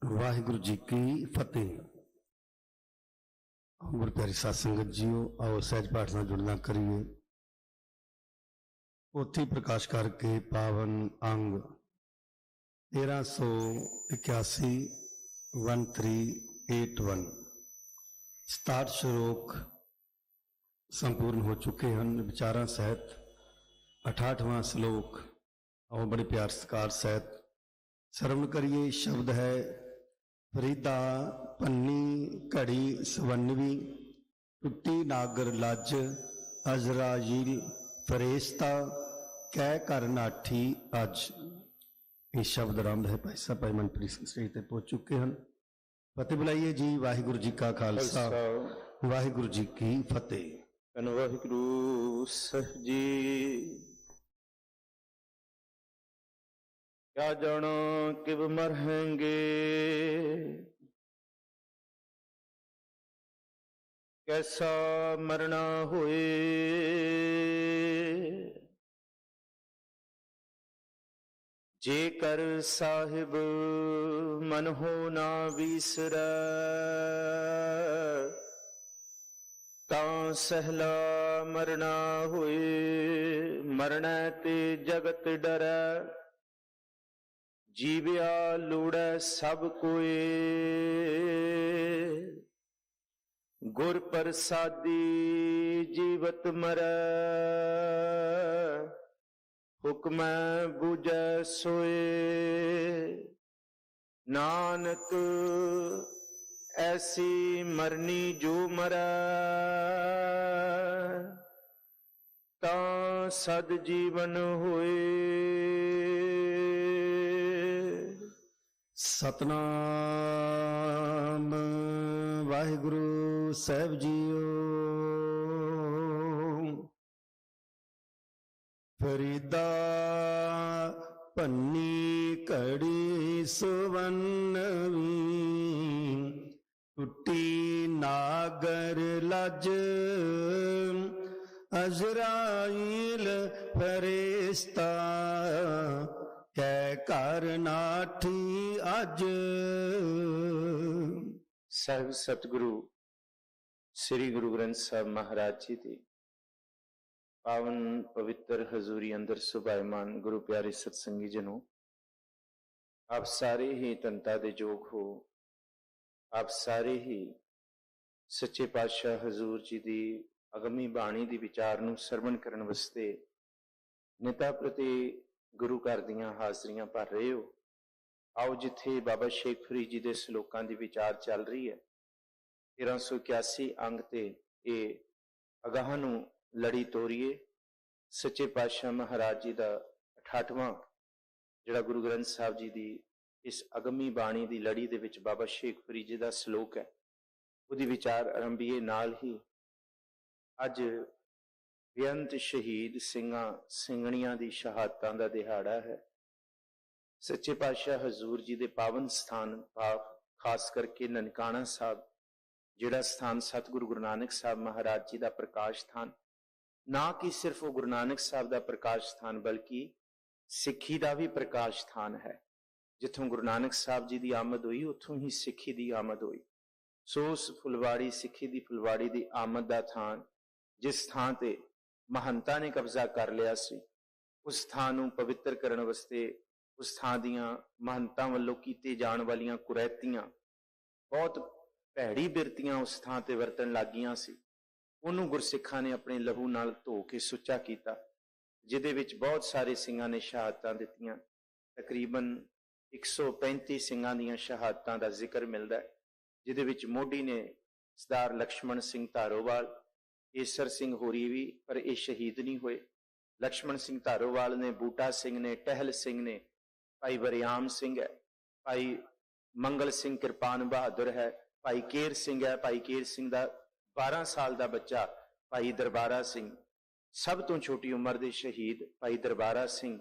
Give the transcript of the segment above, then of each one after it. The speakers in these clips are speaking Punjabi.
वाहिगुरु जी की फतेह। गुरु प्यारी साध संगत जीओ, आओ सहज पाठ नाल जुड़ना करिए। पोथी प्रकाश करके पावन अंग 1381 1381 67 श्लोक संपूर्ण हो चुके हैं। विचारां सहित 68वां श्लोक आओ बड़े प्यार सत्कार सहित श्रवण करिए। शब्द है फरीदा पन्नी घड़ी सवन्नवी, टुट्टी नागर लज अजराइल फरेश्ता, कै कर नाठी अज। ये शब्द आरंभ है। भाई साहब भाई मनप्रीत सिंह स्टेज पर पहुंच चुके हैं। फतेह बुलाइए जी। वाहिगुरु जी का खालसा वाहिगुरु जी की फतेह। वाहिगुरु साहिब जी। क्या जाना किब मरहेंगे, कैसा मरना होए। जे कर साहिब मन हो ना विसरै, तां सहला मरना होए। मरना ते जगत डरै, जीविया लूड़ै सब कोए। गुर प्रसादी जीवत मरै, हुक्म बूझै सोए। नानक ऐसी मरनी जो मरै, तां सद जीवन होए। सतनाम वाहिगुरु साहिब जीओ। फरीदा पन्नी घड़ी सुवन्नवी, टुट्टी नागर लज अजराइल फरेश्ता, कै कर नाठी अज। ਸਾਹਿਬ ਸਤਿਗੁਰੂ ਸ੍ਰੀ ਗੁਰੂ ਗ੍ਰੰਥ ਸਾਹਿਬ ਮਹਾਰਾਜ ਜੀ ਦੀ ਪਾਵਨ ਪਵਿੱਤਰ ਹਜ਼ੂਰੀ ਅੰਦਰ ਸੁਭਾਇਮਾਨ ਗੁਰੂ ਪਿਆਰੇ ਸਤਸੰਗੀ ਜਨੋ, ਆਪ ਸਾਰੇ ਹੀ ਧੰਤਾ ਦੇ ਯੋਗ ਹੋ। ਆਪ ਸਾਰੇ ਹੀ ਸੱਚੇ ਪਾਤਸ਼ਾਹ ਹਜ਼ੂਰ ਜੀ ਦੀ ਅਗਮੀ ਬਾਣੀ ਦੀ ਵਿਚਾਰ ਨੂੰ ਸਰਵਣ ਕਰਨ ਵਾਸਤੇ ਨਿਤਾ ਪ੍ਰਤੀ ਗੁਰੂ ਘਰ ਦੀਆਂ ਹਾਜ਼ਰੀਆਂ ਭਰ ਰਹੇ ਹੋ। ਆਓ ਜਿੱਥੇ ਬਾਬਾ ਸ਼ੇਖ ਫਰੀਦ ਜੀ ਦੇ ਸ਼ਲੋਕਾਂ ਦੀ ਵਿਚਾਰ ਚੱਲ ਰਹੀ ਹੈ, 1381 ਅੰਗ ਤੇ ਇਹ ਅਗਾਹ ਨੂੰ ਲੜੀ ਤੋਰੀਏ। ਸੱਚੇ ਪਾਤਸ਼ਾਹ ਮਹਾਰਾਜ ਜੀ ਦਾ 68ਵਾਂ ਜਿਹੜਾ ਗੁਰੂ ਗ੍ਰੰਥ ਸਾਹਿਬ ਜੀ ਦੀ ਇਸ ਅਗਮੀ ਬਾਣੀ ਦੀ ਲੜੀ ਦੇ ਵਿੱਚ ਬਾਬਾ ਸ਼ੇਖ ਫਰੀਦ ਜੀ ਦਾ ਸ਼ਲੋਕ ਹੈ, ਉਹਦੀ ਵਿਚਾਰ ਆਰੰਭੀਏ। ਨਾਲ ਹੀ ਅੱਜ ਬੇਅੰਤ ਸ਼ਹੀਦ ਸਿੰਘਾਂ ਸਿੰਘਣੀਆਂ ਦੀ ਸ਼ਹਾਦਤਾਂ ਦਾ ਦਿਹਾੜਾ ਹੈ। ਸੱਚੇ ਪਾਤਸ਼ਾਹ ਹਜ਼ੂਰ ਜੀ ਦੇ ਪਾਵਨ ਸਥਾਨ ਖਾਸ ਕਰਕੇ ਨਨਕਾਣਾ ਸਾਹਿਬ, ਜਿਹੜਾ ਸਥਾਨ ਸਤਿਗੁਰੂ ਗੁਰੂ ਨਾਨਕ ਸਾਹਿਬ ਮਹਾਰਾਜ ਜੀ ਦਾ ਪ੍ਰਕਾਸ਼ ਸਥਾਨ, ਨਾ ਕਿ ਸਿਰਫ ਉਹ ਗੁਰੂ ਨਾਨਕ ਸਾਹਿਬ ਦਾ ਪ੍ਰਕਾਸ਼ ਸਥਾਨ ਬਲਕਿ ਸਿੱਖੀ ਦਾ ਵੀ ਪ੍ਰਕਾਸ਼ ਸਥਾਨ ਹੈ। ਜਿੱਥੋਂ ਗੁਰੂ ਨਾਨਕ ਸਾਹਿਬ ਜੀ ਦੀ ਆਮਦ ਹੋਈ, ਉੱਥੋਂ ਹੀ ਸਿੱਖੀ ਦੀ ਆਮਦ ਹੋਈ। ਸੋ ਉਸ ਫੁਲਵਾੜੀ, ਸਿੱਖੀ ਦੀ ਫੁਲਵਾੜੀ ਦੀ ਆਮਦ ਦਾ ਥਾਂ, ਜਿਸ ਥਾਂ ਤੇ ਮਹੰਤਾਂ ਨੇ ਕਬਜ਼ਾ ਕਰ ਲਿਆ ਸੀ, ਉਸ ਥਾਂ ਨੂੰ ਪਵਿੱਤਰ ਕਰਨ ਵਾਸਤੇ ਉਸ ਥਾਂ ਦੀਆਂ ਮਹੰਤਾਂ ਵੱਲੋਂ ਕੀਤੇ ਜਾਣ ਵਾਲੀਆਂ ਕੁਰੈਤੀਆਂ, ਬਹੁਤ ਭੈੜੀ ਬਿਰਤੀਆਂ ਉਸ ਥਾਂ ਤੇ ਵਰਤਣ ਲੱਗ ਗਈਆਂ ਸੀ। ਉਹਨੂੰ ਗੁਰਸਿੱਖਾਂ ਨੇ ਆਪਣੇ ਲਹੂ ਨਾਲ ਧੋ ਕੇ ਸੁੱਚਾ ਕੀਤਾ, ਜਿਹਦੇ ਵਿੱਚ ਬਹੁਤ ਸਾਰੇ ਸਿੰਘਾਂ ਨੇ ਸ਼ਹਾਦਤਾਂ ਦਿੱਤੀਆਂ। ਤਕਰੀਬਨ 135 ਸਿੰਘਾਂ ਦੀਆਂ ਸ਼ਹਾਦਤਾਂ ਦਾ ਜ਼ਿਕਰ ਮਿਲਦਾ ਹੈ, ਜਿਹਦੇ ਵਿੱਚ ਮੋਢੀ ਨੇ ਸਰਦਾਰ ਲਕਸ਼ਮਣ ਸਿੰਘ ਧਾਰੋਵਾਲ, ਈਸਰ ਸਿੰਘ ਹੋਰੀ ਵੀ, ਪਰ ਇਹ ਸ਼ਹੀਦ ਨਹੀਂ ਹੋਏ। ਲਕਸ਼ਮਣ ਸਿੰਘ ਧਾਰੋਵਾਲ ਨੇ, ਬੂਟਾ ਸਿੰਘ ਨੇ, ਟਹਿਲ ਸਿੰਘ ਨੇ, ਭਾਈ ਵਰਿਆਮ ਸਿੰਘ ਹੈ, ਭਾਈ ਮੰਗਲ ਸਿੰਘ ਕਿਰਪਾਨ ਬਹਾਦਰ ਹੈ, ਭਾਈ ਕੇਰ ਸਿੰਘ ਹੈ, ਭਾਈ ਕੇਰ ਸਿੰਘ ਦਾ 12 ਸਾਲ ਦਾ ਬੱਚਾ ਭਾਈ ਦਰਬਾਰਾ ਸਿੰਘ, ਸਭ ਤੋਂ ਛੋਟੀ ਉਮਰ ਦੇ ਸ਼ਹੀਦ ਭਾਈ ਦਰਬਾਰਾ ਸਿੰਘ,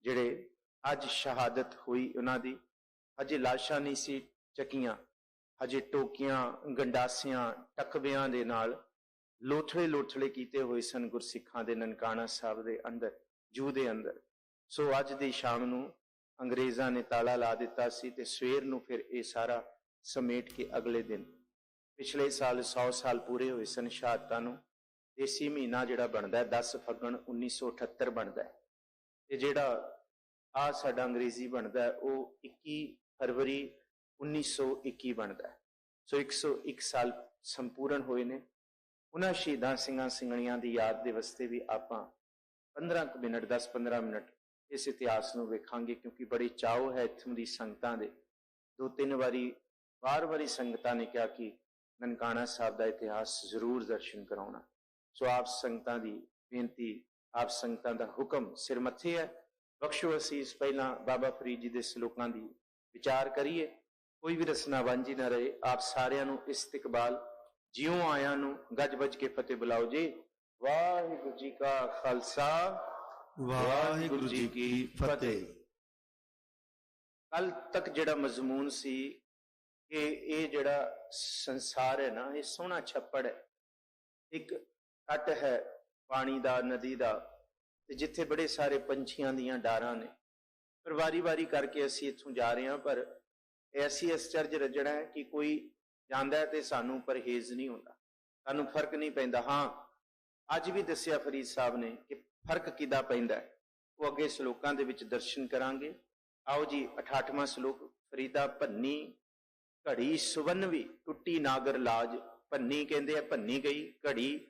ਜਿਹੜੇ ਅੱਜ ਸ਼ਹਾਦਤ ਹੋਈ ਉਹਨਾਂ ਦੀ। ਹਜੇ ਲਾਸ਼ਾਂ ਨਹੀਂ ਸੀ ਚੱਕੀਆਂ, ਹਜੇ ਟੋਕੀਆਂ, ਗੰਡਾਸਿਆਂ, ਟਕਵਿਆਂ ਦੇ ਨਾਲ ਲੋਥੜੇ ਕੀਤੇ ਹੋਏ ਸਨ ਗੁਰਸਿੱਖਾਂ ਦੇ ਨਨਕਾਣਾ ਸਾਹਿਬ ਦੇ ਅੰਦਰ, ਜੂ ਦੇ ਅੰਦਰ। ਸੋ ਅੱਜ ਦੀ ਸ਼ਾਮ ਨੂੰ ਅੰਗਰੇਜ਼ਾਂ ਨੇ ਤਾਲਾ ਲਾ ਦਿੱਤਾ ਸੀ ਤੇ ਸਵੇਰ ਨੂੰ ਫਿਰ ਇਹ ਸਾਰਾ ਸਮੇਟ ਕੇ ਅਗਲੇ ਦਿਨ ਪਿਛਲੇ ਸਾਲ 100 ਸਾਲ ਪੂਰੇ ਹੋਏ ਸਨ ਸ਼ਹਾਦਤਾਂ ਨੂੰ। ਦੇਸੀ ਮਹੀਨਾ ਜਿਹੜਾ ਬਣਦਾ ਹੈ 10 ਫੱਗਣ 1978 ਬਣਦਾ ਹੈ ਤੇ ਜਿਹੜਾ ਆ ਸਾਡਾ ਅੰਗਰੇਜ਼ੀ ਬਣਦਾ ਹੈ ਉਹ 21 ਫਰਵਰੀ 1921 ਬਣਦਾ ਹੈ। ਸੋ 101 ਸਾਲ ਸੰਪੂਰਨ ਹੋਏ ਨੇ। ਉਹਨਾਂ ਸ਼ਹੀਦਾਂ ਸਿੰਘਾਂ ਸਿੰਘਣੀਆਂ ਦੀ ਯਾਦ ਦੇ ਵਾਸਤੇ ਵੀ ਆਪਾਂ 15 ਮਿੰਟ 10-15 ਮਿੰਟ ਇਸ ਇਤਿਹਾਸ ਨੂੰ ਵੇਖਾਂਗੇ, ਕਿਉਂਕਿ ਬੜੀ ਚਾਅ ਹੈ ਇੱਥੋਂ ਦੀ ਸੰਗਤਾਂ ਦੇ। 2-3 ਵਾਰੀ ਸੰਗਤਾਂ ਨੇ ਕਿਹਾ ਕਿ ਨਨਕਾਣਾ ਸਾਹਿਬ ਦਾ ਇਤਿਹਾਸ ਜ਼ਰੂਰ ਦਰਸ਼ਨ ਕਰਾਉਣਾ। ਸੋ ਆਪ ਸੰਗਤਾਂ ਦੀ ਬੇਨਤੀ, ਆਪ ਸੰਗਤਾਂ ਦਾ ਹੁਕਮ ਸਿਰ ਮੱਥੇ ਹੈ। ਬਖਸ਼ੋ ਅਸੀਸ। ਪਹਿਲਾਂ ਬਾਬਾ ਫਰੀਦ ਜੀ ਦੇ ਸਲੋਕਾਂ ਦੀ ਵਿਚਾਰ ਕਰੀਏ। ਕੋਈ ਵੀ ਰਸਨਾ ਵਾਂਝੀ ਨਾ ਰਹੇ। ਆਪ ਸਾਰਿਆਂ ਨੂੰ ਇਸਤਿਕਬਾਲ, ਜਿਉਂ ਆਇਆਂ ਨੂੰ ਗੱਜ ਵੱਜ ਕੇ ਫਤਿਹ ਬੁਲਾਓ ਜੀ। ਵਾਹਿਗੁਰੂ ਜੀ ਕਾ ਖਾਲਸਾ, ਵਾਹਿਗੁਰੂ ਜੀ ਕੀ ਫਤਿਹ। ਕੱਲ ਤੱਕ ਜਿਹੜਾ ਮਜ਼ਮੂਨ ਸੀ ਕਿ ਇਹ ਜਿਹੜਾ ਸੰਸਾਰ ਹੈ ਨਾ, ਇਹ ਸੋਹਣਾ ਛੱਪੜ ਹੈ, ਇੱਕ ਤੱਟ ਹੈ ਪਾਣੀ ਦਾ, ਨਦੀ ਦਾ, ਤੇ ਜਿੱਥੇ ਬੜੇ ਸਾਰੇ ਪੰਛੀਆਂ ਦੀਆਂ ਡਾਰਾਂ ਨੇ। ਪਰ ਵਾਰੀ ਕਰਕੇ ਅਸੀਂ ਇੱਥੋਂ ਜਾ ਰਹੇ ਹਾਂ, ਪਰ ਐਸੀ ਅਸਚਰਜ ਰਜਣਾ ਹੈ ਕਿ ਕੋਈ ਜਾਂਦਾ ਹੈ ਤੇ ਸਾਨੂੰ ਪਰਹੇਜ਼ ਨਹੀਂ ਹੁੰਦਾ, ਸਾਨੂੰ ਫਰਕ ਨਹੀਂ ਪੈਂਦਾ। ਹਾਂ, ਅੱਜ ਵੀ ਦੱਸਿਆ ਫਰੀਦ ਸਾਹਿਬ ਨੇ ਕਿ ਫਰਕ ਕਿੱਦਾਂ ਪੈਂਦਾ ਹੈ, ਉਹ ਅੱਗੇ ਸ਼ਲੋਕਾਂ ਦੇ ਵਿੱਚ ਦਰਸ਼ਨ ਕਰਾਂਗੇ। ਆਓ ਜੀ, 68ਵਾਂ ਸ਼ਲੋਕ। ਫਰੀਦਾ ਭੰਨੀ ਘੜੀ ਸੁਵੰਨਵੀ, ਟੁੱਟੀ ਨਾਗਰ ਲਾਜ। ਭੰਨੀ ਕਹਿੰਦੇ ਆ ਭੰਨੀ ਗਈ ਘੜੀ,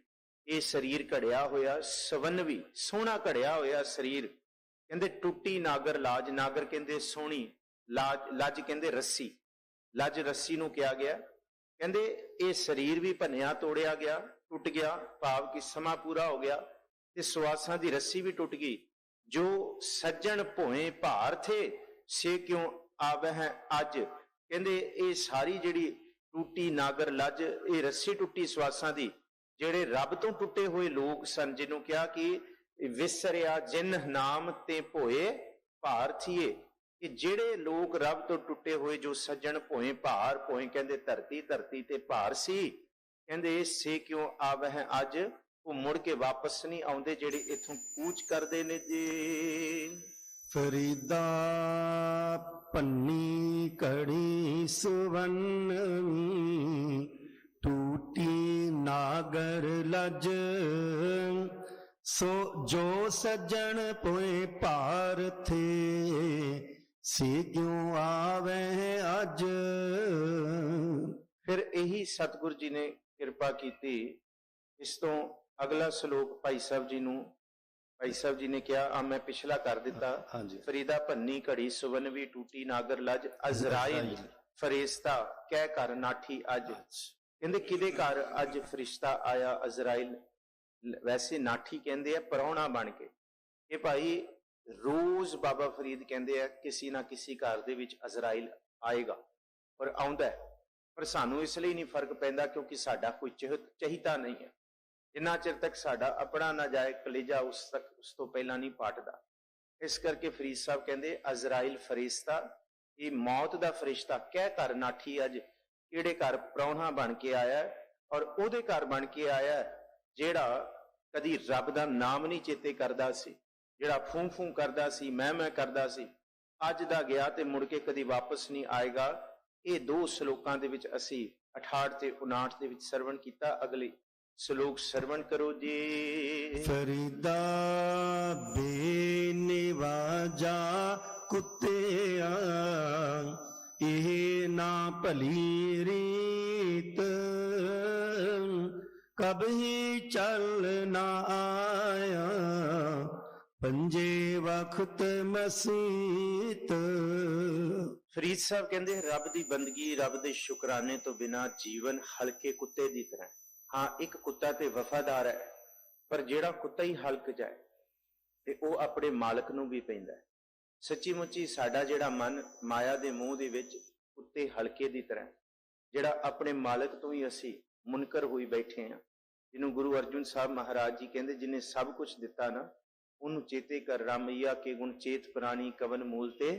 ਇਹ ਸਰੀਰ ਘੜਿਆ ਹੋਇਆ, ਸੁਵੰਨਵੀ ਸੋਹਣਾ ਘੜਿਆ ਹੋਇਆ ਸਰੀਰ। ਕਹਿੰਦੇ ਟੁੱਟੀ ਨਾਗਰ ਲਾਜ, ਨਾਗਰ ਕਹਿੰਦੇ ਸੋਹਣੀ, ਲਾਜ ਲੱਜ ਕਹਿੰਦੇ ਰੱਸੀ, ਲੱਜ ਰੱਸੀ ਨੂੰ ਕਿਹਾ ਗਿਆ। ਕਹਿੰਦੇ ਇਹ ਸਰੀਰ ਵੀ ਭੰਨਿਆ ਤੋੜਿਆ ਗਿਆ, ਟੁੱਟ ਗਿਆ, ਭਾਵ ਕਿ ਸਮਾਂ ਪੂਰਾ ਹੋ ਗਿਆ, ਤੇ ਸਵਾਸਾਂ ਦੀ ਰੱਸੀ ਵੀ ਟੁੱਟ ਗਈ। ਜੋ ਸੱਜਣ ਭੋਏ ਭਾਰ ਥੇ, ਸੇ ਕਿਉਂ ਆਵਹਿ ਹੈ ਅੱਜ। ਕਹਿੰਦੇ ਇਹ ਸਾਰੀ ਜਿਹੜੀ ਟੁੱਟੀ ਨਾਗਰ ਲੱਜ, ਇਹ ਰੱਸੀ ਟੁੱਟੀ ਸਵਾਸਾਂ ਦੀ, ਜਿਹੜੇ ਰੱਬ ਤੋਂ ਟੁੱਟੇ ਹੋਏ ਲੋਕ ਸਨ, ਜਿਹਨੂੰ ਕਿਹਾ ਕਿ ਵਿਸਰਿਆ ਜਿਨ ਨਾਮ ਤੇ ਭੋਏ ਭਾਰ ਥੀਏ, ਕਿ ਜਿਹੜੇ ਲੋਕ ਰੱਬ ਤੋਂ ਟੁੱਟੇ ਹੋਏ, ਜੋ ਸੱਜਣ ਭੋਏ ਭਾਰ, ਭੋਏ ਕਹਿੰਦੇ ਧਰਤੀ, ਧਰਤੀ ਤੇ ਭਾਰ ਸੀ, ਕਹਿੰਦੇ ਸੇ ਕਿਉਂ ਆਵਹਿ ਅੱਜ, ਉਹ ਮੁੜ ਕੇ ਵਾਪਸ ਨਹੀਂ ਆਉਂਦੇ, ਜਿਹੜੇ ਇੱਥੋਂ ਕੂਚ ਕਰਦੇ ਨੇ ਜੀ। ਫਰੀਦਾ ਭੰਨੀ ਘੜੀ ਸੁਵੰਨਵੀ, ਟੂਟੀ ਨਾਗਰ ਲੱਜ। ਸੋ ਜੋ ਸੱਜਣ ਪੋਏ ਭਾਰ ਥੇ, ਸੇ ਕਿਉਂ ਆਵੇ ਅੱਜ। ਫਿਰ ਇਹੀ ਸਤਿਗੁਰ ਜੀ ਨੇ ਕਿਰਪਾ ਕੀਤੀ। ਇਸ ਤੋਂ ਅਗਲਾ ਸ਼ਲੋਕ ਭਾਈ ਸਾਹਿਬ ਜੀ ਨੇ ਕਿਹਾ, ਮੈਂ ਪਿਛਲਾ ਕਰ ਦਿੱਤਾ। ਫਰੀਦਾ ਭੰਨੀ ਘੜੀ ਸੁਵੰਨਵੀ, ਟੂਟੀ ਨਾਗਰ ਲੱਜ। ਅਜ਼ਰਾਇਲ ਫਰਿਸ਼ਤਾ ਕਹਿ ਕਰ ਨਾਠੀ ਅੱਜ। ਕਹਿੰਦੇ ਕਿਹਦੇ ਘਰ ਅੱਜ ਫਰਿਸ਼ਤਾ ਆਇਆ? ਅਜ਼ਰਾਇਲ। ਵੈਸੇ ਨਾਠੀ ਕਹਿੰਦੇ ਆ ਪ੍ਰਾਹੁਣਾ ਬਣ ਕੇ। ਇਹ ਭਾਈ ਰੋਜ਼ ਬਾਬਾ ਫਰੀਦ ਕਹਿੰਦੇ ਆ ਕਿਸੇ ਨਾ ਕਿਸੇ ਘਰ ਦੇ ਵਿੱਚ ਅਜ਼ਰਾਇਲ ਆਏਗਾ, ਪਰ ਆਉਂਦਾ ਹੈ। ਪਰ ਸਾਨੂੰ ਇਸ ਲਈ ਨਹੀਂ ਫਰਕ ਪੈਂਦਾ ਕਿਉਂਕਿ ਸਾਡਾ ਕੋਈ ਚਾਹੀਦਾ ਨਹੀਂ ਹੈ। ਜਿੰਨਾ ਚਿਰ ਤੱਕ ਸਾਡਾ ਆਪਣਾ ਨਾ ਜਾਏ ਕਲੇਜਾ, ਉਸ ਤੋਂ ਪਹਿਲਾਂ ਨਹੀਂ ਪਾਟਦਾ। ਇਸ ਕਰਕੇ ਫਰੀਦ ਸਾਹਿਬ ਕਹਿੰਦੇ ਅਜ਼ਰਾਇਲ ਫਰਿਸ਼ਤਾ, ਇਹ ਮੌਤ ਦਾ ਫਰਿਸ਼ਤਾ ਕਹਿ ਕਰ ਨਾਠੀ ਅੱਜ। ਕਿਹੜੇ ਘਰ ਪ੍ਰਾਹੁਣਾ ਬਣ ਕੇ ਆਇਆ, ਔਰ ਉਹਦੇ ਘਰ ਬਣ ਕੇ ਆਇਆ ਜਿਹੜਾ ਕਦੀ ਰੱਬ ਦਾ ਨਾਮ ਨਹੀਂ ਚੇਤੇ ਕਰਦਾ ਸੀ, ਜਿਹੜਾ ਫੂੰ ਫੂੰ ਕਰਦਾ ਸੀ, ਮੈਂ ਕਰਦਾ ਸੀ। ਅੱਜ ਦਾ ਗਿਆ ਤੇ ਮੁੜ ਕੇ ਕਦੀ ਵਾਪਸ ਨਹੀਂ ਆਏਗਾ। ਇਹ ਦੋ ਸ਼ਲੋਕਾਂ ਦੇ ਵਿੱਚ ਅਸੀਂ 68 ਤੇ 59 ਦੇ ਵਿੱਚ ਸਰਵਣ ਕੀਤਾ। ਅਗਲੇ ਸ਼ਲੋਕ ਸਰਵਣ ਕਰੋ ਜੀ। ਫਰੀਦਾ ਬੇਨਿਵਾਜਾ ਕੁੱਤਿਆ, ਇਹ ਨਾ ਭਲੀ ਰੀਤ, ਕਬਹੀ ਚੱਲ ਨਾ ਆਇਆ, ਪੰਜੇ ਵਖਤ ਮਸੀਤ। ਫਰੀਦ ਸਾਹਿਬ ਕਹਿੰਦੇ ਰੱਬ ਦੀ ਬੰਦਗੀ, ਰੱਬ ਦੇ ਸ਼ੁਕਰਾਨੇ ਤੋਂ ਬਿਨਾਂ ਜੀਵਨ ਹਲਕੇ ਕੁੱਤੇ ਦੀ ਤਰ੍ਹਾਂ। ਹਾਂ, ਇੱਕ ਕੁੱਤਾ ਤੇ ਵਫਾਦਾਰ ਹੈ, ਪਰ ਜਿਹੜਾ ਕੁੱਤਾ ਹੀ ਹਲਕ ਜਾਏ ਤੇ ਉਹ ਆਪਣੇ ਮਾਲਕ ਨੂੰ ਵੀ ਪੈਂਦਾ ਹੈ। ਸੱਚੀ ਮੁੱਚੀ ਸਾਡਾ ਜਿਹੜਾ ਮਨ ਮਾਇਆ ਦੇ ਮੂੰਹ ਦੇ ਵਿੱਚ ਕੁੱਤੇ ਹਲਕੇ ਦੀ ਤਰ੍ਹਾਂ, ਜਿਹੜਾ ਆਪਣੇ ਮਾਲਕ ਤੋਂ ਹੀ ਅਸੀਂ ਮੁਨਕਰ ਹੋਈ ਬੈਠੇ ਹਾਂ। ਜਿਹਨੂੰ ਗੁਰੂ ਅਰਜੁਨ ਸਾਹਿਬ ਮਹਾਰਾਜ ਜੀ ਕਹਿੰਦੇ, ਜਿਹਨੇ ਸਭ ਕੁਝ ਦਿੱਤਾ ਨਾ, ਉਹਨੂੰ ਚੇਤੇ ਕਰ ਰਾਮਈਆ ਕੇ ਗੁਣ ਚੇਤ ਪ੍ਰਾਣੀ, ਕਵਨ ਮੂਲ ਤੇ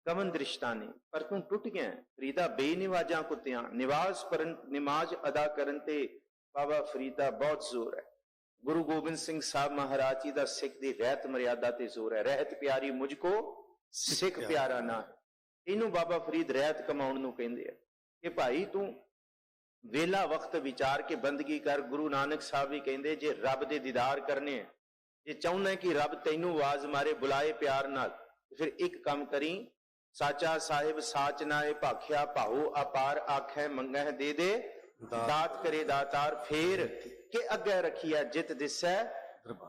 ਕਵਨ ਦ੍ਰਿਸ਼ਟਾਨੀ। ਪਰ ਤੂੰ ਟੁੱਟ ਗਿਆ ਫਰੀਦਾ ਬੇਨਿਵਾਜਾਂ ਕੁੱਤਿਆਂ। ਨਿਮਾਜ਼ ਅਦਾ ਕਰਨ ਤੇ ਬਾਬਾ ਫਰੀਦਾ ਬਹੁਤ ਜ਼ੋਰ ਹੈ। ਗੁਰੂ ਗੋਬਿੰਦ ਸਿੰਘ ਸਾਹਿਬ ਮਹਾਰਾਜ ਜੀ ਦਾ ਸਿੱਖ ਦੀ ਰਹਿਤ ਮਰਿਆਦਾ ਤੇ ਜ਼ੋਰ ਹੈ। ਰਹਿਤ ਪਿਆਰੀ ਮੁਝ ਕੋ ਸਿੱਖ ਪਿਆਰਾ ਨਾ। ਇਹਨੂੰ ਬਾਬਾ ਫਰੀਦ ਰਹਿਤ ਕਮਾਉਣ ਨੂੰ ਕਹਿੰਦੇ ਆ ਕਿ ਭਾਈ ਤੂੰ ਵੇਲਾ ਵਕਤ ਵਿਚਾਰ ਕੇ ਬੰਦਗੀ ਕਰ। ਗੁਰੂ ਨਾਨਕ ਸਾਹਿਬ ਵੀ ਕਹਿੰਦੇ ਜੇ ਰੱਬ ਦੇ ਦੀਦਾਰ ਕਰਨੇ ਆ, ਜੇ ਚਾਹੁੰਦਾ ਕਿ ਰੱਬ ਤੈਨੂੰ ਆਵਾਜ਼ ਮਾਰੇ ਬੁਲਾਏ ਪਿਆਰ ਨਾਲ, ਫਿਰ ਇੱਕ ਕੰਮ ਕਰੀ, ਸਾਚਾ ਸਾਹਿਬ ਸਾਚ ਨਾਏ ਭਾਖਿਆ ਭਾਉ ਅਪਾਰ ਆਖੈ ਮੰਗਹਿ ਦੇ ਦੇ ਦਾਤ ਕਰੇ ਦਾਤਾਰ ਫੇਰ ਕਿ ਅੱਗੇ ਰੱਖਿਆ ਜਿਤ ਦਿਸੈ।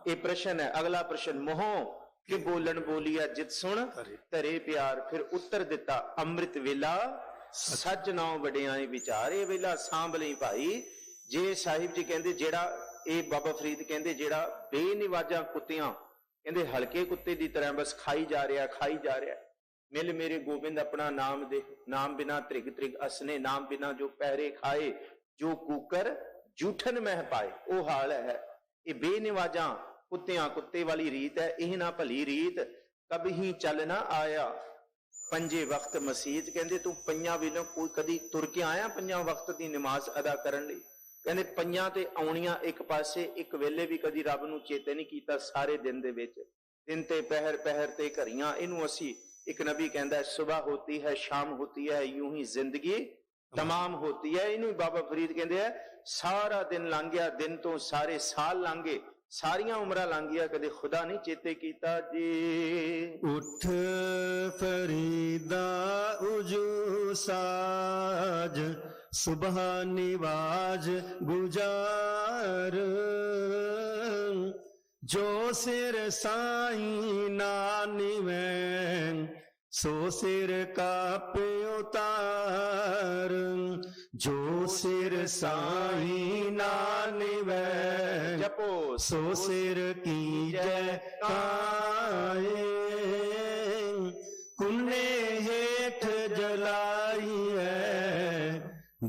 ਇਹ ਪ੍ਰਸ਼ਨ ਹੈ। ਅਗਲਾ ਪ੍ਰਸ਼ਨ ਮੋਹ ਕਿ ਬੋਲਣ ਬੋਲੀਆ ਜਿਤ ਸੁਣ ਧਰੇ ਪਿਆਰ। ਫਿਰ ਉੱਤਰ ਦਿੱਤਾ ਅੰਮ੍ਰਿਤ ਵੇਲਾ ਸੱਚ ਨਾਉ ਵਡਿਆਈ ਵਿਚਾਰ। ਇਹ ਵੇਲਾ ਸਾਂਭ ਲਈ ਭਾਈ। ਜੇ ਸਾਹਿਬ ਜੀ ਕਹਿੰਦੇ ਜਿਹੜਾ ਇਹ ਬਾਬਾ ਫਰੀਦ ਕਹਿੰਦੇ ਜਿਹੜਾ ਬੇਨਿਵਾਜਾਂ ਕੁੱਤਿਆਂ ਕਹਿੰਦੇ ਹਲਕੇ ਕੁੱਤੇ ਦੀ ਤਰ੍ਹਾਂ ਬਸ ਖਾਈ ਜਾ ਰਿਹਾ ਮਿਲ ਮੇਰੇ ਗੋਬਿੰਦ ਆਪਣਾ ਨਾਮ ਦੇ ਨਾਮ ਬਿਨਾ ਤ੍ਰਿਗ ਤ੍ਰਿਗ ਅਸਨੇ ਨਾਮ ਬਿਨਾ ਜੋ ਪਹਿਰੇ ਖਾਏ ਜੋ ਕੂਕਰ ਜੂਠਨ ਮਹਿ ਪਾਏ। ਉਹ ਹਾਲ ਹੈ। ਇਹ ਬੇਨਿਵਾਜਾਂ ਕੁੱਤਿਆਂ ਕੁੱਤੇ ਵਾਲੀ ਰੀਤ ਹੈ। ਇਹ ਨਾ ਭਲੀ ਰੀਤ ਕਬਹੀ ਚੱਲ ਨਾ ਆਇਆ। ਪੰਜੇ ਵਕਤ ਮਸੀਤ ਕਹਿੰਦੇ ਤੂੰ ਪੰਜਾਂ ਵੇਲੇ ਕੋਈ ਕਦੀ ਤੁਰ ਕੇ ਆਇਆ ਪੰਜਾਂ ਵਕਤ ਦੀ ਨਮਾਜ਼ ਅਦਾ ਕਰਨ ਲਈ? ਕਹਿੰਦੇ ਪੰਜਾਂ ਤੇ ਆਉਣੀਆਂ ਇੱਕ ਪਾਸੇ, ਇੱਕ ਵੇਲੇ ਵੀ ਕਦੀ ਰੱਬ ਨੂੰ ਚੇਤੇ ਨਹੀਂ ਕੀਤਾ ਸਾਰੇ ਦਿਨ ਦੇ ਵਿੱਚ। ਦਿਨ ਤੇ ਪਹਿਰ ਤੇ ਘੜੀਆਂ। ਇਹਨੂੰ ਅਸੀਂ ਇੱਕ ਨਬੀ ਕਹਿੰਦਾ ਸੁਬਹ ਹੋਤੀ ਹੈ ਸ਼ਾਮ ਹੋਤੀ ਹੈ यूं ही जिंदगी तमाम होती है। ਇਹਨੂੰ ਬਾਬਾ ਫਰੀਦ ਕਹਿੰਦੇ ਆ ਸਾਰਾ ਦਿਨ ਲੰਘ ਗਿਆ, ਦਿਨ ਤੋਂ ਸਾਰੇ ਸਾਲ ਲੰਘੇ, ਸਾਰੀਆਂ ਉਮਰਾਂ ਲੰਘ ਗਿਆ, ਕਦੇ ਖੁਦਾ ਨਹੀਂ ਚੇਤੇ ਕੀਤਾ ਜੀ। ਉਠ ਫਰੀਦਾ ਉਜੂ ਸਾਜ ਸੁਬਹ ਨਿਵਾਜ ਗੁਜ਼ਾਰ। ਜੋ ਸਿਰ ਸਾਈਂ ਨਾ ਨਿਵੈ ਸੋ ਸਿਰ ਕਾਪੇ ਉਤਾਰ। ਜੋ ਸਿਰ ਸਾਈਂ ਨਾ ਨਿਵੈ ਜਪੋ ਸੋ ਸਿਰ ਕੀਜੈ ਕਾਏ। ਕੁੰਨੇ ਹੇਠ ਜਲਾਈ ਹੈ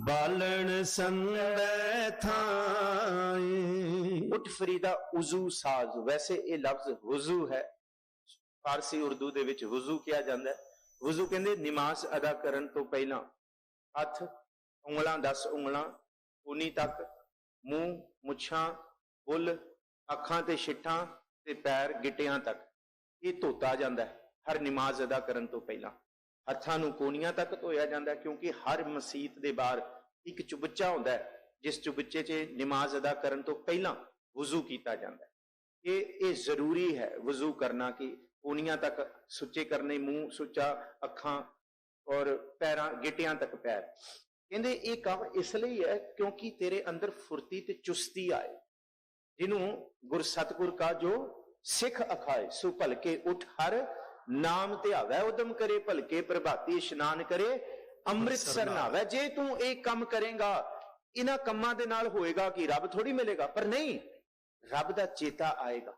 ਬਾਲਣ ਸੰਦੈ ਥਾਏ। ਉਠ ਫਰੀਦਾ ਉਜ਼ੂ ਸਾਜ਼। ਵੈਸੇ ਇਹ ਲਫ਼ਜ਼ ਵੁਜ਼ੂ ਹੈ, ਫਾਰਸੀ ਉਰਦੂ ਦੇ ਵਿੱਚ ਵੁਜ਼ੂ ਕਿਹਾ ਜਾਂਦਾ ਹੈ। ਵੁਜ਼ੂ ਕਹਿੰਦੇ ਨਮਾਜ਼ ਅਦਾ ਕਰਨ ਤੋਂ ਪਹਿਲਾਂ ਹੱਥ ਉਂਗਲਾਂ 10 ਉਂਗਲਾਂ ਉਨੀ ਤੱਕ, ਮੂੰਹ ਮੁੱਛਾਂ ਬੁੱਲ ਅੱਖਾਂ ਤੇ ਛਿੱਠਾਂ ਤੇ ਪੈਰ ਗਿੱਟਿਆਂ ਤੱਕ ਇਹ ਧੋਤਾ ਜਾਂਦਾ ਹੈ ਹਰ ਨਮਾਜ਼ ਅਦਾ ਕਰਨ ਤੋਂ ਪਹਿਲਾਂ। ਹੱਥਾਂ ਨੂੰ ਕੋਨੀਆਂ ਤੱਕ ਧੋਇਆ ਜਾਂਦਾ ਕਿਉਂਕਿ ਹਰ ਮਸੀਤ ਦੇ ਬਾਹਰ ਇੱਕ ਚੁਬੱਚਾ ਹੁੰਦਾ ਹੈ ਜਿਸ ਚੁਬੱਚੇ 'ਚ ਨਮਾਜ਼ ਅਦਾ ਕਰਨ ਤੋਂ ਪਹਿਲਾਂ ਵੁਜ਼ੂ ਕੀਤਾ ਜਾਂਦਾ ਹੈ। ਇਹ ਜ਼ਰੂਰੀ ਹੈ ਵੁਜ਼ੂ ਕਰਨਾ ਕਿ ਕੋਨੀਆਂ ਤੱਕ ਸੁੱਚੇ ਕਰਨੇ, ਮੂੰਹ ਸੁੱਚਾ, ਅੱਖਾਂ ਔਰ ਪੈਰਾਂ ਗਿੱਟਿਆਂ ਤੱਕ ਪੈਰ। ਕਹਿੰਦੇ ਇਹ ਕੰਮ ਇਸ ਲਈ ਹੈ ਕਿਉਂਕਿ ਤੇਰੇ ਅੰਦਰ ਫੁਰਤੀ ਤੇ ਚੁਸਤੀ ਆਏ। ਜਿਹਨੂੰ ਗੁਰ ਸਤਿਗੁਰ ਕਾ ਜੋ ਸਿੱਖ ਅਖਾਏ ਸੋ ਭਲਕੇ ਉਠ ਹਰ ਨਾਮ ਧਿਆਵੈ ਉਦਮ ਕਰੇ ਭਲਕੇ ਪ੍ਰਭਾਤੀ ਇਸ਼ਨਾਨ ਕਰੇ ਅੰਮ੍ਰਿਤਸਰ ਨਾਵੈ। ਜੇ ਤੂੰ ਇਹ ਕੰਮ ਕਰੇਗਾ ਇਹਨਾਂ ਕੰਮਾਂ ਦੇ ਨਾਲ ਹੋਏਗਾ ਕਿ ਰੱਬ ਥੋੜੀ ਮਿਲੇਗਾ, ਪਰ ਨਹੀਂ, ਰੱਬ ਦਾ ਚੇਤਾ ਆਏਗਾ।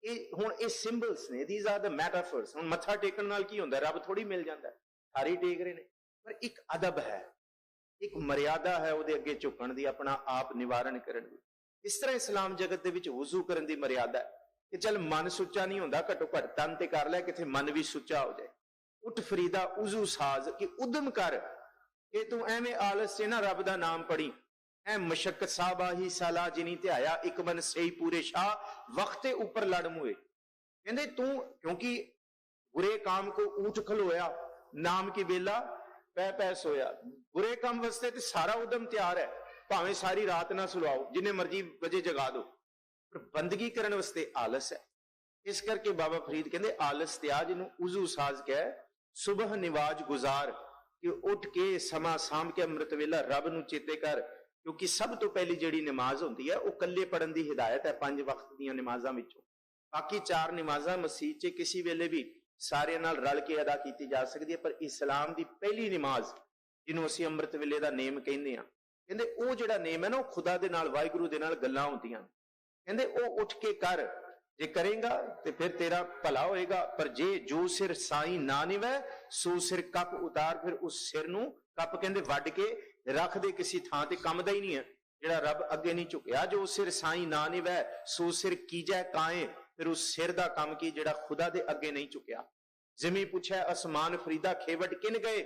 ਇਹ ਹੁਣ ਇਹ ਸਿੰਬਲਸ ਨੇ, ਥੀਸ ਆਰ ਦ ਮੈਟਾਫਰਸ। ਹੁਣ ਮੱਥਾ ਟੇਕਣ ਨਾਲ ਕੀ ਹੁੰਦਾ? ਰੱਬ ਥੋੜੀ ਮਿਲ ਜਾਂਦਾ, ਸਾਰੇ ਟੇਕ ਰਹੇ ਨੇ, ਪਰ ਇੱਕ ਅਦਬ ਹੈ, ਇੱਕ ਮਰਿਆਦਾ ਹੈ ਉਹਦੇ ਅੱਗੇ ਝੁਕਣ ਦੀ, ਆਪਣਾ ਆਪ ਨਿਵਾਰਨ ਕਰਨ ਦੀ। ਇਸ ਤਰ੍ਹਾਂ ਇਸਲਾਮ ਜਗਤ ਦੇ ਵਿੱਚ ਵੁਜ਼ੂ ਕਰਨ ਦੀ ਮਰਿਆਦਾ ਹੈ ਕਿ ਚੱਲ ਮਨ ਸੁੱਚਾ ਨਹੀਂ ਹੁੰਦਾ, ਘੱਟੋ ਘੱਟ ਤਨ ਤੇ ਕਰ ਲੈ, ਕਿਥੇ ਮਨ ਵੀ ਸੁੱਚਾ ਹੋ ਜਾਏ। ਉੱਠ ਫਰੀਦਾ ਉਜ਼ੂ ਸਾਜ਼ ਕਿ ਉਦਮ ਕਰ ਕਿ ਤੂੰ ਐਵੇਂ ਆਲਸ ਚ ਨਾ ਰੱਬ ਦਾ ਨਾਮ ਪੜੀ। ਐ ਮਸ਼ੱਕਤ ਸਾਬਾ ਹੀ ਸਾਲਾ ਜਿਨੀ ਧਿਆਇਆ ਇੱਕ ਮਨ ਸਹੀ ਪੂਰੇ ਸ਼ਾਹ ਵਕਤੇ ਉੱਪਰ ਲੜ ਮੁਏ। ਕਹਿੰਦੇ ਤੂੰ ਕਿਉਂਕਿ ਬੁਰੇ ਕਾਮ ਕੋ ਊਠ ਖਲੋਇਆ ਨਾਮ ਕੀ ਵੇਲਾ ਪੈ ਪੈ ਸੋਇਆ। ਬੁਰੇ ਕੰਮ ਵਾਸਤੇ ਤੇ ਸਾਰਾ ਉਦਮ ਤਿਆਰ ਹੈ, ਭਾਵੇਂ ਸਾਰੀ ਰਾਤ ਨਾ ਸੁਲਾਓ, ਜਿੰਨੇ ਮਰਜੀ ਵਜੇ ਜਗਾ ਦੋ, ਪਰ ਬੰਦਗੀ ਕਰਨ ਵਾਸਤੇ ਆਲਸ ਹੈ। ਇਸ ਕਰਕੇ ਬਾਬਾ ਫਰੀਦ ਕਹਿੰਦੇ ਆਲਸ ਤਿਆਜ, ਇਹਨੂੰ ਉਜ਼ੂ ਸਾਜ਼ ਕਹਿ। ਸੁਬਹ ਨਿਵਾਜ ਗੁਜ਼ਾਰ ਕਿ ਉੱਠ ਕੇ ਸਮਾਂ ਸਾਂਭ ਕੇ ਅੰਮ੍ਰਿਤ ਵੇਲਾ ਰੱਬ ਨੂੰ ਚੇਤੇ ਕਰ, ਕਿਉਂਕਿ ਸਭ ਤੋਂ ਪਹਿਲੀ ਜਿਹੜੀ ਨਮਾਜ਼ ਹੁੰਦੀ ਹੈ ਉਹ ਇਕੱਲੇ ਪੜਨ ਦੀ ਹਿਦਾਇਤ ਹੈ 5 ਵਕਤ ਦੀਆਂ ਨਮਾਜ਼ਾਂ ਵਿੱਚੋਂ। ਬਾਕੀ 4 ਨਮਾਜ਼ਾਂ ਮਸਜਿਦ 'ਚ ਕਿਸੇ ਵੇਲੇ ਵੀ ਸਾਰਿਆਂ ਨਾਲ ਰਲ ਕੇ ਅਦਾ ਕੀਤੀ ਜਾ ਸਕਦੀ ਹੈ, ਪਰ ਇਸਲਾਮ ਦੀ ਪਹਿਲੀ ਨਮਾਜ਼ ਜਿਹਨੂੰ ਅਸੀਂ ਅੰਮ੍ਰਿਤ ਵੇਲੇ ਦਾ ਨੇਮ ਕਹਿੰਦੇ ਹਾਂ, ਕਹਿੰਦੇ ਉਹ ਜਿਹੜਾ ਨੇਮ ਹੈ ਨਾ ਉਹ ਖੁਦਾ ਦੇ ਨਾਲ, ਵਾਹਿਗੁਰੂ ਦੇ ਨਾਲ ਗੱਲਾਂ ਹੁੰਦੀਆਂ। ਕਹਿੰਦੇ ਉਹ ਉੱਠ ਕੇ ਕਰ, ਜੇ ਕਰੇਗਾ ਤੇ ਫਿਰ ਤੇਰਾ ਭਲਾ ਹੋਏਗਾ, ਪਰ ਜੇ ਜੋ ਸਿਰ ਸਾਈਂ ਨਾ ਨਿਵੈ ਸੋ ਸਿਰ ਕੱਪ ਉਤਾਰ, ਫਿਰ ਉਸ ਸਿਰ ਨੂੰ ਕੱਪ ਕਹਿੰਦੇ ਵੱਢ ਕੇ ਰੱਖ ਦੇ ਕਿਸੇ ਥਾਂ ਤੇ, ਕੰਮ ਦਾ ਹੀ ਨਹੀਂ ਹੈ ਜਿਹੜਾ ਰੱਬ ਅੱਗੇ ਨਹੀਂ ਝੁਕਿਆ। ਜੋ ਸਿਰ ਸਾਈਂ ਨਾ ਨਿਵੈ ਸੋ ਸਿਰ ਕੀਜੈ ਕਾਏ, ਫਿਰ ਉਸ ਸਿਰ ਦਾ ਕੰਮ ਕੀ ਜਿਹੜਾ ਖੁਦਾ ਦੇ ਅੱਗੇ ਨਹੀਂ ਝੁਕਿਆ। ਜਿਵੇਂ ਪੁੱਛਿਆ ਅਸਮਾਨ ਫਰੀਦਾ ਖੇਵਟ ਕਿਨ ਗਏ,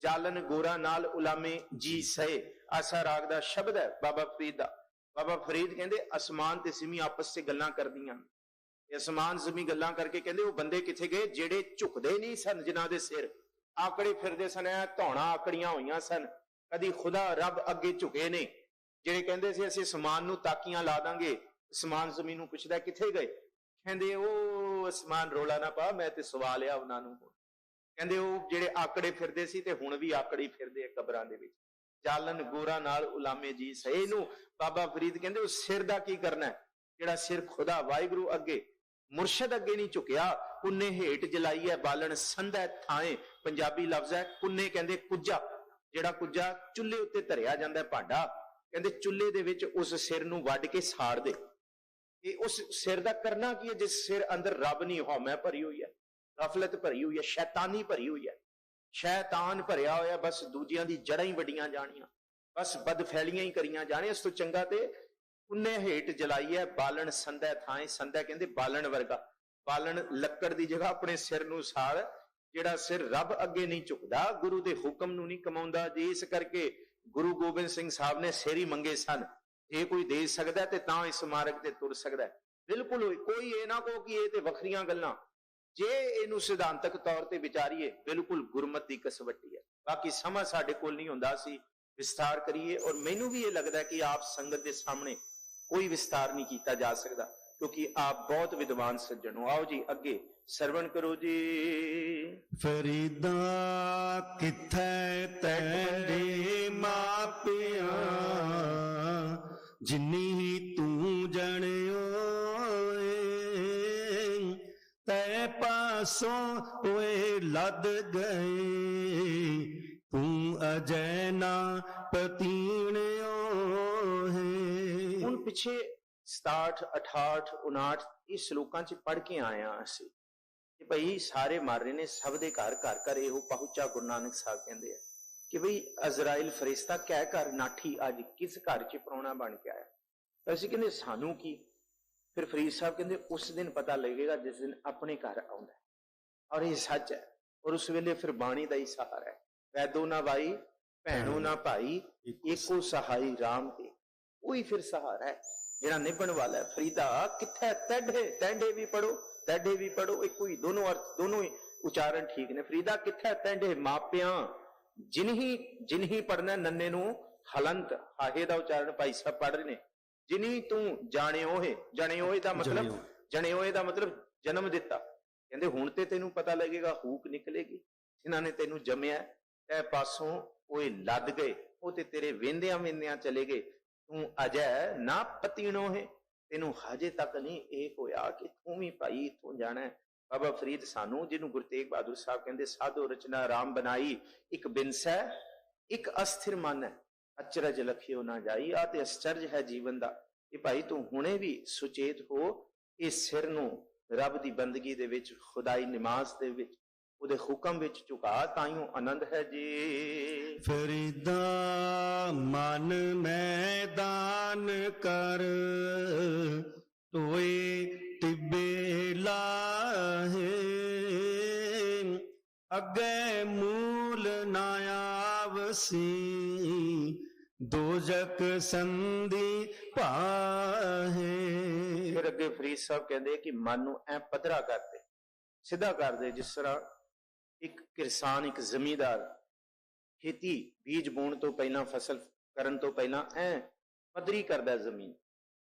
ਜਾਲਨ ਗੋਰਾ ਨਾਲ ਉਲਾਮੇ ਜੀ ਸਏ। ਆਸਾ ਰਾਗ ਦਾ ਸ਼ਬਦ ਹੈ ਬਾਬਾ ਫਰੀਦ ਦਾ। ਬਾਬਾ ਫਰੀਦ ਕਹਿੰਦੇ ਅਸਮਾਨ ਤੇ ਸਿਮੀ ਆਪਸ 'ਚ ਗੱਲਾਂ ਕਰਦੀਆਂ, ਅਸਮਾਨ ਜ਼ਮੀਨ ਗੱਲਾਂ ਕਰਕੇ ਕਹਿੰਦੇ ਉਹ ਬੰਦੇ ਕਿੱਥੇ ਗਏ ਜਿਹੜੇ ਝੁਕਦੇ ਨਹੀਂ ਸਨ, ਜਿਨ੍ਹਾਂ ਦੇ ਸਿਰ ਆਕੜੇ ਫਿਰਦੇ ਸਨ, ਧੌਣਾ ਆਕੜੀਆਂ ਹੋਈਆਂ ਸਨ, ਕਦੀ ਖੁਦਾ ਰੱਬ ਅੱਗੇ ਝੁਕੇ ਨੇ, ਜਿਹੜੇ ਕਹਿੰਦੇ ਸੀ ਅਸੀਂ ਅਸਮਾਨ ਨੂੰ ਤਾਕੀਆਂ ਲਾ ਦਾਂਗੇ। ਅਸਮਾਨ ਜ਼ਮੀਨ ਨੂੰ ਪੁੱਛਦਾ ਕਿੱਥੇ ਗਏ? ਕਹਿੰਦੇ ਉਹ ਅਸਮਾਨ ਰੋਲਾ ਨਾ ਪਾ, ਮੈਂ ਤੇ ਸਵਾਲ ਆ ਉਹਨਾਂ ਨੂੰ। ਕਹਿੰਦੇ ਉਹ ਜਿਹੜੇ ਆਕੜੇ ਫਿਰਦੇ ਸੀ ਤੇ ਹੁਣ ਵੀ ਆਕੜੀ ਫਿਰਦੇ ਆ ਕਬਰਾਂ ਦੇ ਵਿੱਚ। ਜਾਲਨ ਗੋਰਾ ਨਾਲ ਉਲਾਮੇ ਜੀ ਸਹੀ ਨੂੰ ਬਾਬਾ ਫਰੀਦ ਕਹਿੰਦੇ ਉਹ ਸਿਰ ਦਾ ਕੀ ਕਰਨਾ ਹੈ? ਜਿਹੜਾ ਸਿਰ ਖੁਦਾ ਵਾਹਿਗੁਰੂ ਅੱਗੇ ਮੁਰਸ਼ਦ ਅੱਗੇ ਨਹੀਂ ਝੁਕਿਆ, ਕੁੰਨੇ ਹੇਠ ਜਲਾਈ ਹੈ ਬਾਲਣ ਸੰਧੈ ਥਾਏ। ਪੰਜਾਬੀ ਲਫ਼ਜ਼ ਹੈ ਕੁੰਨੇ, ਕਹਿੰਦੇ ਕੁੱਜਾ, ਜਿਹੜਾ ਕੁੱਜਾ ਚੁੱਲ੍ਹੇ ਉੱਤੇ ਧਰਿਆ ਜਾਂਦਾ ਭਾਂਡਾ, ਕਹਿੰਦੇ ਚੁੱਲ੍ਹੇ ਦੇ ਵਿੱਚ ਉਸ ਸਿਰ ਨੂੰ ਵੱਢ ਕੇ ਸਾੜ ਦੇ। ਇਹ ਉਸ ਸਿਰ ਦਾ ਕਰਨਾ ਕੀ ਹੈ ਜਿਸ ਸਿਰ ਅੰਦਰ ਰੱਬ ਨਹੀਂ, ਹਉਮੈ ਭਰੀ ਹੋਈ ਹੈ, ਗਫਲਤ ਭਰੀ ਹੋਈ ਹੈ, ਸ਼ੈਤਾਨੀ ਭਰੀ ਹੋਈ ਹੈ, ਸ਼ੈਤਾਨ ਭਰਿਆ ਹੋਇਆ, ਬਸ ਦੂਜਿਆਂ ਦੀ ਜੜ੍ਹਾਂ ਹੀ ਵੱਡੀਆਂ ਜਾਣੀਆਂ, ਬਸ ਬਦਫੈਲੀਆਂ ਹੀ ਕਰੀਆਂ ਜਾਣੀਆਂ। ਇਸ ਤੋਂ ਚੰਗਾ ਤੇ ਕੁੰਨੇ ਹੇਠ ਜਲਾਈ ਹੈ ਬਾਲਣ ਸੰਧੈ ਥਾਏ। ਸੰਧੈ ਕਹਿੰਦੇ ਬਾਲਣ ਵਰਗਾ, ਬਾਲਣ ਲੱਕੜ ਦੀ ਜਗ੍ਹਾ ਆਪਣੇ ਸਿਰ ਨੂੰ ਸਾੜ, ਜਿਹੜਾ ਸਿਰ ਰੱਬ ਅੱਗੇ ਨਹੀਂ ਝੁਕਦਾ, ਗੁਰੂ ਦੇ ਹੁਕਮ ਨੂੰ ਨਹੀਂ ਕਮਾਉਂਦਾ ਜੀ। ਇਸ ਕਰਕੇ ਗੁਰੂ ਗੋਬਿੰਦ ਸਿੰਘ ਸਾਹਿਬ ਨੇ ਸਿਰ ਹੀ ਮੰਗੇ ਸਨ। ਜੇ ਕੋਈ ਦੇ ਸਕਦਾ ਤੇ ਤਾਂ ਇਸ ਮਾਰਗ ਤੇ ਤੁਰ ਸਕਦਾ। ਬਿਲਕੁਲ ਕੋਈ ਇਹ ਨਾ ਕਹੋ ਕਿ ਇਹ ਤੇ ਵੱਖਰੀਆਂ ਗੱਲਾਂ, ਜੇ ਇਹਨੂੰ ਸਿਧਾਂਤਕ ਤੌਰ ਤੇ ਵਿਚਾਰੀਏ ਬਿਲਕੁਲ ਗੁਰਮਤ ਦੀ ਕਸਵੱਟੀ ਹੈ। ਬਾਕੀ ਸਮਾਂ ਸਾਡੇ ਕੋਲ ਨਹੀਂ ਹੁੰਦਾ ਸੀ ਵਿਸਤਾਰ ਕਰੀਏ, ਔਰ ਮੈਨੂੰ ਵੀ ਇਹ ਲੱਗਦਾ ਕਿ ਆਪ ਸੰਗਤ ਦੇ ਸਾਹਮਣੇ ਕੋਈ ਵਿਸਤਾਰ ਨਹੀਂ ਕੀਤਾ ਜਾ ਸਕਦਾ ਕਿਉਂਕਿ ਆਪ ਬਹੁਤ ਵਿਦਵਾਨ ਸੱਜਣ ਹੋ। ਆਓ ਜੀ ਅੱਗੇ ਸਰਵਣ ਕਰੋ ਜੀ। ਫਰੀਦਾ ਕਿੱਥੈ ਤੇਰੇ ਮਾਪਿਆਂ, ਜਿਨੀ ਤੂੰ ਜਣਿਓ ਤੈ ਪਾਸੋਂ ਓਏ ਲੱਦ ਗਏ, ਤੂੰ ਅਜੈ ਨਾ ਪਤੀਣਿਓ ਹੈ। ਹੁਣ ਪਿੱਛੇ 67, 68, 59 ਇਹ ਸ਼ਲੋਕਾਂ 'ਚ ਪੜ੍ਹ ਕੇ ਆਏ ਹਾਂ ਅਸੀਂ ਕਿ ਭਈ ਸਾਰੇ ਮਰ ਰਹੇ ਨੇ, ਸਭ ਦੇ ਘਰ ਘਰ ਘਰ ਇਹੋ ਪਹੁੰਚਾ। ਗੁਰੂ ਨਾਨਕ ਸਾਹਿਬ ਕਹਿੰਦੇ ਆ ਕਿ ਭਈ ਅਜ਼ਰਾਇਲ ਫਰਿਸ਼ਤਾ ਕਹਿ ਘਰ ਨਾਠੀ, ਅੱਜ ਕਿਸ ਘਰ 'ਚ ਪ੍ਰਾਹੁਣਾ ਬਣ ਕੇ ਆਇਆ। ਅਸੀਂ ਕਹਿੰਦੇ ਸਾਨੂੰ ਕੀ? ਫਿਰ ਫਰੀਦ ਸਾਹਿਬ ਕਹਿੰਦੇ ਉਸ ਦਿਨ ਪਤਾ ਲੱਗੇਗਾ ਜਿਸ ਦਿਨ ਆਪਣੇ ਘਰ ਆਉਂਦਾ, ਔਰ ਇਹ ਸੱਚ ਹੈ। ਔਰ ਉਸ ਵੇਲੇ ਫਿਰ ਬਾਣੀ ਦਾ ਹੀ ਸਹਾਰਾ ਹੈ। ਵੈਦੋ ਨਾ ਭਾਈ ਭੈਣੋ ਨਾ ਭਾਈ, ਏਕੋ ਸਹਾਈ ਰਾਮ ਦੇ, ਉਹੀ ਫਿਰ ਸਹਾਰਾ ਹੈ ਜਿਹੜਾ ਨਿਭਣ ਵਾਲਾ ਹੈ। ਫਰੀਦਾ ਕਿੱਥੇ ਤੈਡੇ, ਤੈਂਡੇ ਵੀ ਪੜੋ ਤੈਡੇ ਵੀ ਪੜੋ, ਇੱਕੋ ਹੀ, ਦੋਨੋਂ ਅਰਥ, ਦੋਨੋਂ ਹੀ ਉਚਾਰਨ ਠੀਕ ਨੇ। ਫਰੀਦਾ ਕਿੱਥੇ ਤੈਡੇ ਮਾਪਿਆਂ, ਜਿਨਹੀ ਪੜਨਾ ਨੰਨੇ ਨੂੰ ਹਲੰਤ, ਹਾਹੇ ਦਾ ਉਚਾਰਨ ਭਾਈ ਸਾਹਿਬ ਪੜ ਰਹੇ ਨੇ। ਜਿਨੀ ਤੂੰ ਜਾਣਿਓਏ, ਜਾਣਿਓਏ ਦਾ ਮਤਲਬ, ਜਣਿਓਏ ਦਾ ਮਤਲਬ ਜਨਮ ਦਿੱਤਾ। ਕਹਿੰਦੇ ਹੁਣ ਤੇ ਤੈਨੂੰ ਪਤਾ ਲੱਗੇਗਾ, ਹੂਕ ਨਿਕਲੇਗੀ। ਜਿਨ੍ਹਾਂ ਨੇ ਤੈਨੂੰ ਜੰਮਿਆ ਤੈ ਪਾਸੋਂ ਓਏ ਲੱਦ ਗਏ, ਉਹ ਤੇ ਤੇਰੇ ਵੇਂਦਿਆਂ ਵੇਂਦਿਆਂ ਚਲੇ ਗਏ। ਤੂੰ ਅਜੈ ਨਾ ਪਤੀਣੋ ਹੈ, ਤੈਨੂੰ ਹਜੇ ਤੱਕ ਨਹੀਂ ਇਹ ਹੋਇਆ ਕਿ ਤੂੰ ਵੀ ਭਾਈ ਇੱਥੋਂ ਜਾਣਾ ਹੈ। ਬਾਬਾ ਫਰੀਦ ਸਾਨੂੰ, ਜਿਹਨੂੰ ਗੁਰੂ ਤੇਗ ਬਹਾਦਰ ਸਾਹਿਬ ਕਹਿੰਦੇ ਸਾਧੋ ਰਚਨਾ ਰਾਮ ਬਣਾਈ, ਇੱਕ ਬਿਨਸੈ ਇੱਕ ਅਸਥਿਰ ਮਨ ਹੈ, ਅਚਰਜ ਲਖਿਓ ਨਾ ਜਾਈ। ਆ ਤੇ ਅਸਚਰਜ ਹੈ ਜੀਵਨ ਦਾ ਕਿ ਭਾਈ ਤੂੰ ਹੁਣੇ ਵੀ ਸੁਚੇਤ ਹੋ, ਇਸ ਸਿਰ ਨੂੰ ਰੱਬ ਦੀ ਬੰਦਗੀ ਦੇ ਵਿੱਚ, ਖੁਦਾਈ ਨਮਾਜ਼ ਦੇ ਵਿੱਚ, ਉਹਦੇ ਹੁਕਮ ਵਿੱਚ ਝੁਕਾ, ਤਾਈਓ ਆਨੰਦ ਹੈ ਜੀ। ਫਰੀਦਾ ਮਨ ਮੈਦਾਨ ਕਰ, ਤੋਏ ਟਿੱਬੇ ਲਾਹੇ, ਅੱਗੇ ਮੂਲ ਨਾ ਆਵਸੀ, ਦੋਜਕ ਸੰਧੀ ਭਾਹੇ। ਫਿਰ ਅੱਗੇ ਫਰੀਦ ਸਾਹਿਬ ਕਹਿੰਦੇ ਕਿ ਮਨ ਨੂੰ ਐ ਪੱਧਰਾ ਕਰਦੇ, ਸਿੱਧਾ ਕਰਦੇ, ਜਿਸ ਤਰ੍ਹਾਂ ਇੱਕ ਕਿਸਾਨ, ਇੱਕ ਜ਼ਮੀਂਦਾਰ ਖੇਤੀ ਬੀਜ ਬੋਣ ਤੋਂ ਪਹਿਲਾਂ, ਫਸਲ ਕਰਨ ਤੋਂ ਪਹਿਲਾਂ ਐ ਪੱਧਰੀ ਕਰਦਾ ਜ਼ਮੀਨ,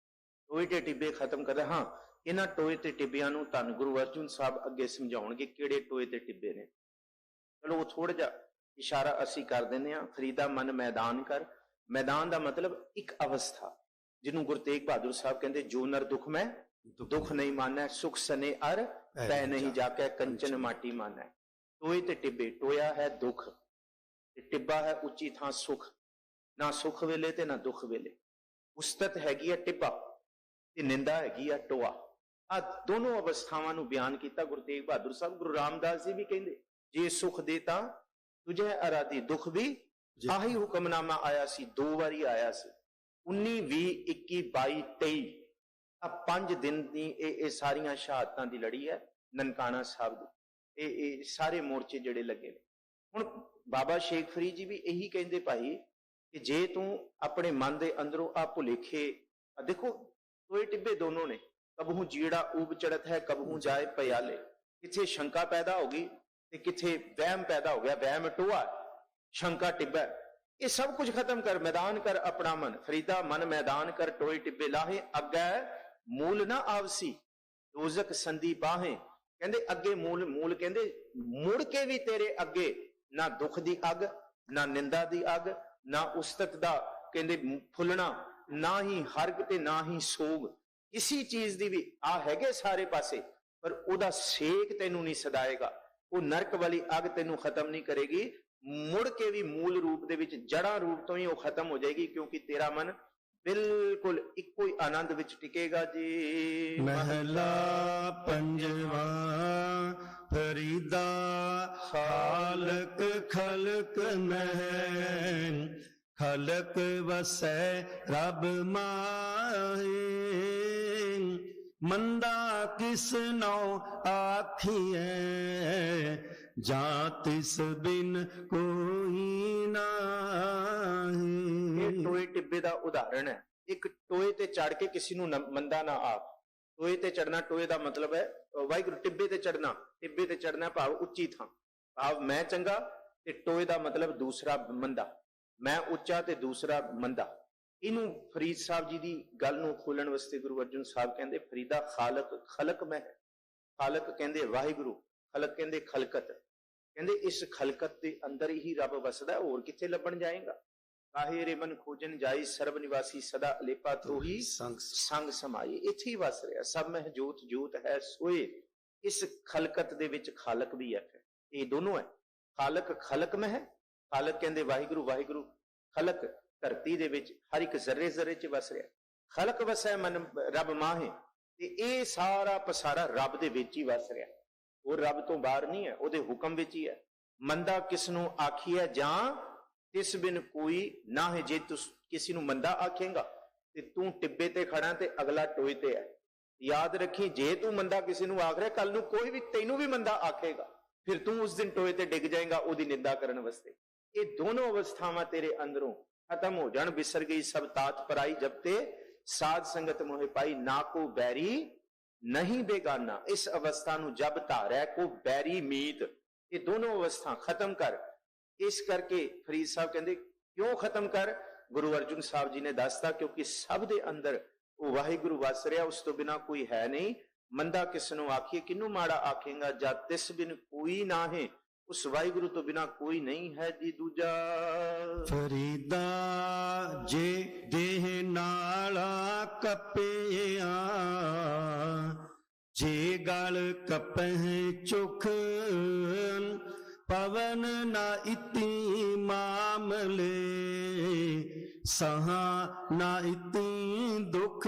ਟੋਏ ਤੇ ਟਿੱਬੇ ਖਤਮ ਕਰਦਾ। ਹਾਂ, ਇਹਨਾਂ ਟੋਏ ਤੇ ਟਿੱਬਿਆਂ ਨੂੰ ਧੰਨ ਗੁਰੂ ਅਰਜਨ ਸਾਹਿਬ ਅੱਗੇ ਸਮਝਾਉਣਗੇ ਕਿਹੜੇ ਟੋਏ ਤੇ ਟਿੱਬੇ ਨੇ। ਚਲੋ ਉਹ ਥੋੜਾ ਜਿਹਾ ਇਸ਼ਾਰਾ ਅਸੀਂ ਕਰ ਦਿੰਦੇ ਹਾਂ। ਫਰੀਦਾ ਮਨ ਮੈਦਾਨ ਕਰ, ਮੈਦਾਨ ਦਾ ਮਤਲਬ ਇੱਕ ਅਵਸਥਾ, ਜਿਹਨੂੰ ਗੁਰੂ ਤੇਗ ਬਹਾਦਰ ਸਾਹਿਬ ਕਹਿੰਦੇ ਜੋ ਨਰ ਦੁੱਖ ਮੈਂ ਦੁੱਖ ਨਹੀਂ ਮਾਨੈ, ਸੁਖ ਸਨੇ ਅਰ ਪੈ ਨਹੀਂ ਜਾਕੇ, ਕੰਚਨ ਮਾਟੀ ਮਾਨੈ। ਟੋਏ ਤੇ ਟਿੱਬੇ, ਟੋਇਆ ਹੈ ਦੁੱਖ ਤੇ ਟਿੱਬਾ ਹੈ ਉੱਚੀ ਥਾਂ ਸੁਖ, ਨਾ ਸੁਖ ਵੇਲੇ ਤੇ ਨਾ ਦੁੱਖ ਵੇਲੇ। ਉਸਤਤ ਹੈਗੀ ਆ ਟਿੱਬਾ ਤੇ ਨਿੰਦਾ ਹੈਗੀ ਆ ਟੋਆ। ਆ ਦੋਨੋਂ ਅਵਸਥਾਵਾਂ ਨੂੰ ਬਿਆਨ ਕੀਤਾ ਗੁਰੂ ਤੇਗ ਬਹਾਦਰ ਸਾਹਿਬ। ਗੁਰੂ ਰਾਮਦਾਸ ਜੀ ਵੀ ਕਹਿੰਦੇ ਜੇ ਸੁਖ ਦੇ ਤਾਂ ਤੁਝੇ ਅਰਾਧੀ, ਦੁੱਖ ਵੀ ਆਹੀ ਹੁਕਮਨਾਮਾ ਆਇਆ ਸੀ, 2 ਵਾਰੀ ਆਇਆ ਸੀ, 19, 20, 21, 22, 23। ਆ 5 ਦਿਨ ਦੀ ਇਹ ਸਾਰੀਆਂ ਸ਼ਹਾਦਤਾਂ ਦੀ ਲੜੀ ਹੈ ਨਨਕਾਣਾ ਸਾਹਿਬ ਦੀ। ਇਹ ਸਾਰੇ ਮੋਰਚੇ ਜਿਹੜੇ ਲੱਗੇ ਨੇ। ਹੁਣ ਬਾਬਾ ਸ਼ੇਖ ਫਰੀਦ ਜੀ ਵੀ ਇਹੀ ਕਹਿੰਦੇ ਭਾਈ ਕਿ ਜੇ ਤੂੰ ਆਪਣੇ ਮਨ ਦੇ ਅੰਦਰੋਂ ਆ ਭੁਲੇਖੇ, ਦੇਖੋ ਟੋਏ ਟਿੱਬੇ ਦੋਨੋਂ ਨੇ, ਕਬਹੂ ਜੀੜਾ ਊਬ ਚੜਤ ਹੈ ਕਬਹੂ ਜਾਏ ਪਿਆਲੇ। ਕਿੱਥੇ ਸ਼ੰਕਾ ਪੈਦਾ ਹੋ ਗਈ ਤੇ ਕਿੱਥੇ ਵਹਿਮ ਪੈਦਾ ਹੋ ਗਿਆ। ਵਹਿਮ ਟੋਆ, ਸ਼ੰਕਾ ਟਿੱਬਾ। ਇਹ ਸਭ ਕੁਝ ਖਤਮ ਕਰ, ਮੈਦਾਨ ਕਰ ਆਪਣਾ ਮਨ। ਫਰੀਦਾ ਮਨ ਮੈਦਾਨ ਕਰ ਟੋਏ ਟਿੱਬੇ ਲਾਹੇ, ਅੱਗੇ ਮੂਲ ਨਾ ਆਵਸੀ ਦੋਜ਼ਖ ਸੰਦੀ ਬਾਹੇ। ਕਹਿੰਦੇ ਅੱਗੇ ਮੂਲ ਕਹਿੰਦੇ ਮੁੜ ਕੇ ਵੀ ਤੇਰੇ ਅੱਗੇ ਨਾ ਦੁੱਖ ਦੀ ਅੱਗ, ਨਾ ਨਿੰਦਾ ਦੀ ਅੱਗ, ਨਾ ਉਸਤਤ ਦਾ ਕਹਿੰਦੇ ਫੁੱਲਣਾ, ਨਾ ਹੀ ਹਰਗ ਤੇ ਨਾ ਹੀ ਸੋਗ। ਕਿਸੇ ਚੀਜ਼ ਦੀ ਵੀ ਆ ਹੈਗੇ ਸਾਰੇ ਪਾਸੇ, ਪਰ ਉਹਦਾ ਸੇਕ ਤੈਨੂੰ ਨਹੀਂ ਸਦਾਏਗਾ। ਉਹ ਨਰਕ ਵਾਲੀ ਅੱਗ ਤੈਨੂੰ ਖਤਮ ਨਹੀਂ ਕਰੇਗੀ। ਮੁੜ ਕੇ ਵੀ ਮੂਲ ਰੂਪ ਦੇ ਵਿੱਚ, ਜੜਾਂ ਰੂਪ ਤੋਂ ਹੀ ਉਹ ਖਤਮ ਹੋ ਜਾਏਗੀ, ਕਿਉਂਕਿ ਤੇਰਾ ਮਨ ਬਿਲਕੁਲ ਇੱਕੋ ਹੀ ਆਨੰਦ ਵਿੱਚ ਟਿਕੇਗਾ ਜੀ। ਮਹਿਲਾ ਪੰਜਵਾ। ਫਰੀਦਾ ਖਾਲਕ ਖਲਕ ਮਹਿ, ਖਲਕ ਵਸੈ ਰਬ ਮਾਹੇ। ਮੰਦਾ ਕਿਸ ਨੋ ਆਖੀਐ, ਜਾਂ ਤਿਸ ਬਿਨ ਕੋਈ ਨਾਹੀ। ਇਹ ਟੋਏ ਟਿੱਬੇ ਦਾ ਉਦਾਹਰਣ ਹੈ। ਇੱਕ ਟੋਏ ਤੇ ਚੜ ਕੇ ਕਿਸੇ ਨੂੰ ਮੰਦਾ ਨਾ ਆਖ। ਟੋਏ ਤੇ ਚੜਨਾ, ਟੋਏ ਦਾ ਮਤਲਬ ਹੈ ਵਾਹਿਗੁਰੂ। ਟਿੱਬੇ ਤੇ ਚੜਨਾ, ਟਿੱਬੇ ਤੇ ਚੜਨਾ ਭਾਵ ਉੱਚੀ ਥਾਂ, ਭਾਵ ਮੈਂ ਚੰਗਾ ਤੇ ਟੋਏ ਦਾ ਮਤਲਬ ਦੂਸਰਾ ਮੰਦਾ। ਮੈਂ ਉੱਚਾ ਤੇ ਦੂਸਰਾ ਮੰਦਾ। ਇਹਨੂੰ ਫਰੀਦ ਸਾਹਿਬ ਜੀ ਦੀ ਗੱਲ ਨੂੰ ਖੋਲਣ ਵਾਸਤੇ ਗੁਰੂ ਅਰਜਨ ਸਾਹਿਬ ਕਹਿੰਦੇ ਫਰੀਦਾ ਖਾਲਕ ਖਲਕ ਮੈਂ। ਖਾਲਕ ਕਹਿੰਦੇ ਵਾਹਿਗੁਰੂ, ਖਲਕ ਕਹਿੰਦੇ ਖਲਕਤ। ਕਹਿੰਦੇ ਇਸ ਖਲਕਤ ਦੇ ਅੰਦਰ ਹੀ ਰੱਬ ਵਸਦਾ, ਹੋਰ ਕਿੱਥੇ ਲੱਭਣ ਜਾਏਗਾ। ਕਾਹੇ ਰੇ ਮਨ ਖੋਜਨ ਜਾਈ, ਸਰਬ ਨਿਵਾਸੀ ਸਦਾ ਅਲੇਪਾ ਤੋਹੀ ਸੰਗ ਸਮਾਈ। ਇੱਥੇ ਹੀ ਵਸ ਰਿਹਾ। ਸਭ ਮਹਿ ਜੋਤ ਜੋਤ ਹੈ ਸੋਏ। ਇਸ ਖਲਕਤ ਦੇ ਵਿੱਚ ਖਾਲਕ ਵੀ ਹੈ। ਇਹ ਦੋਨੋਂ ਹੈ, ਖਾਲਕ ਖਲਕ ਮਹਿ। ਖਾਲਕ ਕਹਿੰਦੇ ਵਾਹਿਗੁਰੂ, ਵਾਹਿਗੁਰੂ ਖਲਕ ਧਰਤੀ ਦੇ ਵਿੱਚ ਹਰ ਇੱਕ ਜ਼ਰੇ ਜ਼ਰੇ ਚ ਵਸ ਰਿਹਾ। ਖਲਕ ਵਸੈ ਮਨ ਰੱਬ ਮਾਹੇ। ਤੇ ਇਹ ਸਾਰਾ ਪਸਾਰਾ ਰੱਬ ਦੇ ਵਿੱਚ ਹੀ ਵਸ ਰਿਹਾ। ਉਹ ਰੱਬ ਤੋਂ ਬਾਹਰ ਨਹੀਂ ਹੈ, ਉਹਦੇ ਹੁਕਮ ਵਿੱਚ ਹੀ ਹੈ। ਮੰਦਾ ਕਿਸ ਨੂੰ ਆਖੀਐ, ਜਾਂ ਤਿਸ ਬਿਨ ਕੋਈ ਨਾ ਹੈ। ਜੇ ਤੂੰ ਕਿਸੇ ਨੂੰ ਮੰਦਾ ਆਖੇਂਗਾ ਤੇ ਤੂੰ ਟਿੱਬੇ ਤੇ ਖੜਾ ਤੇ ਅਗਲਾ ਟੋਏ ਤੇ ਹੈ। ਯਾਦ ਰੱਖੀ, ਜੇ ਤੂੰ ਮੰਦਾ ਕਿਸੇ ਨੂੰ ਆਖ ਰਿਹਾ, ਕੱਲ ਨੂੰ ਕੋਈ ਵੀ ਤੈਨੂੰ ਵੀ ਮੰਦਾ ਆਖੇਗਾ, ਫਿਰ ਤੂੰ ਉਸ ਦਿਨ ਟੋਏ ਤੇ ਡਿੱਗ ਜਾਏਗਾ ਉਹਦੀ ਨਿੰਦਾ ਕਰਨ ਵਾਸਤੇ। ਇਹ ਦੋਨੋਂ ਅਵਸਥਾਵਾਂ ਤੇਰੇ ਅੰਦਰੋਂ ਖਤਮ ਹੋ ਜਾਣ। ਬਿਸਰ ਗਈ ਸਭ ਤਾਤ ਪਰਾਈ, ਜਬ ਤੇ ਸਾਧ ਸੰਗਤ ਮੋਹਿ ਪਾਈ। ਨਾ ਕੋ ਬੈਰੀ ਨਹੀਂ ਬੇਗਾਨਾ। ਇਸ ਅਵਸਥਾ ਨੂੰ ਜਬ ਧਾਰੈ ਕੋ ਬੈਰੀ ਮੀਤ। ਇਹ ਦੋਨੋਂ ਅਵਸਥਾ ਖਤਮ ਕਰ। ਇਸ ਕਰਕੇ ਫਰੀਦ ਸਾਹਿਬ ਕਹਿੰਦੇ ਕਿਉਂ ਖਤਮ ਕਰ? ਗੁਰੂ ਅਰਜਨ ਸਾਹਿਬ ਜੀ ਨੇ ਦੱਸਤਾ, ਕਿਉਂਕਿ ਸਭ ਦੇ ਅੰਦਰ ਉਹ ਵਾਹਿਗੁਰੂ ਵਸ ਰਿਹਾ, ਉਸ ਤੋਂ ਬਿਨਾ ਕੋਈ ਹੈ ਨਹੀਂ। ਮੰਦਾ ਕਿਸ ਨੂੰ ਆਖੀਏ, ਕਿਹਨੂੰ ਮਾੜਾ ਆਖੇਗਾ। ਜਦ ਤਿਸ ਬਿਨ ਕੋਈ ਨਾ ਹੈ, ਉਸ ਵਾਹਿਗੁਰੂ ਤੋਂ ਬਿਨਾ ਕੋਈ ਨਹੀਂ ਹੈ ਜੀ ਦੂਜਾ। ਫਰੀਦਾ ਜੇ ਦੇਹ ਨਾਲਾ ਕੱਪਿਆ, ਜੇ ਗਲ ਕੱਪਹਿ ਚੁਖ। ਪਵਨ ਨਾ ਇਤੀ ਮਾਮਲੇ, ਸਹਾ ਨਾ ਇਤੀ ਦੁਖ।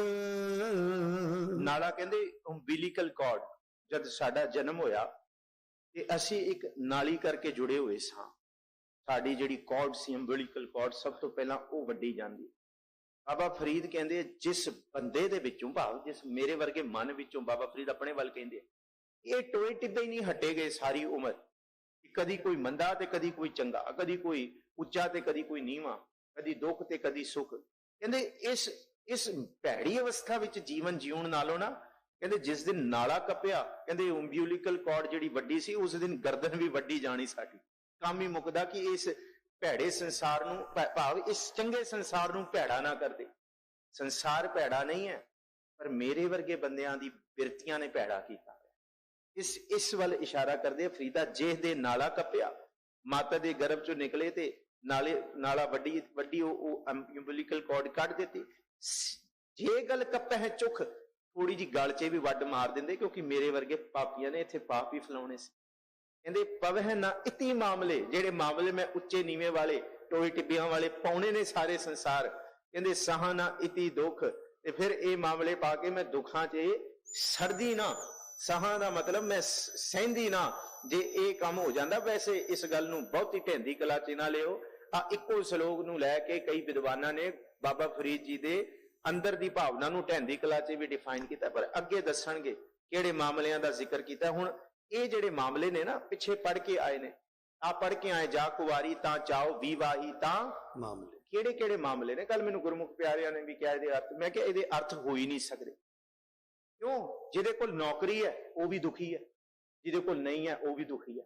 ਨਾਲਾ ਕਹਿੰਦੇ umbilical cord। ਜਦ ਸਾਡਾ ਜਨਮ ਹੋਇਆ ਤੇ ਅਸੀਂ ਇੱਕ ਨਾਲੀ ਕਰਕੇ ਜੁੜੇ ਹੋਏ ਸਾਂ। ਸਾਡੀ ਜਿਹੜੀ ਕੌਰਡ ਸੀ umbilical cord, ਸਭ ਤੋਂ ਪਹਿਲਾਂ ਉਹ ਵੱਢੀ ਜਾਂਦੀ। ਬਾਬਾ ਫਰੀਦ ਕਹਿੰਦੇ ਜਿਸ ਬੰਦੇ ਦੇ ਵਿੱਚੋਂ, ਭਾਵ ਜਿਸ ਮੇਰੇ ਵਰਗੇ ਮਨ ਵਿੱਚੋਂ, ਬਾਬਾ ਫਰੀਦ ਆਪਣੇ ਵੱਲ ਕਹਿੰਦੇ ਇਹ ਟੋਏ ਟਿੱਬੇ ਹੀ ਨਹੀਂ ਹਟੇ ਗਏ ਸਾਰੀ ਉਮਰ। ਕਦੀ ਕੋਈ ਮੰਦਾ ਤੇ ਕਦੀ ਕੋਈ ਚੰਗਾ, ਕਦੀ ਕੋਈ ਉੱਚਾ ਤੇ ਕਦੀ ਕੋਈ ਨੀਵਾਂ, ਕਦੀ ਦੁੱਖ ਤੇ ਕਦੀ ਸੁੱਖ। ਕਹਿੰਦੇ ਇਸ ਭੈੜੀ ਅਵਸਥਾ ਵਿੱਚ ਜੀਵਨ ਜਿਉਣ ਨਾਲੋਂ ਨਾ, ਕਹਿੰਦੇ ਜਿਸ ਦਿਨ ਨਾਲਾ ਕੱਪਿਆ, ਕਹਿੰਦੇ umbilical cord ਜਿਹੜੀ ਵੱਡੀ ਸੀ, ਉਸ ਦਿਨ ਗਰਦਨ ਵੀ ਵੱਡੀ ਜਾਣੀ ਸਾਡੀ। ਕੰਮ ਹੀ ਮੁੱਕਦਾ ਕਿ ਇਸ ਭੈੜੇ ਸੰਸਾਰ ਨੂੰ, ਭਾਵ ਇਸ ਚੰਗੇ ਸੰਸਾਰ ਨੂੰ ਭੈੜਾ ਨਾ ਕਰਦੇ। ਸੰਸਾਰ ਭੈੜਾ ਨਹੀਂ ਹੈ, ਪਰ ਮੇਰੇ ਵਰਗੇ ਬੰਦਿਆਂ ਦੀ ਬਿਰਤੀਆਂ ਨੇ ਭੈੜਾ ਕੀਤਾ। ਇਸ ਵੱਲ ਇਸ਼ਾਰਾ ਕਰਦੇ ਫਰੀਦਾ। ਜੇ ਦੇ ਨਾਲਾ ਕੱਪਿਆ, ਮਾਤਾ ਦੇ ਗਰਭ ਚੋਂ ਨਿਕਲੇ ਤੇ ਨਾਲਾ ਵੱਡੀ ਉਹ umbilical cord ਕੱਢ ਦਿੱਤੀ। ਜੇ ਗਲ ਕੱਪਹਿ ਚੁੱਕ, ਥੋੜੀ ਜੀ ਗਲ 'ਚ ਵੀ ਵੱਡ ਮਾਰ ਦਿੰਦੇ, ਕਿਉਂਕਿ ਮੇਰੇ ਵਰਗੇ ਪਾਪੀਆਂ ਨੇ ਇੱਥੇ ਪਾਪ ਹੀ ਫੈਲਾਉਣੇ ਸੀ। ਕਹਿੰਦੇ ਪਵਹਿ ਨਾ ਇਤੀ ਮਾਮਲੇ, ਜਿਹੜੇ ਮਾਮਲੇ ਮੈਂ ਉੱਚੇ ਨੀਵੇਂ ਵਾਲੇ, ਟੋਏ ਟਿੱਬਿਆਂ ਵਾਲੇ ਪਾਉਣੇ ਨੇ ਸਾਰੇ ਸੰਸਾਰ। ਕਹਿੰਦੇ ਸਹਾ ਨਾ ਇਤੀ ਦੁੱਖ, ਤੇ ਫਿਰ ਇਹ ਮਾਮਲੇ ਪਾ ਕੇ ਮੈਂ ਦੁੱਖਾਂ 'ਚ ਸੜਦੀ ਨਾ। ਸਹਾ ਦਾ ਮਤਲਬ ਮੈਂ ਸਹਿੰਦੀ ਨਾ। ਜੇ ਇਹ ਕੰਮ ਹੋ ਜਾਂਦਾ, ਵੈਸੇ ਇਸ ਗੱਲ ਨੂੰ ਬਹੁਤੀ ਢਹਿੰਦੀ ਕਲਾ 'ਚ ਨਾ ਲਿਓ। ਆ ਇੱਕੋ ਸ਼ਲੋਕ ਨੂੰ ਲੈ ਕੇ ਕਈ ਵਿਦਵਾਨਾਂ ਨੇ ਬਾਬਾ ਫਰੀਦ ਜੀ ਦੇ ਅੰਦਰ ਦੀ ਭਾਵਨਾ ਨੂੰ ਢਹਿੰਦੀ ਕਲਾ 'ਚ ਵੀ ਡਿਫਾਈਨ ਕੀਤਾ, ਪਰ ਅੱਗੇ ਦੱਸਣਗੇ ਕਿਹੜੇ ਮਾਮਲਿਆਂ ਦਾ ਜ਼ਿਕਰ ਕੀਤਾ। ਹੁਣ ਇਹ ਜਿਹੜੇ ਮਾਮਲੇ ਨੇ ਨਾ, ਪਿੱਛੇ ਪੜ੍ਹ ਕੇ ਆਏ ਨੇ, ਆ ਪੜ੍ਹ ਕੇ ਆਏ, ਜਾ ਕੁਵਾਰੀ ਤਾਂ ਚਾਓ ਵਿਵਾਹੀ ਤਾਂ ਮਾਮਲੇ। ਕਿਹੜੇ ਕਿਹੜੇ ਮਾਮਲੇ ਨੇ? ਕੱਲ ਮੈਨੂੰ ਗੁਰਮੁਖ ਪਿਆਰਿਆਂ ਨੇ ਵੀ ਕਿਹਾ ਇਹਦੇ ਅਰਥ। ਮੈਂ ਕਿਹਾ ਇਹਦੇ ਅਰਥ ਹੋ ਹੀ ਨਹੀਂ ਸਕਦੇ। ਕਿਉਂ? ਜਿਹਦੇ ਕੋਲ ਨੌਕਰੀ ਹੈ ਉਹ ਵੀ ਦੁਖੀ ਹੈ, ਜਿਹਦੇ ਕੋਲ ਨਹੀਂ ਹੈ ਉਹ ਵੀ ਦੁਖੀ ਹੈ,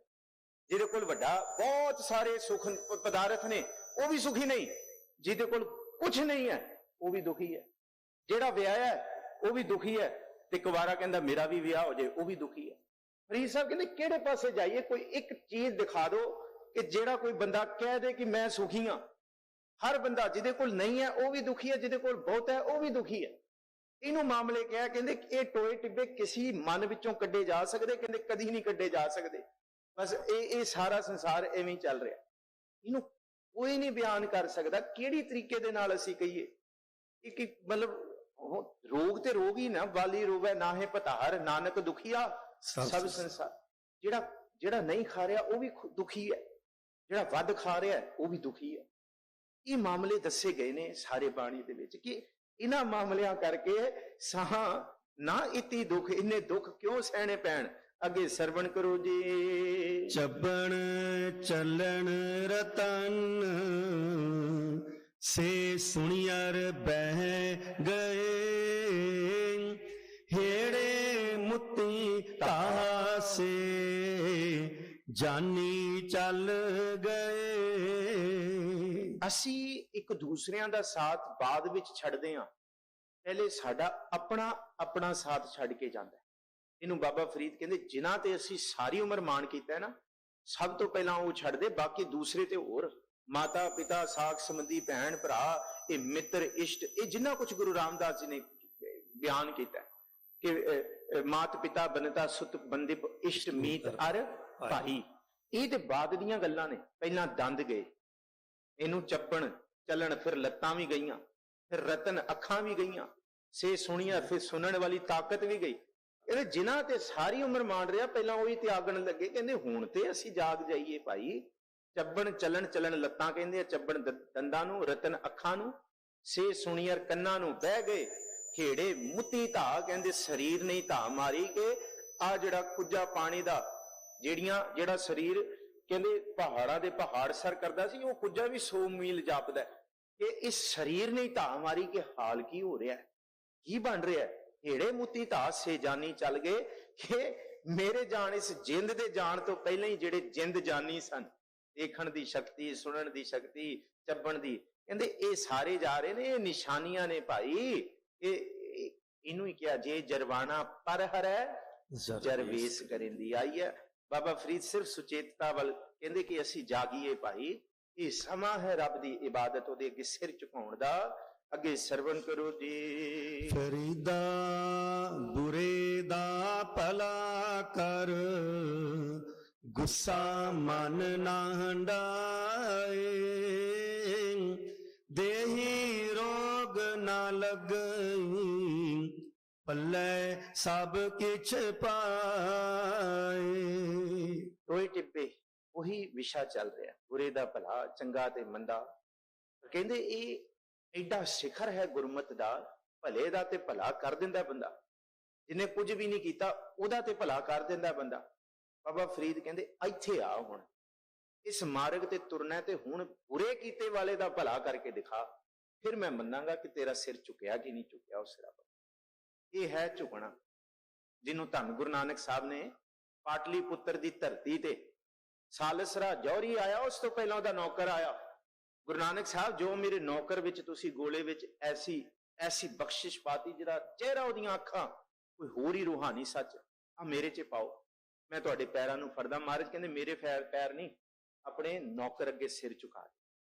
ਜਿਹਦੇ ਕੋਲ ਵੱਡਾ ਬਹੁਤ ਸਾਰੇ ਸੁਖ ਪਦਾਰਥ ਨੇ ਉਹ ਵੀ ਸੁਖੀ ਨਹੀਂ, ਜਿਹਦੇ ਕੋਲ ਕੁਝ ਨਹੀਂ ਹੈ ਉਹ ਵੀ ਦੁਖੀ ਹੈ, ਜਿਹੜਾ ਵਿਆਹਿਆ ਹੈ ਉਹ ਵੀ ਦੁਖੀ ਹੈ, ਤੇ ਕੁਵਾਰਾ ਕਹਿੰਦਾ ਮੇਰਾ ਵੀ ਵਿਆਹ ਹੋ ਜਾਏ ਉਹ ਵੀ ਦੁਖੀ ਹੈ। ਫਰੀਦ ਸਾਹਿਬ ਕਹਿੰਦੇ ਕਿਹੜੇ ਪਾਸੇ ਜਾਈਏ? ਕੋਈ ਇੱਕ ਚੀਜ਼ ਦਿਖਾ ਦਿਓ ਕਿ ਜਿਹੜਾ ਕੋਈ ਬੰਦਾ ਕਹਿ ਦੇ ਕਿ ਮੈਂ ਸੁਖੀ ਹਾਂ। ਹਰ ਬੰਦਾ, ਜਿਹਦੇ ਕੋਲ ਨਹੀਂ ਹੈ ਉਹ ਵੀ ਦੁਖੀ ਹੈ, ਜਿਹਦੇ ਕੋਲ ਬਹੁਤ ਹੈ ਉਹ ਵੀ ਦੁਖੀ ਹੈ। ਇਹਨੂੰ ਮਾਮਲੇ ਕਿਹਾ, ਕਹਿੰਦੇ ਇਹ ਟੋਏ ਟਿੱਬੇ ਕਿਸੇ ਮਨ ਵਿੱਚੋਂ ਕੱਢੇ ਜਾ ਸਕਦੇ? ਕਹਿੰਦੇ ਕਦੀ ਨਹੀਂ ਕੱਢੇ ਜਾ ਸਕਦੇ। ਬਸ ਇਹ ਸਾਰਾ ਸੰਸਾਰ ਐਵੇਂ ਹੀ ਚੱਲ ਰਿਹਾ, ਇਹਨੂੰ ਕੋਈ ਨਹੀਂ ਬਿਆਨ ਕਰ ਸਕਦਾ। ਕਿਹੜੀ ਤਰੀਕੇ ਦੇ ਨਾਲ ਅਸੀਂ ਕਹੀਏ ਕਿ ਮਤਲਬ ਰੋਗ ਤੇ ਰੋਗ ਹੀ ਨਾ, ਵਾਲੀ ਰੋਵੈ ਨਾਹੇ ਪਤਾਰ, ਨਾਨਕ ਦੁਖੀਆ ਸਭ ਸੰਸਾਰ। ਜਿਹੜਾ ਨਹੀਂ ਖਾ ਰਿਹਾ ਉਹ ਵੀ ਦੁਖੀ ਹੈ, ਜਿਹੜਾ ਵੱਧ ਖਾ ਰਿਹਾ ਉਹ ਵੀ ਦੁਖੀ ਹੈ। ਇਹ ਮਾਮਲੇ ਦੱਸੇ ਗਏ ਨੇ ਸਾਰੇ ਬਾਣੀ ਦੇ ਵਿੱਚ ਕਿ ਇਹਨਾਂ ਮਾਮਲਿਆਂ ਕਰਕੇ ਸਾਹ ਨਾ ਇਤੀ ਦੁੱਖ, ਇੰਨੇ ਦੁੱਖ ਕਿਉਂ ਸਹਿਣੇ ਪੈਣ? ਅੱਗੇ ਸਰਵਣ ਕਰੋ ਜੀ। ਚੱਬਣ ਚੱਲਣ ਰਤਨ ਸੇ ਸੁਣੀਅਰ ਬਹਿ ਗਏ, ਹੇੜੇ ਮੁੱਤੀ ਤਾਸੇ ਜਾਨੀ ਚੱਲ ਗਏ। ਅਸੀਂ ਇੱਕ ਦੂਸਰਿਆਂ ਦਾ ਸਾਥ ਬਾਅਦ ਵਿੱਚ ਛੱਡਦੇ ਹਾਂ, ਪਹਿਲੇ ਸਾਡਾ ਆਪਣਾ ਸਾਥ ਛੱਡ ਕੇ ਜਾਂਦਾ। ਇਹਨੂੰ ਬਾਬਾ ਫਰੀਦ ਕਹਿੰਦੇ ਜਿਨ੍ਹਾਂ ਤੇ ਅਸੀਂ ਸਾਰੀ ਉਮਰ ਮਾਣ ਕੀਤਾ ਹੈ ਨਾ, ਸਭ ਤੋਂ ਪਹਿਲਾਂ ਉਹ ਛੱਡਦੇ, ਬਾਕੀ ਦੂਸਰੇ ਤੇ ਹੋਰ। ਮਾਤਾ ਪਿਤਾ, ਸਾਕ ਸੰਬੰਧੀ, ਭੈਣ ਭਰਾ, ਇਹ ਮਿੱਤਰ ਇਸ਼ਟ, ਇਹ ਜਿੰਨਾ ਕੁਝ ਗੁਰੂ ਰਾਮਦਾਸ ਜੀ ਨੇ ਬਿਆਨ ਕੀਤਾ ਕਿ ਮਾਤ ਪਿਤਾ ਬਨਤਾ ਸੁਤ ਬੰਦਿਪ ਇਸ਼ਟ ਮੀਤ ਅਰ ਭਾਈ, ਇਹ ਤੇ ਬਾਅਦ ਦੀਆਂ ਗੱਲਾਂ ਨੇ। ਪਹਿਲਾਂ ਦੰਦ ਗਏ, ਇਹਨੂੰ ਚੱਪਣ ਚੱਲਣ, ਫਿਰ ਲੱਤਾਂ ਵੀ ਗਈਆਂ, ਫਿਰ ਰਤਨ ਅੱਖਾਂ ਵੀ ਗਈਆਂ, ਸੇ ਸੁਣੀਆਂ, ਫਿਰ ਸੁਣਨ ਵਾਲੀ ਤਾਕਤ ਵੀ ਗਈ। ਇਹਦੇ ਜਿਨ੍ਹਾਂ ਤੇ ਸਾਰੀ ਉਮਰ ਮਾਣ ਰਿਹਾ, ਪਹਿਲਾਂ ਉਹੀ ਤਿਆਗਣ ਲੱਗੇ। ਕਹਿੰਦੇ ਹੁਣ ਤੇ ਅਸੀਂ ਜਾਗ ਜਾਈਏ ਭਾਈ। ਚੱਬਣ ਚੱਲਣ, ਚੱਲਣ ਲੱਤਾਂ ਕਹਿੰਦੇ ਆ, ਚੱਬਣ ਦੰਦਾਂ ਨੂੰ, ਰਤਨ ਅੱਖਾਂ ਨੂੰ, ਸੇ ਸੁਣੀਅਰ ਕੰਨਾਂ ਨੂੰ, ਬਹਿ ਗਏ ਖੇੜੇ ਮੁੱਤੀ ਧਾ, ਕਹਿੰਦੇ ਸਰੀਰ ਨਹੀਂ ਧਾ ਮਾਰੀ ਕਿ ਆ ਜਿਹੜਾ ਕੁੱਜਾ ਪਾਣੀ ਦਾ ਜਿਹੜਾ ਸਰੀਰ ਕਹਿੰਦੇ ਪਹਾੜਾਂ ਦੇ ਪਹਾੜ ਸਰ ਕਰਦਾ ਸੀ, ਉਹ ਕੁੱਜਾ ਵੀ 100 ਮੀਲ ਜਾਪਦਾ ਕਿ ਇਸ ਸਰੀਰ ਨੇ ਧਾ ਮਾਰੀ ਕਿ ਹਾਲ ਕੀ ਹੋ ਰਿਹਾ, ਕੀ ਬਣ ਰਿਹਾ। ਹੇੜੇ ਮੁੱਤੀ ਧਾ ਸੇ ਜਾਨੀ ਚੱਲ ਗਏ ਕਿ ਮੇਰੇ ਜਾਣ, ਇਸ ਜਿੰਦ ਦੇ ਜਾਣ ਤੋਂ ਪਹਿਲਾਂ ਹੀ ਜਿਹੜੇ ਜਿੰਦ ਜਾਨੀ ਸਨ, ਦੇਖਣ ਦੀ ਸ਼ਕਤੀ, ਸੁਣਨ ਦੀ ਸ਼ਕਤੀ, ਚੱਬਣ ਦੀ, ਕਹਿੰਦੇ ਇਹ ਸਾਰੇ ਜਾ ਰਹੇ ਨੇ। ਇਹ ਨਿਸ਼ਾਨੀਆਂ ਨੇ ਭਾਈ। ਇਹਨੂੰ ਹੀ ਕਿਹਾ ਜੇ ਜਰਵਾਣਾ ਪਰ ਹਰੈ ਜਰਵੇਸ ਕਰਨ ਦੀ ਆਈ ਹੈ। ਬਾਬਾ ਫਰੀਦ ਸਿਰਫ ਸੁਚੇਤਤਾ ਵੱਲ ਕਹਿੰਦੇ ਕਿ ਅਸੀਂ ਜਾਗੀਏ ਭਾਈ, ਇਹ ਸਮਾਂ ਹੈ ਰੱਬ ਦੀ ਇਬਾਦਤ, ਉਹਦੇ ਅੱਗੇ ਸਿਰ ਝੁਕਾਉਣ ਦਾ। ਅੱਗੇ ਸਰਵਣ ਕਰੋ ਜੀ। ਫਰੀਦਾ ਬੁਰੇ ਦਾ ਭਲਾ ਕਰ, ਗੁੱਸਾ ਮਨ ਨਾ ਹੰਡਾਏ, ਦੇਹੀ ਰੋਗ ਨਾ ਲੱਗਈ, ਪੱਲੇ ਸਭ ਕਿਛ ਪਾਏ। ਟੋਏ ਟਿੱਬੇ ਉਹੀ ਵਿਸ਼ਾ ਚੱਲ ਰਿਹਾ, ਬੁਰੇ ਦਾ ਭਲਾ, ਚੰਗਾ ਤੇ ਮੰਦਾ। ਕਹਿੰਦੇ ਇਹ ਐਡਾ ਸਿਖਰ ਹੈ ਗੁਰਮਤ ਦਾ, ਭਲੇ ਦਾ ਤੇ ਭਲਾ ਕਰ ਦਿੰਦਾ ਬੰਦਾ। ਜਿਹਨੇ ਕੁਝ ਵੀ ਨਹੀਂ ਕੀਤਾ ਉਹਦਾ ਤੇ ਭਲਾ ਕਰ ਦਿੰਦਾ ਬੰਦਾ। ਬਾਬਾ ਫਰੀਦ ਕਹਿੰਦੇ ਇੱਥੇ ਆ, ਹੁਣ ਇਸ ਮਾਰਗ ਤੇ ਤੁਰਨਾ ਤੇ ਹੁਣ ਬੁਰੇ ਕੀਤੇ ਵਾਲੇ ਦਾ ਭਲਾ ਕਰਕੇ ਦਿਖਾ, ਫਿਰ ਮੈਂ ਮੰਨਾਂਗਾ ਕਿ ਤੇਰਾ ਸਿਰ ਝੁਕਿਆ ਕਿ ਨਹੀਂ ਝੁਕਿਆ ਉਸ ਰੱਬ। ਇਹ ਹੈ ਝੁਕਣਾ, ਜਿਹਨੂੰ ਧੰਨ ਗੁਰੂ ਨਾਨਕ ਸਾਹਿਬ ਨੇ ਪਾਟਲੀ ਪੁੱਤਰ ਦੀ ਧਰਤੀ ਤੇ ਸਾਲਸਰਾ ਜੌਹਰੀ ਆਇਆ, ਉਸ ਤੋਂ ਪਹਿਲਾਂ ਉਹਦਾ ਨੌਕਰ ਆਇਆ। ਗੁਰੂ ਨਾਨਕ ਸਾਹਿਬ, ਜੋ ਮੇਰੇ ਨੌਕਰ ਵਿੱਚ ਤੁਸੀਂ ਗੋਲੇ ਵਿੱਚ ਐਸੀ ਬਖਸ਼ਿਸ਼ ਪਾਤੀ, ਜਿਹੜਾ ਚਿਹਰਾ, ਉਹਦੀਆਂ ਅੱਖਾਂ, ਕੋਈ ਹੋਰ ਹੀ ਰੂਹਾਨੀ ਸੱਚ ਆ ਮੇਰੇ ਚ ਪਾਓ, ਮੈਂ ਤੁਹਾਡੇ ਪੈਰਾਂ ਨੂੰ ਫੜਦਾ। ਮਹਾਰਾਜ ਕਹਿੰਦੇ ਮੇਰੇ ਪੈਰ ਨਹੀਂ, ਆਪਣੇ ਨੌਕਰ ਅੱਗੇ ਸਿਰ ਝੁਕਾ ਦੇ।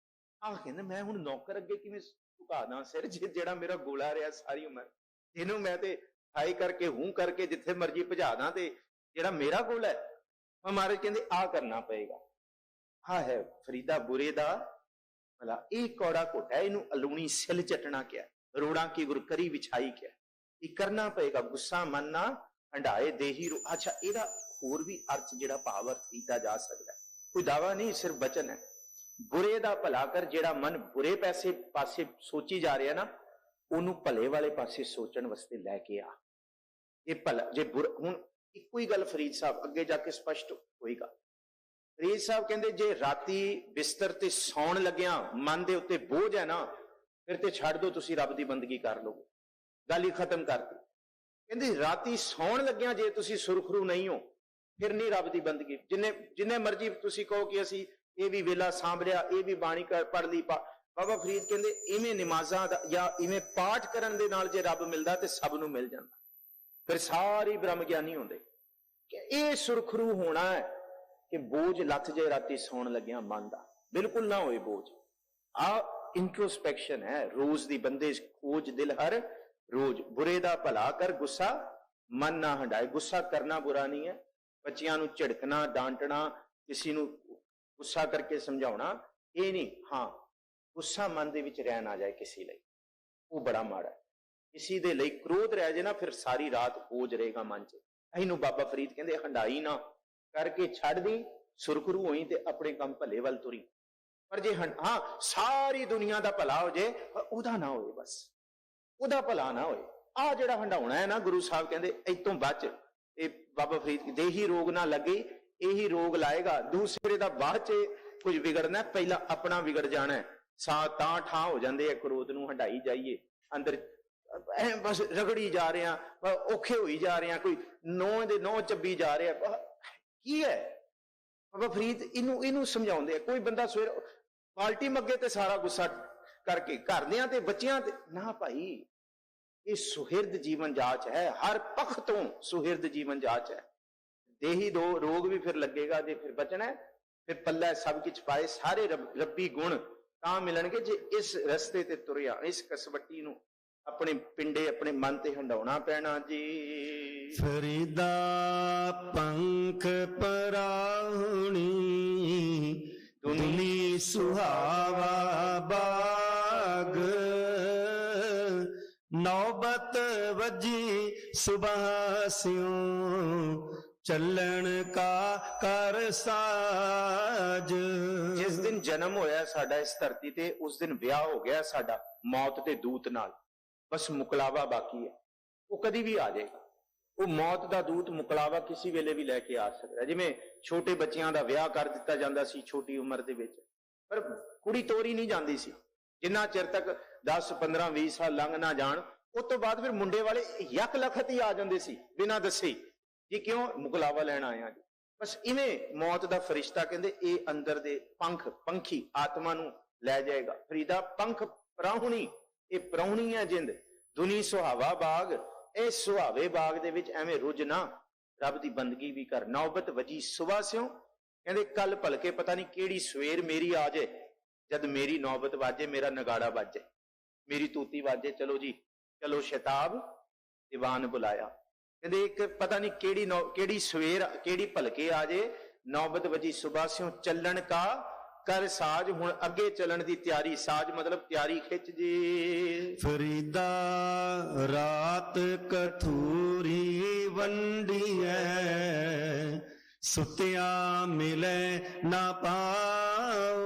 ਆਹ ਕਹਿੰਦੇ ਮੈਂ ਹੁਣ ਨੌਕਰ ਅੱਗੇ ਕਿਵੇਂ ਝੁਕਾ ਦਾਂ ਸਿਰ, ਜਿਹੜਾ ਮੇਰਾ ਗੋਲਾ ਰਿਹਾ ਸਾਰੀ ਉਮਰ, ਇਹਨੂੰ ਮੈਂ ਤੇ ਹਾਈ ਕਰਕੇ ਹੂੰ ਕਰਕੇ ਜਿੱਥੇ ਮਰਜੀ ਭਜਾ ਦਾਂ, ਤੇ ਜਿਹੜਾ ਮੇਰਾ ਗੋਲਾ ਹੈ, ਮਹਾਰਾਜ ਕਹਿੰਦੇ ਆ ਕਰਨਾ ਪਏਗਾ। ਆਹ ਹੈ ਫਰੀਦਾ ਬੁਰੇ ਦਾ ਭਲਾ। ਇਹ ਕੌੜਾ ਘੋਟਾ, ਇਹਨੂੰ ਅਲੂਣੀ ਸਿਲ ਚਟਣਾ ਕਿਹਾ, ਰੋੜਾਂ ਕੀ ਗੁਰ ਕਰੀ ਵਿਛਾਈ ਕਿਹਾ। ਇਹ ਕਰਨਾ ਪਏਗਾ, ਗੁੱਸਾ ਮਨ ਨਾ ਹੰਡਾਏ ਦੇਹੀ ਰੂ। ਅੱਛਾ, ਇਹਦਾ ਹੋਰ ਵੀ ਅਰਥ ਜਿਹੜਾ ਭਾਵ ਅਰਥ ਕੀਤਾ ਜਾ ਸਕਦਾ, ਕੋਈ ਦਾਵਾ ਨਹੀਂ, ਸਿਰਫ ਬਚਨ ਹੈ। ਬੁਰੇ ਦਾ ਭਲਾ ਕਰ, ਜਿਹੜਾ ਮਨ ਬੁਰੇ ਪਾਸੇ ਸੋਚੀ ਜਾ ਰਿਹਾ ਨਾ, ਉਹਨੂੰ ਭਲੇ ਵਾਲੇ ਪਾਸੇ ਸੋਚਣ ਵਾਸਤੇ ਲੈ ਕੇ ਆ। ਇਹ ਭਲਾ ਜੇ ਹੁਣ ਇੱਕੋ ਹੀ ਗੱਲ ਫਰੀਦ ਸਾਹਿਬ ਅੱਗੇ ਜਾ ਕੇ ਸਪਸ਼ਟ ਹੋਏਗਾ। ਫਰੀਦ ਸਾਹਿਬ ਕਹਿੰਦੇ ਜੇ ਰਾਤੀ ਬਿਸਤਰ ਤੇ ਸੌਣ ਲੱਗਿਆ ਮਨ ਦੇ ਉੱਤੇ ਬੋਝ ਹੈ ਨਾ, ਫਿਰ ਤੇ ਛੱਡ ਦਿਓ, ਤੁਸੀਂ ਰੱਬ ਦੀ ਬੰਦਗੀ ਕਰ ਲਓ। ਗੱਲ ਹੀ ਖਤਮ ਕਰਤੀ। ਕਹਿੰਦੇ ਰਾਤੀ ਸੌਣ ਲੱਗਿਆ ਜੇ ਤੁਸੀਂ ਸੁਰਖਰੂ ਨਹੀਂ ਹੋ ਫਿਰ ਨਹੀਂ ਰੱਬ ਦੀ ਬੰਦਗੀ। ਜਿੰਨੇ ਮਰਜ਼ੀ ਤੁਸੀਂ ਕਹੋ ਕਿ ਅਸੀਂ ਇਹ ਵੀ ਵੇਲਾ ਸਾਂਭ ਲਿਆ, ਇਹ ਵੀ ਬਾਣੀ ਪੜ੍ਹ ਲਈ, ਬਾਬਾ ਫਰੀਦ ਕਹਿੰਦੇ ਇਵੇਂ ਨਮਾਜ਼ਾਂ ਦਾ ਜਾਂ ਇਵੇਂ ਪਾਠ ਕਰਨ ਦੇ ਨਾਲ ਜੇ ਰੱਬ ਮਿਲਦਾ ਤੇ ਸਭ ਨੂੰ ਮਿਲ ਜਾਂਦਾ, ਫਿਰ ਸਾਰੇ ਬ੍ਰਹਮ ਗਿਆਨੀ ਹੁੰਦੇ। ਕਿ ਇਹ ਸੁਰਖਰੂ ਹੋਣਾ ਹੈ ਕਿ ਬੋਝ ਲੱਥ ਜੇ ਰਾਤੀ ਸੌਣ ਲੱਗਿਆ ਮਨ ਦਾ, ਬਿਲਕੁਲ ਨਾ ਹੋਏ ਬੋਝ। ਆ ਇੰਟਰੋਸਪੈਕਸ਼ਨ ਹੈ ਰੋਜ਼ ਦੀ, ਬੰਦੇ ਖੋਜ ਦਿਲ ਹਰ ਰੋਜ਼, ਬੁਰੇ ਦਾ ਭਲਾ ਕਰ ਗੁੱਸਾ ਮਨ ਨਾ ਹੰਡਾਏ। ਗੁੱਸਾ ਕਰਨਾ ਬੁਰਾ ਨਹੀਂ ਹੈ, ਬੱਚਿਆਂ ਨੂੰ ਝਿੜਕਣਾ, ਡਾਂਟਣਾ, ਕਿਸੇ ਨੂੰ ਗੁੱਸਾ ਕਰਕੇ ਸਮਝਾਉਣਾ ਇਹ ਨਹੀਂ। ਹਾਂ, ਗੁੱਸਾ ਮਨ ਦੇ ਵਿੱਚ ਰਹਿ ਨਾ ਜਾਏ ਕਿਸੇ ਲਈ, ਉਹ ਬੜਾ ਮਾੜਾ ਹੈ। ਕਿਸੇ ਦੇ ਲਈ ਕ੍ਰੋਧ ਰਹਿ ਜਾਏ ਨਾ, ਫਿਰ ਸਾਰੀ ਰਾਤ ਬੋਝ ਰਹੇਗਾ ਮਨ 'ਚ। ਇਹਨੂੰ ਬਾਬਾ ਫਰੀਦ ਕਹਿੰਦੇ ਹੰਡਾਈ ਨਾ ਕਰਕੇ ਛੱਡ ਦੀ, ਸੁਰਖਰੂ ਹੋਈ ਤੇ ਆਪਣੇ ਕੰਮ ਭਲੇ ਵੱਲ ਤੁਰੀ। ਪਰ ਜੇ ਹਾਂ ਸਾਰੀ ਦੁਨੀਆ ਦਾ ਭਲਾ ਹੋ ਜੇ, ਉਹਦਾ ਨਾ ਹੋਏ, ਬਸ ਉਹਦਾ ਭਲਾ ਨਾ ਹੋਏ। ਆਹ ਜਿਹੜਾ ਹੰਡਾਉਣਾ ਹੈ ਨਾ, ਗੁਰੂ ਸਾਹਿਬ ਕਹਿੰਦੇ ਇਤੋਂ ਬਚ। ਇਹ ਬਾਬਾ ਫਰੀਦ ਦੇਹੀ ਰੋਗ ਨਾ ਲੱਗੇ, ਇਹੀ ਰੋਗ ਲਾਏਗਾ। ਦੂਸਰੇ ਦਾ ਬਾਅਦ 'ਚ ਕੁਝ ਵਿਗੜਨਾ, ਪਹਿਲਾਂ ਆਪਣਾ ਵਿਗੜ ਜਾਣਾ। ਤਾਂ ਠਾਂ ਹੋ ਜਾਂਦੇ ਆ, ਕ੍ਰੋਧ ਨੂੰ ਹੰਡਾਈ ਜਾਈਏ, ਅੰਦਰ ਐ ਬਸ ਰਗੜੀ ਜਾ ਰਹੇ ਆ, ਔਖੇ ਹੋਈ ਜਾ ਰਹੇ ਆ, ਕੋਈ ਨੌ ਦੇ ਨੌ ਚੱਬੀ ਜਾ ਰਿਹਾ। ਕੀ ਹੈ ਬਾਬਾ ਫਰੀਦ ਇਹਨੂੰ ਸਮਝਾਉਂਦੇ ਆ। ਕੋਈ ਬੰਦਾ ਸਵੇਰ ਪਾਲਟੀ ਮੱਗੇ ਤੇ ਸਾਰਾ ਗੁੱਸਾ ਕਰਕੇ ਘਰਦਿਆਂ ਤੇ ਬੱਚਿਆਂ ਤੇ ਨਾ, ਭਾਈ ਇਹ ਸੁਹਿਰਦ ਜੀਵਨ ਜਾਚ ਹੈ, ਹਰ ਪੱਖ ਤੋਂ ਸੁਹਿਰਦ ਜੀਵਨ ਜਾਚ ਹੈ। ਦੇਹੀ ਰੋਗ ਵੀ ਫਿਰ ਲੱਗੇਗਾ ਜੇ ਫਿਰ ਬਚਣਾ, ਫਿਰ ਪੱਲਾ ਸਭ ਕੁਝ ਪਾਏ, ਸਾਰੇ ਰੱਬੀ ਗੁਣ ਤਾਂ ਮਿਲਣਗੇ ਜੇ ਇਸ ਰਸਤੇ ਤੇ ਤੁਰਿਆ। ਇਸ ਕਸਵੱਟੀ ਨੂੰ ਆਪਣੇ ਪਿੰਡੇ, ਆਪਣੇ ਮਨ ਤੇ ਹੰਡਾਉਣਾ ਪੈਣਾ ਜੀ। ਫਰੀਦਾ ਪੰਖ ਪਰਾਹੁਣੀ, ਦੁਨੀ ਸੁਹਾਵਾ ਬਾਗ, ਨੌਬਤ ਵੱਜੀ ਸੁਬਹ ਸਿਉ, ਚੱਲਣ ਕਾ ਕਰ ਸਾਜ। ਜਿਸ ਦਿਨ ਜਨਮ ਹੋਇਆ ਸਾਡਾ ਇਸ ਧਰਤੀ ਤੇ, ਉਸ ਦਿਨ ਵਿਆਹ ਹੋ ਗਿਆ ਸਾਡਾ ਮੌਤ ਦੇ ਦੂਤ ਨਾਲ। ਬਸ ਮੁਕਲਾਵਾ ਬਾਕੀ ਹੈ, ਉਹ ਕਦੀ ਵੀ ਆ ਜਾਏਗਾ। ਉਹ ਮੌਤ ਦਾ ਦੂਤ ਮੁਕਲਾਵਾ ਕਿਸੇ ਵੇਲੇ ਵੀ ਲੈ ਕੇ ਆ ਸਕਦਾ। ਜਿਵੇਂ ਛੋਟੇ ਬੱਚਿਆਂ ਦਾ ਵਿਆਹ ਕਰ ਦਿੱਤਾ ਜਾਂਦਾ ਸੀ ਛੋਟੀ ਉਮਰ ਦੇ ਵਿੱਚ, ਪਰ ਕੁੜੀ ਤੋਰੀ ਨਹੀਂ ਜਾਂਦੀ ਸੀ ਜਿੰਨਾ ਚਿਰ ਤੱਕ 10, 15, 20 ਸਾਲ ਲੰਘ ਨਾ ਜਾਣ। ਉਸ ਤੋਂ ਬਾਅਦ ਫਿਰ ਮੁੰਡੇ ਵਾਲੇ ਯਕ ਲਖਤ ਹੀ ਆ ਜਾਂਦੇ ਸੀ ਬਿਨਾਂ ਦੱਸੇ ਜੀ, ਕਿਉਂ? ਮੁਕਲਾਵਾ ਲੈਣ ਆਇਆ ਜੀ। ਬਸ ਇਵੇਂ ਮੌਤ ਦਾ ਫਰਿਸ਼ਤਾ ਕਹਿੰਦੇ ਇਹ ਅੰਦਰ ਦੇ ਪੰਖੀ ਆਤਮਾ ਨੂੰ ਲੈ ਜਾਏਗਾ। ਫਰੀਦਾ ਪੰਖ ਪ੍ਰਾਹੁਣੀ, ਇਹ ਪ੍ਰਾਹੁਣੀ ਹੈ ਜਿੰਦ। ਦੁਨੀ ਸੁਹਾਵਾ ਬਾਗ, ਇਹ ਸੁਹਾਵੇ ਬਾਗ ਦੇ ਵਿੱਚ ਐਵੇਂ ਰੁੱਝ ਨਾ, ਰੱਬ ਦੀ ਬੰਦਗੀ ਵੀ ਕਰ। ਨੌਬਤ ਵਜੀ ਸੁਬਹ ਸਿਓ, ਕਹਿੰਦੇ ਕੱਲ ਭਲਕੇ ਪਤਾ ਨਹੀਂ ਕਿਹੜੀ ਸਵੇਰ ਮੇਰੀ ਆ ਜਾਏ, ਜਦ ਮੇਰੀ ਨੌਬਤ ਵਾਜੇ, ਮੇਰਾ ਨਗਾੜਾ ਵਾਜੇ, ਮੇਰੀ ਤੂਤੀ ਵਾਜੇ, ਚਲੋ ਜੀ ਚਲੋ ਸ਼ਤਾਬ ਦੀਵਾਨ ਬੁਲਾਇਆ। ਕਹਿੰਦੇ ਇੱਕ ਪਤਾ ਨਹੀਂ ਕਿਹੜੀ ਸਵੇਰ, ਕਿਹੜੀ ਭਲਕੇ ਆ ਜੇ, ਨੌਬਤ ਵਜੀ ਸੁਬਹ ਸਿਓ, ਚੱਲਣ ਕਾ ਕਰ ਸਾਜ। ਹੁਣ ਅੱਗੇ ਚੱਲਣ ਦੀ ਤਿਆਰੀ, ਸਾਜ ਮਤਲਬ ਤਿਆਰੀ ਖਿੱਚ ਜੀ। ਫਰੀਦਾ ਰਾਤ ਕਥੂਰੀ ਵੰਡੀਐ, ਸੁਤਿਆਂ ਮਿਲੇ ਨਾ ਪਾਉ,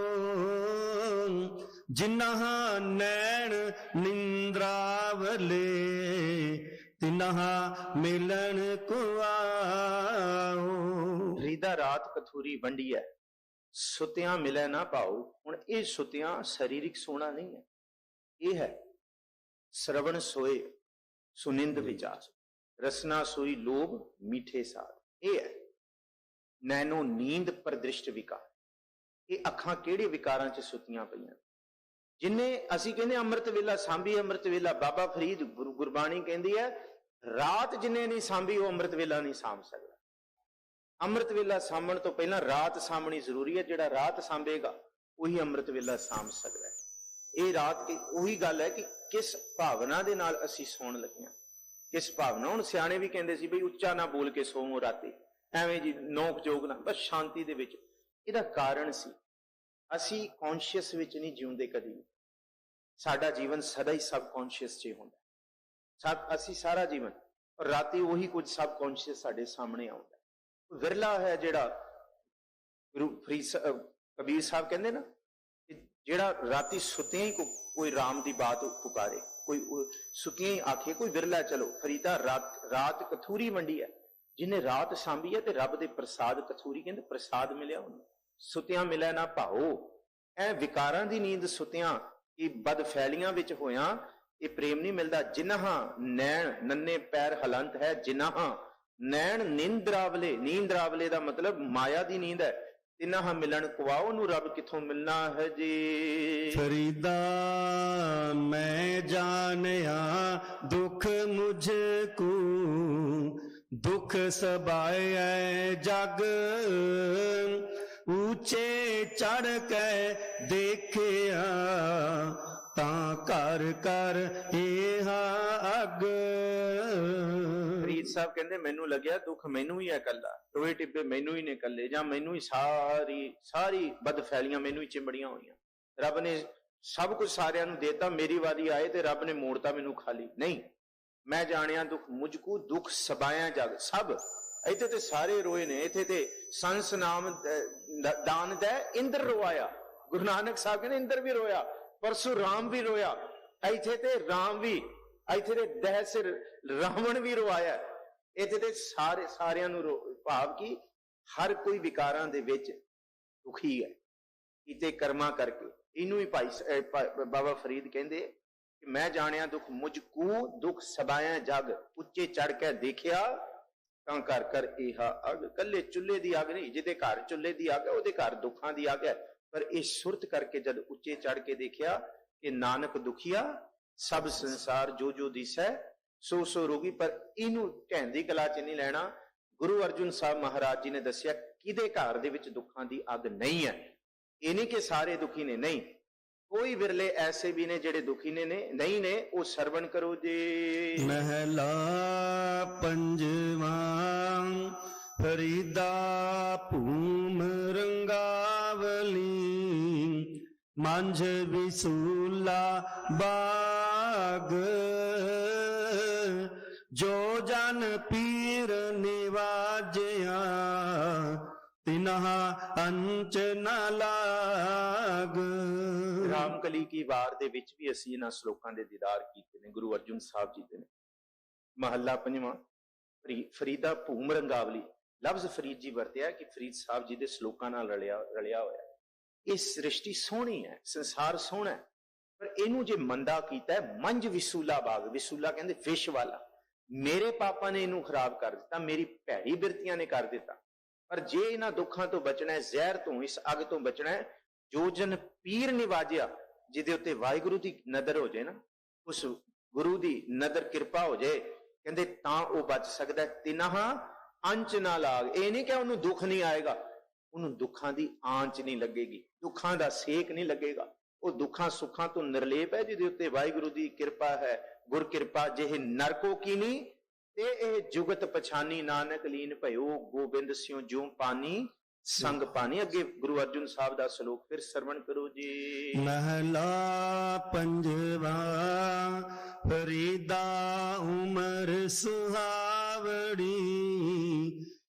ਜਿਨ੍ਹਾਂ ਨੈਣ ਨਿੰਦਰਾਵਲੇ, ਤਿਨ੍ਹਾਂ ਮਿਲਣ ਕੋ ਆਓ। ਫਰੀਦਾ ਰਾਤ ਕਥੂਰੀ ਵੰਡੀ ਹੈ, ਸੁਤਿਆਂ ਮਿਲੇ ਨਾ ਪਾਓ। ਹੁਣ ਇਹ ਸੁਤਿਆਂ ਸਰੀਰਿਕ ਸੋਣਾ ਨਹੀਂ ਹੈ, ਇਹ ਹੈ ਸਰਵਣ ਸੋਏ ਸੁਨਿੰਦ ਵਿਚਾਰ, ਰਸਨਾ ਸੋਈ ਲੋਭ ਮੀਠੇ ਸਾਧ। ਇਹ ਹੈ ਨੈਨੋ ਨੀਂਦ ਪ੍ਰਦ੍ਰਿਸ਼ਟ ਵਿਕਾਰ। ਇਹ ਅੱਖਾਂ ਕਿਹੜੇ ਵਿਕਾਰਾਂ 'ਚ ਸੁੱਤੀਆਂ ਪਈਆਂ? ਜਿੰਨੇ ਅਸੀਂ ਕਹਿੰਦੇ ਅੰਮ੍ਰਿਤ ਵੇਲਾ ਸਾਂਭੀ, ਅੰਮ੍ਰਿਤ ਵੇਲਾ ਬਾਬਾ ਫਰੀਦ ਗੁਰਬਾਣੀ ਕਹਿੰਦੀ ਹੈ ਰਾਤ ਜਿੰਨੇ ਨਹੀਂ ਸਾਂਭੀ ਉਹ ਅੰਮ੍ਰਿਤ ਵੇਲਾ ਨਹੀਂ ਸਾਂਭ ਸਕਦਾ। ਅੰਮ੍ਰਿਤ ਵੇਲਾ ਸਾਂਭਣ ਤੋਂ ਪਹਿਲਾਂ ਰਾਤ ਸਾਂਭਣੀ ਜ਼ਰੂਰੀ ਹੈ। ਜਿਹੜਾ ਰਾਤ ਸਾਂਭੇਗਾ ਉਹੀ ਅੰਮ੍ਰਿਤ ਵੇਲਾ ਸਾਂਭ ਸਕਦਾ ਹੈ। ਇਹ ਰਾਤ ਉਹੀ ਗੱਲ ਹੈ ਕਿ ਕਿਸ ਭਾਵਨਾ ਦੇ ਨਾਲ ਅਸੀਂ ਸੌਣ ਲੱਗੇ ਹਾਂ, ਕਿਸ ਭਾਵਨਾ। ਹੁਣ ਸਿਆਣੇ ਵੀ ਕਹਿੰਦੇ ਸੀ ਬਈ ਉੱਚਾ ਨਾ ਬੋਲ ਕੇ ਸੋਵੋ ਰਾਤੀ, ਐਵੇਂ ਜੀ ਨੋਕ ਜੋਗ ਨਾ, ਬਸ ਸ਼ਾਂਤੀ ਦੇ ਵਿੱਚ। ਇਹਦਾ ਕਾਰਨ ਸੀ ਅਸੀਂ ਕੌਨਸ਼ੀਅਸ ਵਿੱਚ ਨਹੀਂ ਜਿਉਂਦੇ ਕਦੀ ਵੀ। ਸਾਡਾ ਜੀਵਨ ਸਦਾ ਹੀ ਸਬ ਕੌਨਸ਼ੀਅਸ 'ਚ ਹੁੰਦਾ। ਅਸੀਂ ਸਾਰਾ ਜੀਵਨ, ਔਰ ਰਾਤੀ ਉਹੀ ਕੁਝ ਸਬ ਕੌਨਸ਼ੀਅਸ ਸਾਡੇ ਸਾਹਮਣੇ ਆਉਂਦਾ। ਵਿਰਲਾ ਹੈ ਜਿਹੜਾ ਗੁਰੂ ਕਬੀਰ ਸਾਹਿਬ ਕਹਿੰਦੇ ਨਾ ਕਿ ਜਿਹੜਾ ਰਾਤੀ ਸੁੱਤਿਆਂ ਹੀ ਕੋਈ ਰਾਮ ਦੀ ਬਾਤ ਪੁਕਾਰੇ, ਕੋਈ ਸੁੱਤਿਆਂ ਹੀ ਆਖੇ, ਕੋਈ ਵਿਰਲਾ। ਚਲੋ ਫਰੀਦਾ ਰਾਤ ਕਥੂਰੀ ਵੰਡੀ ਹੈ, ਜਿਹਨੇ ਰਾਤ ਸਾਂਭੀ ਹੈ ਤੇ ਰੱਬ ਦੇ ਪ੍ਰਸਾਦ ਕਥੂਰੀ ਕਹਿੰਦੇ ਪ੍ਰਸਾਦ ਮਿਲਿਆ ਉਹਨੂੰ। ਸੁੱਤਿਆਂ ਮਿਲਿਆ ਨਾ ਭਾਓ, ਇਹ ਵਿਕਾਰਾਂ ਦੀ ਨੀਂਦ ਸੁੱਤਿਆਂ ਕਿ ਬਦਫੈਲੀਆਂ ਵਿੱਚ ਹੋਇਆਂ ਇਹ ਪ੍ਰੇਮ ਨਹੀਂ ਮਿਲਦਾ। ਜਿਨ੍ਹਾਂ ਨੈਣ ਨੰਨੇ ਪੈਰ ਹਲੰਤ ਹੈ, ਜਿਨ੍ਹਾਂ ਨੈਣ ਨੀਂਦਰਾਵਲੇ, ਨੀਂਦਰਾਵਲੇ ਦਾ ਮਤਲਬ ਮਾਇਆ ਦੀ ਨੀਂਦ ਹੈ। ਤਿਨ੍ਹਾਂ ਮਿਲਣ ਕੁਆਓ, ਨੂੰ ਰੱਬ ਕਿੱਥੋਂ ਮਿਲਣਾ ਹੈ ਜੀ। ਫਰੀਦਾ ਮੈਂ ਜਾਣਿਆ ਦੁਖ ਮੁਝ ਕੋ, ਦੁਖ ਸਬਾਏ ਜਗ, ਉੱਚੇ ਚੜ ਕੇ ਦੇਖਿਆ ਤਾਂ ਕਰ ਕਰ ਇਹ ਅਗ। ਫਰੀਦ ਸਾਹਿਬ ਕਹਿੰਦੇ ਮੈਨੂੰ ਲੱਗਿਆ ਦੁੱਖ ਮੈਨੂੰ ਹੀ ਹੈ ਇਕੱਲਾ, ਟੋਏ ਟਿੱਬੇ ਮੈਨੂੰ ਹੀ ਨੇ ਇਕੱਲੇ, ਜਾਂ ਮੈਨੂੰ ਹੀ ਸਾਰੀ ਬਦਫੈਲੀਆਂ ਮੈਨੂੰ ਹੀ ਚਿੰਬੜੀਆਂ ਹੋਈਆਂ। ਰੱਬ ਨੇ ਸਭ ਕੁਝ ਸਾਰਿਆਂ ਨੂੰ ਦੇਤਾ, ਮੇਰੀ ਵਾਰੀ ਆਏ ਤੇ ਰੱਬ ਨੇ ਮੋੜਤਾ ਮੈਨੂੰ ਖਾਲੀ। ਨਹੀਂ, ਮੈਂ ਜਾਣਿਆ ਦੁੱਖ ਮੁਝ ਕੋ, ਦੁੱਖ ਸਬਾਇਆ ਜਗ। ਸਭ ਇੱਥੇ ਤੇ ਸਾਰੇ ਰੋਏ ਨੇ, ਇੱਥੇ ਤੇ ਸੰਸ ਨਾਮ ਦਾਨ ਦੈ ਇੰਦਰ ਰੋਇਆ। ਗੁਰੂ ਨਾਨਕ ਸਾਹਿਬ ਕਹਿੰਦੇ ਇੰਦਰ ਵੀ ਰੋਇਆ, ਪਰਸੁਰਾਮ ਵੀ ਰੋਇਆ, ਇੱਥੇ ਤੇ ਰਾਮ ਵੀ, ਇੱਥੇ ਤੇ ਦਹਿ ਸਿਰ ਰਾਵਣ ਵੀ ਰਵਾਇਆ। ਇੱਥੇ ਤੇ ਸਾਰਿਆਂ ਨੂੰ ਭਾਵ ਕਿ ਹਰ ਕੋਈ ਵਿਕਾਰਾਂ ਦੇ ਵਿੱਚ ਦੁਖੀ ਹੈ ਕੀਤੇ ਕਰਮਾਂ ਕਰਕੇ। ਇਹਨੂੰ ਹੀ ਭਾਈ ਬਾਬਾ ਫਰੀਦ ਕਹਿੰਦੇ ਕਿ ਮੈਂ ਜਾਣਿਆ ਦੁੱਖ ਮੁਝ ਕੂ, ਦੁੱਖ ਸਬਾਇਆ ਜਗ, ਉੱਚੇ ਚੜ ਕੇ ਦੇਖਿਆ ਤਾਂ ਕਰ ਕਰ ਇਹ ਅਗ। ਕੱਲੇ ਚੁੱਲ੍ਹੇ ਦੀ ਅੱਗ ਨਹੀਂ, ਜਿਹਦੇ ਘਰ ਚੁੱਲ੍ਹੇ ਦੀ ਅੱਗ ਹੈ ਉਹਦੇ ਘਰ ਦੁੱਖਾਂ ਦੀ ਅੱਗ ਹੈ। ਪਰ ਇਹ ਸੁਰਤ ਕਰਕੇ ਜਦ ਉੱਚੇ ਚੜ ਕੇ ਦੇਖਿਆ ਕਿ ਨਾਨਕ ਦੁਖੀਆ ਸਭ ਸੰਸਾਰ ਜੋ ਜੋ ਦਿਸੈ ਸੋ ਸੋ ਰੋਗੀ। ਪਰ ਇਹਨੂੰ ਢਹਿਣ ਦੀ ਕਲਾ ਚ ਨਹੀਂ ਲੈਣਾ। ਗੁਰੂ ਅਰਜੁਨ ਸਾਹਿਬ ਮਹਾਰਾਜ ਜੀ ਨੇ ਦੱਸਿਆ ਕਿਹਦੇ ਘਰ ਦੇ ਵਿੱਚ ਦੁੱਖਾਂ ਦੀ ਅੱਗ ਨਹੀਂ ਹੈ। ਇਹ ਨਹੀਂ ਕਿ ਸਾਰੇ ਦੁਖੀ ਨੇ, ਨਹੀਂ, ਕੋਈ ਵਿਰਲੇ ਐਸੇ ਵੀ ਨੇ ਜਿਹੜੇ ਦੁਖੀ ਨੇ ਨਹੀਂ ਨੇ। ਉਹ ਸਰਵਣ ਕਰੋ ਜੀ। ਮਹਿਲਾ ਪੰਜਵਾਂ ਫਰੀਦਾ ਭੂਮ ਰੰਗਾਵਲੀ, ਮੰਝ ਵਿਸੂਲਾ ਬਾਗ, ਜੋ ਜਨ ਪੀਰ ਨਿਵਾਜਿਆ ਤਿਨ੍ਹਾਂ ਅੰਚ ਨ ਲਾਗ। ਰਾਮਕਲੀ ਕੀ ਵਾਰ ਦੇ ਵਿੱਚ ਵੀ ਅਸੀਂ ਇਹਨਾਂ ਸ਼ਲੋਕਾਂ ਦੇ ਦੀਦਾਰ ਕੀਤੇ ਨੇ, ਗੁਰੂ ਅਰਜੁਨ ਸਾਹਿਬ ਜੀ ਦੇ ਨੇ। ਮਹੱਲਾ ਪੰਜਵਾਂ ਫਰੀਦਾ ਭੂਮ ਰੰਗਾਵਲੀ। ਲਫ਼ਜ਼ ਫਰੀਦ ਜੀ ਵਰਤਿਆ ਕਿ ਫਰੀਦ ਸਾਹਿਬ ਜੀ ਦੇ ਸ਼ਲੋਕਾਂ ਨਾਲ ਰਲਿਆ ਹੋਇਆ। ਇਹ ਸ੍ਰਿਸ਼ਟੀ ਸੋਹਣੀ ਹੈ, ਸੰਸਾਰ ਸੋਹਣਾ ਹੈ, ਪਰ ਇਹਨੂੰ ਜੇ ਮੰਦਾ ਕੀਤਾ ਹੈ, ਮੰਝ ਵਿਸੂਲਾ ਬਾਗ, ਵਿਸੂਲਾ ਕਹਿੰਦੇ ਵਿਸ਼ ਵਾਲਾ, ਮੇਰੇ ਪਾਪਾਂ ਨੇ ਇਹਨੂੰ ਖਰਾਬ ਕਰ ਦਿੱਤਾ, ਮੇਰੀ ਭੈੜੀ ਬਿਰਤੀਆਂ ਨੇ ਕਰ ਦਿੱਤਾ। ਪਰ ਜੇ ਇਹਨਾਂ ਦੁੱਖਾਂ ਤੋਂ ਬਚਣਾ ਹੈ, ਜ਼ਹਿਰ ਤੋਂ, ਇਸ ਅੱਗ ਤੋਂ ਬਚਣਾ ਹੈ, ਜੋ ਜਨ ਪੀਰ ਨਿਵਾਜਿਆ, ਜਿਹਦੇ ਉੱਤੇ ਵਾਹਿਗੁਰੂ ਦੀ ਨਜ਼ਰ ਹੋ ਜਾਏ ਨਾ, ਉਸ ਗੁਰੂ ਦੀ ਨਜ਼ਰ ਕਿਰਪਾ ਹੋ ਜਾਏ, ਕਹਿੰਦੇ ਤਾਂ ਉਹ ਬਚ ਸਕਦਾ। ਤਿਨ੍ਹਾਂ ਅੰਚ ਨਾ ਲਾਗ। ਇਹ ਨਹੀਂ ਕਿ ਉਹਨੂੰ ਦੁੱਖ ਨਹੀਂ ਆਏਗਾ, ਉਹਨੂੰ ਦੁੱਖਾਂ ਦੀ ਆਂਚ ਨਹੀਂ ਲੱਗੇਗੀ, ਦੁੱਖਾਂ ਦਾ ਸੇਕ ਨਹੀਂ ਲੱਗੇਗਾ। ਉਹ ਦੁੱਖਾਂ ਸੁੱਖਾਂ ਤੋਂ ਨਿਰਲੇਪ ਹੈ, ਜਿਹਦੇ ਉੱਤੇ ਵਾਹਿਗੁਰੂ ਦੀ ਕਿਰਪਾ ਹੈ। ਗੁਰ ਕਿਰਪਾ ਜਿਹੇ ਨਰਕੋ ਕੀਨੀ ਤੇ ਇਹ ਜੁਗਤ ਪਛਾਨੀ, ਨਾਨਕ ਲੀਨ ਭਇਓ ਗੋਬਿੰਦ ਸਿਉ ਜਿਉ ਪਾਨੀ ਸੰਗ ਪਾਨੀ। ਅੱਗੇ ਗੁਰੂ ਅਰਜੁਨ ਸਾਹਿਬ ਦਾ ਸ਼ਲੋਕ ਫਿਰ ਸਰਵਣ ਕਰੋ ਜੀ। ਮਹਿਲਾ ਪੰਜਵਾ ਫਰੀਦਾ ਉਮਰ ਸੁਹਾਵੜੀ,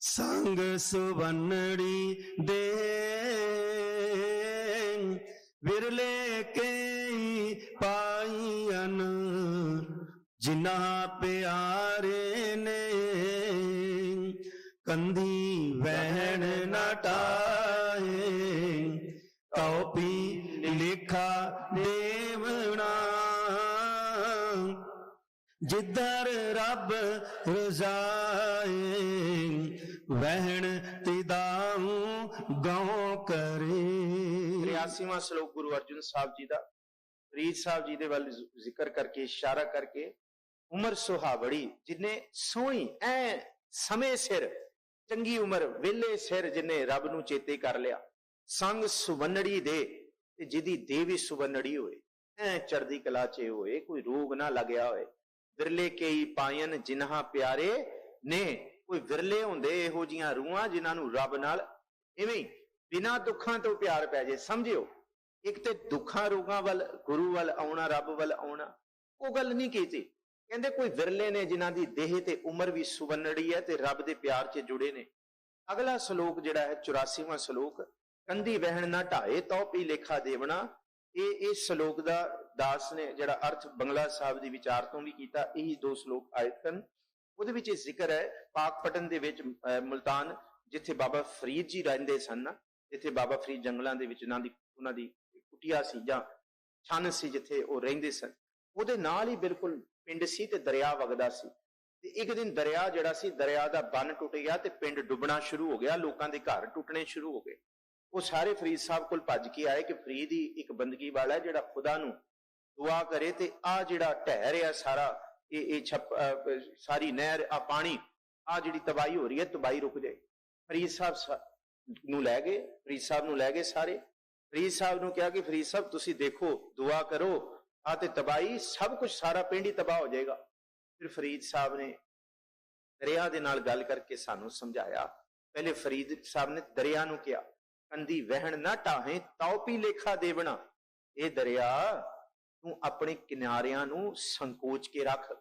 ਸੰਗ ਸੁਵੰਨੜੀ ਦੇ, ਵਿਰਲੇ ਕਈ ਪਾਈਨ ਜਿਨ੍ਹਾਂ ਪਿਆਰੇ ਨੇ, ਕੰਧੀ ਵਹਿਣ ਨਾ ਟਾਏ, ਤਉ ਪੀ ਲੇਖਾ ਦੇਵਣਾ, ਜਿੱਧਰ ਰੱਬ ਰਜ਼ਾਏ, ਵਹਿਣ ਤਿਦਾਉ ਗਉ ਕਰੇ। 83ਵਾਂ ਸ਼ਲੋਕ ਗੁਰੂ ਅਰਜੁਨ ਸਾਹਿਬ ਜੀ ਦਾ ਫਰੀਦ ਸਾਹਿਬ ਜੀ ਦੇ ਵੱਲ ਜ਼ਿਕਰ ਕਰਕੇ, ਇਸ਼ਾਰਾ ਕਰਕੇ। ਉਮਰ ਸੁਹਾਵੜੀ, ਜਿਨੇ ਸੋਹਣੀ ਐ ਸਮੇਂ ਸਿਰ, ਚੰਗੀ ਉਮਰ ਵੇਲੇ ਸਿਰ ਜਿਨੇ ਰੱਬ ਨੂੰ ਚੇਤੇ ਕਰ ਲਿਆ। ਸੰਗ ਸੁਵੰਨੜੀ ਦੇ, ਤੇ ਜਿਹਦੀ ਦੇਹ ਵੀ ਸੁਵੰਨੜੀ ਹੋਏ, ਐ ਚੜ੍ਹਦੀ ਕਲਾ ਚ ਹੋਏ, ਕੋਈ ਰੋਗ ਨਾ ਲੱਗਿਆ ਹੋਏ। ਵਿਰਲੇ ਕਈ ਪਾਇਨ ਜਿਨ੍ਹਾਂ ਪਿਆਰੇ ਨੇ, ਕੋਈ ਵਿਰਲੇ ਹੁੰਦੇ ਇਹੋ ਜੀਆਂ ਰੂਹਾਂ ਜਿਨ੍ਹਾਂ ਨੂੰ ਰੱਬ ਨਾਲ ਇਵੇਂ ਬਿਨਾਂ ਦੁੱਖਾਂ ਤੋਂ ਪਿਆਰ ਪੈ ਜੇ। ਸਮਝਿਓ, ਇੱਕ ਤੇ ਦੁੱਖਾਂ ਰੋਗਾਂ ਵੱਲ, ਗੁਰੂ ਵੱਲ ਆਉਣਾ, ਰੱਬ ਵੱਲ ਆਉਣਾ, ਉਹ ਗੱਲ ਨਹੀਂ ਕੀਤੀ। ਕਹਿੰਦੇ ਕੋਈ ਵਿਰਲੇ ਨੇ ਜਿਨ੍ਹਾਂ ਦੀ ਦੇਹ ਤੇ ਉਮਰ ਵੀ ਸੁਵੰਨੜੀ ਹੈ ਤੇ ਰੱਬ ਦੇ ਪਿਆਰ 'ਚ ਜੁੜੇ ਨੇ। ਅਗਲਾ ਸ਼ਲੋਕ ਜਿਹੜਾ ਹੈ 84ਵਾਂ ਸ਼ਲੋਕ, ਕੰਧੀ ਵਹਿਣ ਨਾ ਢਾਏ ਤਉ ਪੀ ਲੇਖਾ ਦੇਵਣਾ। ਇਹ ਸ਼ਲੋਕ ਦਾ ਦਾਸ ਨੇ ਜਿਹੜਾ ਅਰਥ ਬੰਗਲਾ ਸਾਹਿਬ ਦੀ ਵਿਚਾਰ ਤੋਂ ਵੀ ਕੀਤਾ। ਇਹੀ ਦੋ ਸ਼ਲੋਕ ਆਏ ਹਨ। ਉਹਦੇ ਵਿੱਚ ਇਹ ਜ਼ਿਕਰ ਹੈ ਪਾਕਪਟਨ ਦੇ ਵਿੱਚ, ਮੁਲਤਾਨ, ਜਿੱਥੇ ਬਾਬਾ ਫਰੀਦ ਜੀ ਰਹਿੰਦੇ ਸਨ ਨਾ, ਜਿੱਥੇ ਬਾਬਾ ਫਰੀਦ ਜੰਗਲਾਂ ਦੇ ਵਿੱਚ ਉਹਨਾਂ ਦੀ ਕੁਟੀਆ ਸੀ ਜਾਂ ਛੰਨ ਸੀ, ਜਿੱਥੇ ਉਹ ਰਹਿੰਦੇ ਸਨ। ਉਹਦੇ ਨਾਲ ਹੀ ਬਿਲਕੁਲ ਪਿੰਡ ਸੀ ਤੇ ਦਰਿਆ ਵਗਦਾ ਸੀ। ਤੇ ਇੱਕ ਦਿਨ ਦਰਿਆ ਜਿਹੜਾ ਸੀ, ਦਰਿਆ ਦਾ ਬੰਨ ਟੁੱਟ ਗਿਆ ਤੇ ਪਿੰਡ ਡੁੱਬਣਾ ਸ਼ੁਰੂ ਹੋ ਗਿਆ, ਲੋਕਾਂ ਦੇ ਘਰ ਟੁੱਟਣੇ ਸ਼ੁਰੂ ਹੋ ਗਏ। ਉਹ ਸਾਰੇ ਫਰੀਦ ਸਾਹਿਬ ਕੋਲ ਭੱਜ ਕੇ ਆਏ ਕਿ ਫਰੀਦ ਹੀ ਇੱਕ ਬੰਦਗੀ ਵਾਲਾ ਹੈ ਜਿਹੜਾ ਖੁਦਾ ਨੂੰ ਦੁਆ ਕਰੇ ਤੇ ਆ ਜਿਹੜਾ ਢਹਿ ਰਿਹਾ ਸਾਰਾ ਇਹ ਸਾਰੀ ਨਹਿਰ, ਆ ਪਾਣੀ, ਆ ਜਿਹੜੀ ਤਬਾਹੀ ਹੋ ਰਹੀ ਹੈ, ਤਬਾਹੀ ਰੁਕ ਜਾਏ। ਫਰੀਦ ਸਾਹਿਬ ਨੂੰ ਲੈ ਗਏ, ਫਰੀਦ ਸਾਹਿਬ ਨੂੰ ਲੈ ਗਏ ਸਾਰੇ। ਫਰੀਦ ਸਾਹਿਬ ਨੂੰ ਕਿਹਾ ਕਿ ਫਰੀਦ ਸਾਹਿਬ ਤੁਸੀਂ ਦੇਖੋ, ਦੁਆ ਕਰੋ, ਆ ਤੇ ਤਬਾਹੀ, ਸਭ ਕੁਝ, ਸਾਰਾ ਪਿੰਡ ਹੀ ਤਬਾਹ ਹੋ ਜਾਏਗਾ। ਫਿਰ ਫਰੀਦ ਸਾਹਿਬ ਨੇ ਦਰਿਆ ਦੇ ਨਾਲ ਗੱਲ ਕਰਕੇ ਸਾਨੂੰ ਸਮਝਾਇਆ। ਪਹਿਲੇ ਫਰੀਦ ਸਾਹਿਬ ਨੇ ਦਰਿਆ ਨੂੰ ਕਿਹਾ, ਕੰਦੀ ਵਹਿਣ ਨਾ ਢਾਹੇ ਤਾਉ ਪੀ ਲੇਖਾ ਦੇਵਣਾ। ਇਹ ਦਰਿਆ ਤੂੰ ਆਪਣੇ ਕਿਨਾਰਿਆਂ ਨੂੰ ਸੰਕੋਚ ਕੇ ਰੱਖ,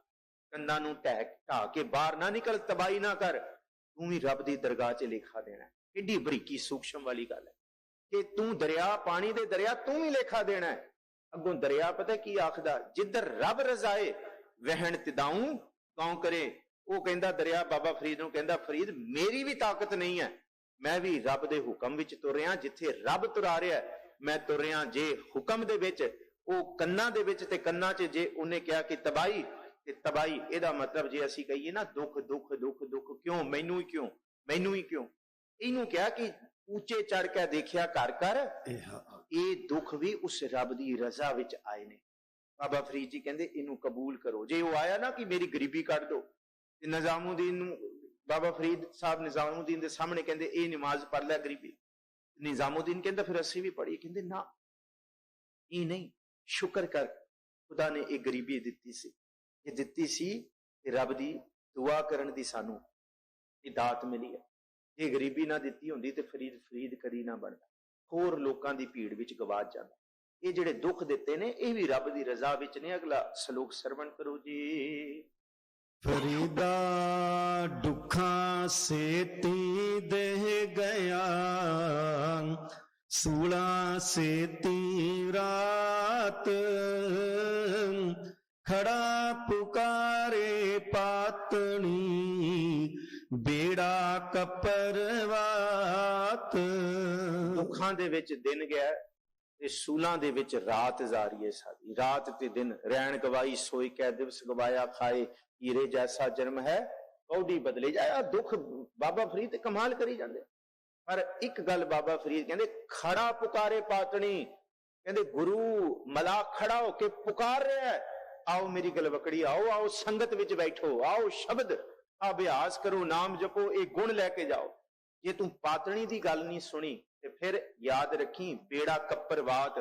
ਕੰਧਾਂ ਨੂੰ ਢਾਹ ਕੇ ਬਾਹਰ ਨਾ ਨਿਕਲ, ਤਬਾਹੀ ਨਾ ਕਰ, ਤੂੰ ਵੀ ਰੱਬ ਦੀ ਦਰਗਾਹ 'ਚ ਲੇਖਾ ਦੇਣਾ। ਕਿੱਡੀ ਬਰੀਕੀ ਸੂਖਸ਼ਮ ਵਾਲੀ ਗੱਲ ਹੈ ਕਿ ਤੂੰ ਦਰਿਆ, ਪਾਣੀ ਦੇ ਦਰਿਆ, ਤੂੰ ਵੀ ਲੇਖਾ ਦੇਣਾ ਹੈ। ਅੱਗੋਂ ਦਰਿਆ ਪਤਾ ਕੀ ਆਖਦਾ, ਜਿੱਧਰ ਰੱਬ ਰਜ਼ਾਏ ਵਹਿਣ ਤਿਦਾਊ ਕੌਂ ਕਰੇ। ਉਹ ਕਹਿੰਦਾ, ਦਰਿਆ ਬਾਬਾ ਫਰੀਦ ਨੂੰ ਕਹਿੰਦਾ, ਫਰੀਦ ਮੇਰੀ ਵੀ ਤਾਕਤ ਨਹੀਂ ਹੈ, ਮੈਂ ਵੀ ਰੱਬ ਦੇ ਹੁਕਮ ਵਿੱਚ ਤੁਰ ਰਿਹਾ, ਜਿੱਥੇ ਰੱਬ ਤੁਰਾ ਰਿਹਾ ਮੈਂ ਤੁਰ ਰਿਹਾ। ਜੇ ਹੁਕਮ ਦੇ ਵਿੱਚ, ਉਹ ਕੰਨਾਂ ਦੇ ਵਿੱਚ ਤੇ ਕੰਨਾਂ 'ਚ ਜੇ ਉਹਨੇ ਕਿਹਾ ਕਿ ਤਬਾਹੀ ਤੇ ਤਬਾਹੀ, ਇਹਦਾ ਮਤਲਬ ਜੇ ਅਸੀਂ ਕਹੀਏ ਨਾ ਦੁੱਖ ਦੁੱਖ ਦੁੱਖ ਦੁੱਖ, ਕਿਉਂ ਮੈਨੂੰ ਹੀ, ਕਿਉਂ ਮੈਨੂੰ ਹੀ, ਕਿਉਂ। ਇਹਨੂੰ ਕਿਹਾ ਕਿ ਉੱਚੇ ਚੜ ਕੇ ਦੇਖਿਆ ਘਰ ਘਰ, ਇਹ ਦੁੱਖ ਵੀ ਉਸ ਰੱਬ ਦੀ ਰਜ਼ਾ ਵਿੱਚ ਆਏ ਨੇ। ਬਾਬਾ ਫਰੀਦ ਜੀ ਕਹਿੰਦੇ ਇਹਨੂੰ ਕਬੂਲ ਕਰੋ। ਜੇ ਉਹ ਆਇਆ ਨਾ ਕਿ ਮੇਰੀ ਗਰੀਬੀ ਕੱਢ ਦੋ, ਤੇ ਨਿਜ਼ਾਮੁਦੀਨ ਨੂੰ, ਬਾਬਾ ਫਰੀਦ ਸਾਹਿਬ ਨਿਜ਼ਾਮੁਦੀਨ ਦੇ ਸਾਹਮਣੇ ਕਹਿੰਦੇ ਇਹ ਨਮਾਜ਼ ਪੜ੍ਹ ਲੈ ਗਰੀਬੀ। ਨਿਜ਼ਾਮੁਦੀਨ ਕਹਿੰਦਾ ਫਿਰ ਅਸੀਂ ਵੀ ਪੜ੍ਹੀ। ਕਹਿੰਦੇ ਨਾ, ਇਹ ਨਹੀਂ, ਸ਼ੁਕਰ ਕਰ, ਖੁਦਾ ਨੇ ਇਹ ਗਰੀਬੀ ਦਿੱਤੀ ਸੀ, ਇਹ ਦਿੱਤੀ ਸੀ ਕਿ ਰੱਬ ਦੀ ਦੁਆ ਕਰਨ ਦੀ ਸਾਨੂੰ ਇਹ ਦਾਤ ਮਿਲੀ ਹੈ। ਜੇ ਗਰੀਬੀ ਨਾ ਦਿੱਤੀ ਹੁੰਦੀ ਤੇ ਫਰੀਦ ਕਦੀ ਨਾ ਬਣਦਾ, ਹੋਰ ਲੋਕਾਂ ਦੀ ਭੀੜ ਵਿੱਚ ਗਵਾਚ ਜਾਂਦਾ। ਇਹ ਜਿਹੜੇ ਦੁੱਖ ਦਿੱਤੇ ਨੇ ਇਹ ਵੀ ਰੱਬ ਦੀ ਰਜ਼ਾ ਵਿੱਚ ਨੇ। ਅਗਲਾ ਸ਼ਲੋਕ ਸਰਵਣ ਕਰੋ ਜੀ। ਫਰੀਦਾ ਦੁੱਖਾਂ ਸੇਤੀ ਦੇ ਗਿਆ, ਸੂਲਾਂ ਸੇਤੀ ਰਾਤ, ਖੜਾ ਪੁਕਾਰੇ ਪਾਤਣੀ, ਬੇੜਾ ਕਪਰਵਾਤ। ਦੁੱਖਾਂ ਦੇ ਵਿੱਚ ਦਿਨ ਗਿਆ ਤੇ ਸੂਲਾਂ ਦੇ ਵਿੱਚ ਰਾਤ ਜਾਰੀ ਹੈ ਸਾਡੀ। ਰਾਤ ਤੇ ਦਿਨ ਰਹਿਣ ਗਵਾਈ, ਸੋਈ ਕੈ ਦਿਵਸ ਗਵਾਇਆ ਖਾਏ, ਹੀਰੇ ਜੈਸਾ ਜਨਮ ਹੈ ਕੌਡੀ ਬਦਲੇ ਜਾਏ। ਦੁੱਖ ਬਾਬਾ ਫਰੀਦ ਕਮਾਲ ਕਰੀ ਜਾਂਦੇ। ਪਰ ਇੱਕ ਗੱਲ ਬਾਬਾ ਫਰੀਦ ਕਹਿੰਦੇ, ਖੜਾ ਪੁਕਾਰੇ ਪਾਤਣੀ, ਕਹਿੰਦੇ ਗੁਰੂ ਮਲਾ ਖੜਾ ਹੋ ਕੇ ਪੁਕਾਰ ਰਿਹਾ ਹੈ, ਆਓ ਮੇਰੀ ਗਲਵਕੜੀ, ਆਓ ਆਓ ਸੰਗਤ ਵਿੱਚ ਬੈਠੋ, ਆਓ ਸ਼ਬਦ ਅਭਿਆਸ ਕਰੋ, ਨਾਮ ਜਪੋ, ਇਹ ਗੁਣ ਲੈ ਕੇ ਜਾਓ। ਜੇ ਤੂੰ ਪਾਤਣੀ ਦੀ ਗੱਲ ਨਹੀਂ ਸੁਣੀ ਤੇ ਫਿਰ ਯਾਦ ਰੱਖੀ, ਬੇੜਾ ਕੱਪਰਵਾਤ,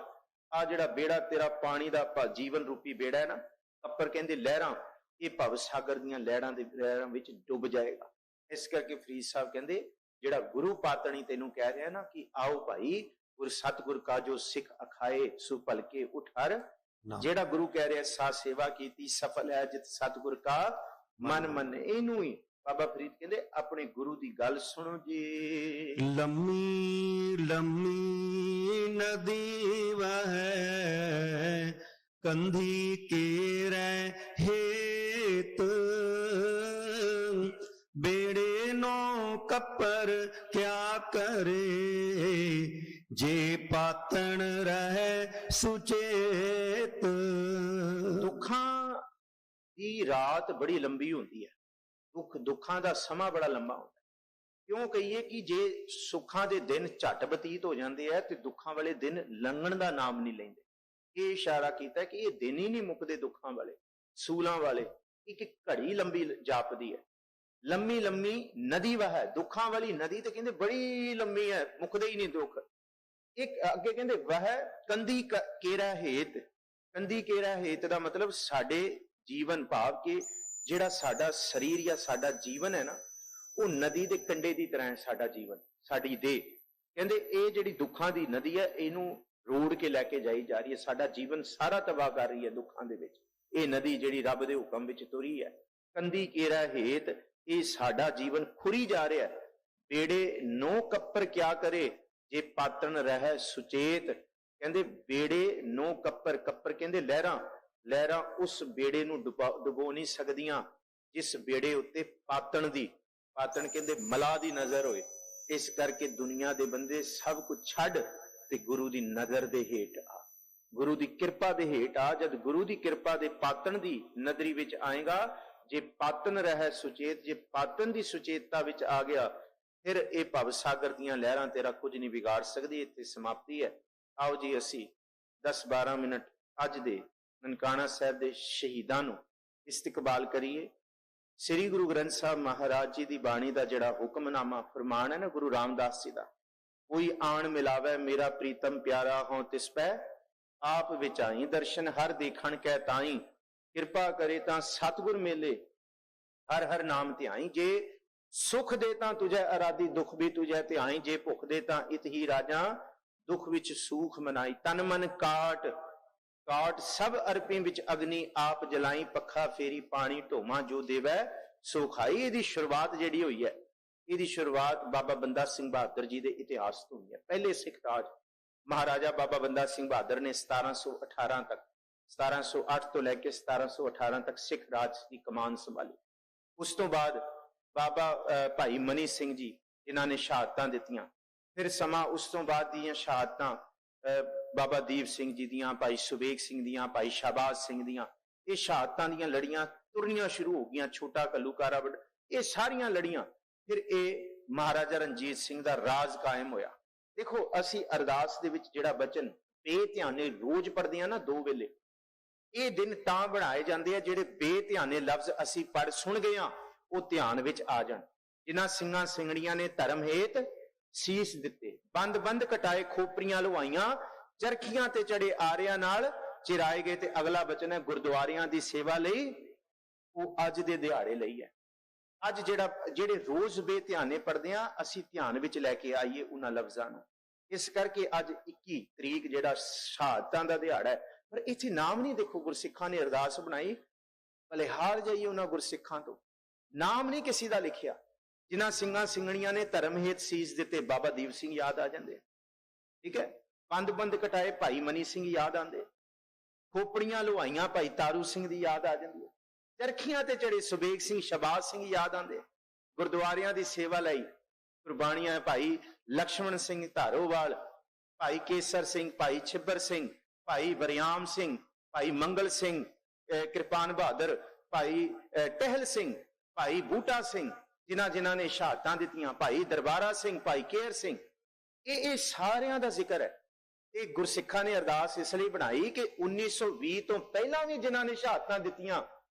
ਆ ਜਿਹੜਾ ਬੇੜਾ ਤੇਰਾ ਪਾਣੀ ਦਾ ਜੀਵਨ ਰੂਪੀ ਬੇੜਾ ਹੈ ਨਾ, ਕੱਪਰ ਕਹਿੰਦੇ ਲਹਿਰਾਂ, ਇਹ ਭਵ ਸਾਗਰ ਦੀਆਂ ਲਹਿਰਾਂ ਵਿੱਚ ਡੁੱਬ ਜਾਏਗਾ। ਇਸ ਕਰਕੇ ਫਰੀਦ ਸਾਹਿਬ ਕਹਿੰਦੇ ਜਿਹੜਾ ਗੁਰੂ ਪਾਤਣੀ ਤੈਨੂੰ ਕਹਿ ਰਿਹਾ ਨਾ ਕਿ ਆਓ ਭਾਈ, ਗੁਰ ਸਤਿਗੁਰ ਕਾ ਜੋ ਸਿੱਖ ਅਖਾਏ, ਸੋ ਭਲਕੇ ਉਠਰ। ਜਿਹੜਾ ਗੁਰੂ ਕਹਿ ਰਿਹਾ ਸਾ ਸੇਵਾ ਕੀਤੀ ਸਫਲ ਹੈ ਜਿਤ ਸਤਿਗੁਰ ਕਾ ਮਨ ਮੰਨੇ, ਇਹਨੂੰ ਹੀ ਬਾਬਾ ਫਰੀਦ ਕਹਿੰਦੇ ਆਪਣੇ ਗੁਰੂ ਦੀ ਗੱਲ ਸੁਣੋ ਜੀ। ਲੰਮੀ ਲੰਮੀ ਨਦੀ ਵਹੈ, ਕੰਧੀ ਕੇਰੇ ਹੇਤ, ਬੇੜੇ ਨੋ ਕੱਪਰ ਕਿਆ ਕਰੇ, ਜੇ ਪਾਤਣ ਰਹਿ ਸੁਚੇਤ। ਦੁੱਖਾਂ ਦੀ ਰਾਤ ਬੜੀ ਲੰਬੀ ਹੁੰਦੀ ਹੈ, ਦੁੱਖਾਂ ਦਾ ਸਮਾਂ ਬੜਾ ਲੰਬਾ ਹੁੰਦਾ। ਕਿਉਂ ਕਹੀਏ ਕਿ ਜੇ ਸੁੱਖਾਂ ਦੇ ਦਿਨ ਝੱਟ ਬਤੀਤ ਹੋ ਜਾਂਦੇ ਆ ਤੇ ਦੁੱਖਾਂ ਵਾਲੇ ਦਿਨ ਲੰਘਣ ਦਾ ਨਾਮ ਨਹੀਂ ਲੈਂਦੇ। ਇਹ ਇਸ਼ਾਰਾ ਕੀਤਾ ਕਿ ਇਹ ਦਿਨ ਹੀ ਨਹੀਂ ਮੁੱਕਦੇ ਦੁੱਖਾਂ ਵਾਲੇ, ਸੂਲਾਂ ਵਾਲੇ। ਇੱਕ ਘੜੀ ਲੰਬੀ ਜਾਪਦੀ ਹੈ। ਲੰਮੀ ਲੰਮੀ ਨਦੀ ਵਹ ਹੈ, ਦੁੱਖਾਂ ਵਾਲੀ ਨਦੀ ਤੇ ਕਹਿੰਦੇ ਬੜੀ ਲੰਮੀ ਹੈ, ਮੁੱਕਦੇ ਹੀ ਨਹੀਂ ਦੁੱਖ। ਇੱਕ ਅੱਗੇ ਕਹਿੰਦੇ ਵਹ ਕੰਦੀ ਕੇਰਾ ਹੇਤ। ਕੰਦੀ ਕੇਰਾ ਹੇਤ ਦਾ ਮਤਲਬ ਸਾਡੇ ਜੀਵਨ ਭਾਵ ਕਿ ਜਿਹੜਾ ਸਾਡਾ ਸਰੀਰ ਜਾਂ ਸਾਡਾ ਜੀਵਨ ਹੈ ਨਾ, ਉਹ ਨਦੀ ਦੇ ਕੰਢੇ ਦੀ ਤਰ੍ਹਾਂ ਹੈ ਸਾਡਾ ਜੀਵਨ, ਸਾਡੀ ਦੇਹ। ਕਹਿੰਦੇ ਇਹ ਜਿਹੜੀ ਦੁੱਖਾਂ ਦੀ ਨਦੀ ਹੈ, ਇਹਨੂੰ ਰੋੜ ਕੇ ਲੈ ਕੇ ਜਾਈ ਜਾ ਰਹੀ ਹੈ। ਸਾਡਾ ਜੀਵਨ ਸਾਰਾ ਤਬਾਹ ਕਰ ਰਹੀ ਹੈ ਦੁੱਖਾਂ ਦੇ ਵਿੱਚ। ਇਹ ਨਦੀ ਜਿਹੜੀ ਰੱਬ ਦੇ ਹੁਕਮ ਵਿੱਚ ਤੁਰੀ ਹੈ, ਕੰਦੀ ਕੇਰਾ ਹੇਤ, ਇਹ ਸਾਡਾ ਜੀਵਨ ਖੁਰੀ ਜਾ ਰਿਹਾ। ਬੇੜੇ ਨੋ ਕੱਪਰ ਕਿਆ ਕਰੇ, ਜੇ ਪਾਤਣ ਰਹਿ ਸੁਚੇਤ। ਕਹਿੰਦੇ ਬੇੜੇ ਨੋ ਕੱਪਰ, ਕੱਪਰ ਕਹਿੰਦੇ ਲਹਿਰਾਂ, ਲਹਿਰਾਂ ਉਸ ਬੇੜੇ ਨੂੰ ਡੁਬੋ ਨਹੀਂ ਸਕਦੀਆਂ ਜਿਸ ਬੇੜੇ ਉੱਤੇ ਪਾਤਣ ਦੀ, ਪਾਤਣ ਕਹਿੰਦੇ ਮਲਾ ਦੀ ਨਜ਼ਰ ਹੋਏ। ਇਸ ਕਰਕੇ ਦੁਨੀਆ ਦੇ ਬੰਦੇ ਸਭ ਕੁਝ ਛੱਡ ਤੇ ਗੁਰੂ ਦੀ ਨਜ਼ਰ ਦੇ ਹੇਠ ਆ। ਗੁਰੂ ਦੀ ਕਿਰਪਾ ਦੇ ਹੇਠ ਆ। ਜਦ ਗੁਰੂ ਦੀ ਕਿਰਪਾ ਦੇ ਪਾਤਨ ਦੀ ਨਦਰੀ ਵਿੱਚ ਆਏਗਾ, ਜੇ ਪਾਤਨ ਰਹਿ ਸੁਚੇਤ, ਜੇ ਪਾਤਨ ਦੀ ਸੁਚੇਤਤਾ ਵਿੱਚ ਆ ਗਿਆ, ਫਿਰ ਇਹ ਭਵ ਸਾਗਰ ਦੀਆਂ ਲਹਿਰਾਂ ਤੇਰਾ ਕੁਝ ਨਹੀਂ ਵਿਗਾੜ ਸਕਦੀ। ਇੱਥੇ ਸਮਾਪਤੀ ਹੈ। ਆਓ ਜੀ ਅਸੀਂ 10-12 ਮਿੰਟ ਅੱਜ ਦੇ ਨਨਕਾਣਾ ਸਾਹਿਬ ਦੇ ਸ਼ਹੀਦਾਂ ਨੂੰ ਇਸਤਕਬਾਲ ਕਰੀਏ। ਸ੍ਰੀ ਗੁਰੂ ਗ੍ਰੰਥ ਸਾਹਿਬ ਮਹਾਰਾਜ ਜੀ ਦੀ ਬਾਣੀ ਦਾ ਜਿਹੜਾ ਹੁਕਮਨਾਮਾ ਫਰਮਾਨ ਹੈ ਨਾ ਗੁਰੂ ਰਾਮਦਾਸ ਜੀ ਦਾ, ਕੋਈ ਆਣ ਮਿਲਾਵੇ ਮੇਰਾ ਪ੍ਰੀਤਮ ਪਿਆਰਾ ਹੋਂ ਤਿਸ ਪੈ ਆਪ ਵਿਚਾਈ, ਦਰਸ਼ਨ ਹਰ ਦੇਖਣ ਕੈ ਤਾਈ, ਕਿਰਪਾ ਕਰੇ ਤਾਂ ਸਤਿਗੁਰ ਮੇਲੇ ਹਰ ਹਰ ਨਾਮ ਧਿਆਈ। ਜੇ ਸੁਖ ਦੇ ਤਾਂ ਤੁਝੈ ਅਰਾਧੀ, ਦੁਖ ਵੀ ਤੁਝੈ ਧਿਆਈ, ਜੇ ਭੁੱਖ ਦੇ ਤਾਂ ਇਤ ਹੀ ਰਾਜਾਂ, ਦੁਖ ਵਿੱਚ ਸੂਖ ਮਨਾਈ। ਤਨ ਮਨ ਕਾਟ ਕਾਟ ਸਭ ਅਰਪੀ ਵਿੱਚ ਅਗਨੀ, ਆਪ ਜਲਾਈ ਪੱਖਾ ਫੇਰੀ ਪਾਣੀ ਢੋਵਾਂ, ਜੋ ਦੇਵੈ ਸੋ ਖਾਈ। ਇਹਦੀ ਸ਼ੁਰੂਆਤ ਜਿਹੜੀ ਹੋਈ ਹੈ, ਇਹਦੀ ਸ਼ੁਰੂਆਤ ਬਾਬਾ ਬੰਦਾ ਸਿੰਘ ਬਹਾਦਰ ਜੀ ਦੇ ਇਤਿਹਾਸ ਤੋਂ ਹੋਈ ਹੈ। ਪਹਿਲੇ ਸਿੱਖ ਰਾਜ ਮਹਾਰਾਜਾ ਬਾਬਾ ਬੰਦਾ ਸਿੰਘ ਬਹਾਦਰ ਨੇ 1718 ਤੱਕ, 1708 ਤੋਂ ਲੈ ਕੇ 1718 ਤੱਕ ਸਿੱਖ ਰਾਜ ਦੀ ਕਮਾਨ ਸੰਭਾਲੀ। ਉਸ ਤੋਂ ਬਾਅਦ ਬਾਬਾ ਭਾਈ ਮਨੀ ਸਿੰਘ ਜੀ, ਇਹਨਾਂ ਨੇ ਸ਼ਹਾਦਤਾਂ ਦਿੱਤੀਆਂ। ਫਿਰ ਸਮਾਂ ਉਸ ਤੋਂ ਬਾਅਦ ਦੀਆਂ ਸ਼ਹਾਦਤਾਂ ਬਾਬਾ ਦੀਪ ਸਿੰਘ ਜੀ ਦੀਆਂ, ਭਾਈ ਸੁਬੇਗ ਸਿੰਘ ਦੀਆਂ, ਭਾਈ ਸ਼ਾਹਬਾਜ਼ ਸਿੰਘ ਦੀਆਂ, ਇਹ ਸ਼ਹਾਦਤਾਂ ਦੀਆਂ ਲੜੀਆਂ ਤੁਰਨੀਆਂ ਸ਼ੁਰੂ ਹੋ ਗਈਆਂ। ਛੋਟਾ ਘੱਲੂਘਾਰਾ, ਇਹ ਸਾਰੀਆਂ ਲੜੀਆਂ। ਫਿਰ ਇਹ ਮਹਾਰਾਜਾ ਰਣਜੀਤ ਸਿੰਘ ਦਾ ਰਾਜ ਕਾਇਮ ਹੋਇਆ। ਦੇਖੋ, ਅਸੀਂ ਅਰਦਾਸ ਦੇ ਵਿੱਚ ਜਿਹੜਾ ਬਚਨ ਬੇਧਿਆਨੇ ਰੋਜ਼ ਪੜ੍ਹਦੇ ਆ ਨਾ 2 ਵੇਲੇ, ਇਹ ਦਿਨ ਤਾਂ ਬਣਾਏ ਜਾਂਦੇ ਆ ਜਿਹੜੇ ਬੇਧਿਆਨੇ ਲਫ਼ਜ਼ ਅਸੀਂ ਪੜ੍ਹ ਸੁਣ ਗਏ ਆ, ਉਹ ਧਿਆਨ ਵਿੱਚ ਆ ਜਾਣ। ਜਿਨ੍ਹਾਂ ਸਿੰਘਾਂ ਸਿੰਘਣੀਆਂ ਨੇ ਧਰਮ ਹੇਤ ਸੀਸ ਦਿੱਤੇ, ਬੰਦ ਬੰਦ ਕਟਾਏ ਖੋਪਰੀਆਂ ਲਵਾਈਆਂ, ਚਰਖੀਆਂ ਤੇ ਚੜੇ ਆਰਿਆਂ ਨਾਲ ਚਿਰਾਏ ਗਏ। ਤੇ ਅਗਲਾ ਬਚਨ ਹੈ ਗੁਰਦੁਆਰਿਆਂ ਦੀ ਸੇਵਾ ਲਈ, ਉਹ ਅੱਜ ਦੇ ਦਿਹਾੜੇ ਲਈ ਹੈ। ਅੱਜ ਜਿਹੜੇ ਰੋਜ਼ ਬੇਧਿਆਨੇ ਪੜ੍ਹਦੇ ਆ, ਅਸੀਂ ਧਿਆਨ ਵਿੱਚ ਲੈ ਕੇ ਆਈਏ ਉਹਨਾਂ ਲਫ਼ਜ਼ਾਂ ਨੂੰ। ਇਸ ਕਰਕੇ ਅੱਜ 21 ਤਰੀਕ ਜਿਹੜਾ ਸ਼ਹਾਦਤਾਂ ਦਾ ਦਿਹਾੜਾ ਹੈ, ਪਰ ਇੱਥੇ ਨਾਮ ਨਹੀਂ ਦੇਖੋ ਗੁਰਸਿੱਖਾਂ ਨੇ ਅਰਦਾਸ ਬਣਾਈ, ਭਲੇ ਹਾਰ ਜਾਈਏ ਉਹਨਾਂ ਗੁਰਸਿੱਖਾਂ ਤੋਂ। ਨਾਮ ਨਹੀਂ ਕਿਸੇ ਦਾ ਲਿਖਿਆ। ਜਿਨ੍ਹਾਂ ਸਿੰਘਾਂ ਸਿੰਘਣੀਆਂ ਨੇ ਧਰਮ ਹੇਤ ਸੀਸ ਦਿੱਤੇ, ਬਾਬਾ ਦੀਪ ਸਿੰਘ ਯਾਦ ਆ ਜਾਂਦੇ, ਠੀਕ ਹੈ। ਬੰਦ ਬੰਦ ਕਟਾਏ ਭਾਈ ਮਨੀ ਸਿੰਘ ਯਾਦ ਆਉਂਦੇ, ਖੋਪੜੀਆਂ ਲੁਹਾਈਆਂ ਭਾਈ ਤਾਰੂ ਸਿੰਘ ਦੀ ਯਾਦ ਆ ਜਾਂਦੀ ਹੈ, ਚਰਖੀਆਂ ਤੇ ਚੜੇ ਸੁਬੇਗ ਸਿੰਘ ਸ਼ਾਹਬਾਜ਼ ਸਿੰਘ ਯਾਦ ਆਉਂਦੇ, ਗੁਰਦੁਆਰਿਆਂ ਦੀ ਸੇਵਾ ਲਈ ਕੁਰਬਾਨੀਆਂ ਭਾਈ ਲక్ష్మణ ਸਿੰਘ ਧਾਰੋਵਾਲ, ਭਾਈ ਕੇਸਰ ਸਿੰਘ, ਭਾਈ ਛਿੱਬਰ ਸਿੰਘ, ਭਾਈ ਵਰਿਆਮ ਸਿੰਘ, ਭਾਈ ਮੰਗਲ ਸਿੰਘ, ਕਿਰਪਾਨ ਬਹਾਦਰ, ਭਾਈ ਟਹਿਲ ਸਿੰਘ, ਭਾਈ ਬੂਟਾ ਸਿੰਘ, ਜਿਨ੍ਹਾਂ ਨੇ ਸ਼ਹਾਦਤਾਂ ਦਿੱਤੀਆਂ, ਭਾਈ ਦਰਬਾਰਾ ਸਿੰਘ, ਭਾਈ ਕੇਰ ਸਿੰਘ, ਇਹ ਸਾਰਿਆਂ ਦਾ ਜ਼ਿਕਰ ਹੈ। ਇਹ ਗੁਰਸਿੱਖਾਂ ਨੇ ਅਰਦਾਸ ਇਸ ਲਈ ਬਣਾਈ ਕਿ 1920 ਤੋਂ ਪਹਿਲਾਂ ਵੀ ਜਿਨ੍ਹਾਂ ਨੇ ਸ਼ਹਾਦਤਾਂ ਦਿੱਤੀਆਂ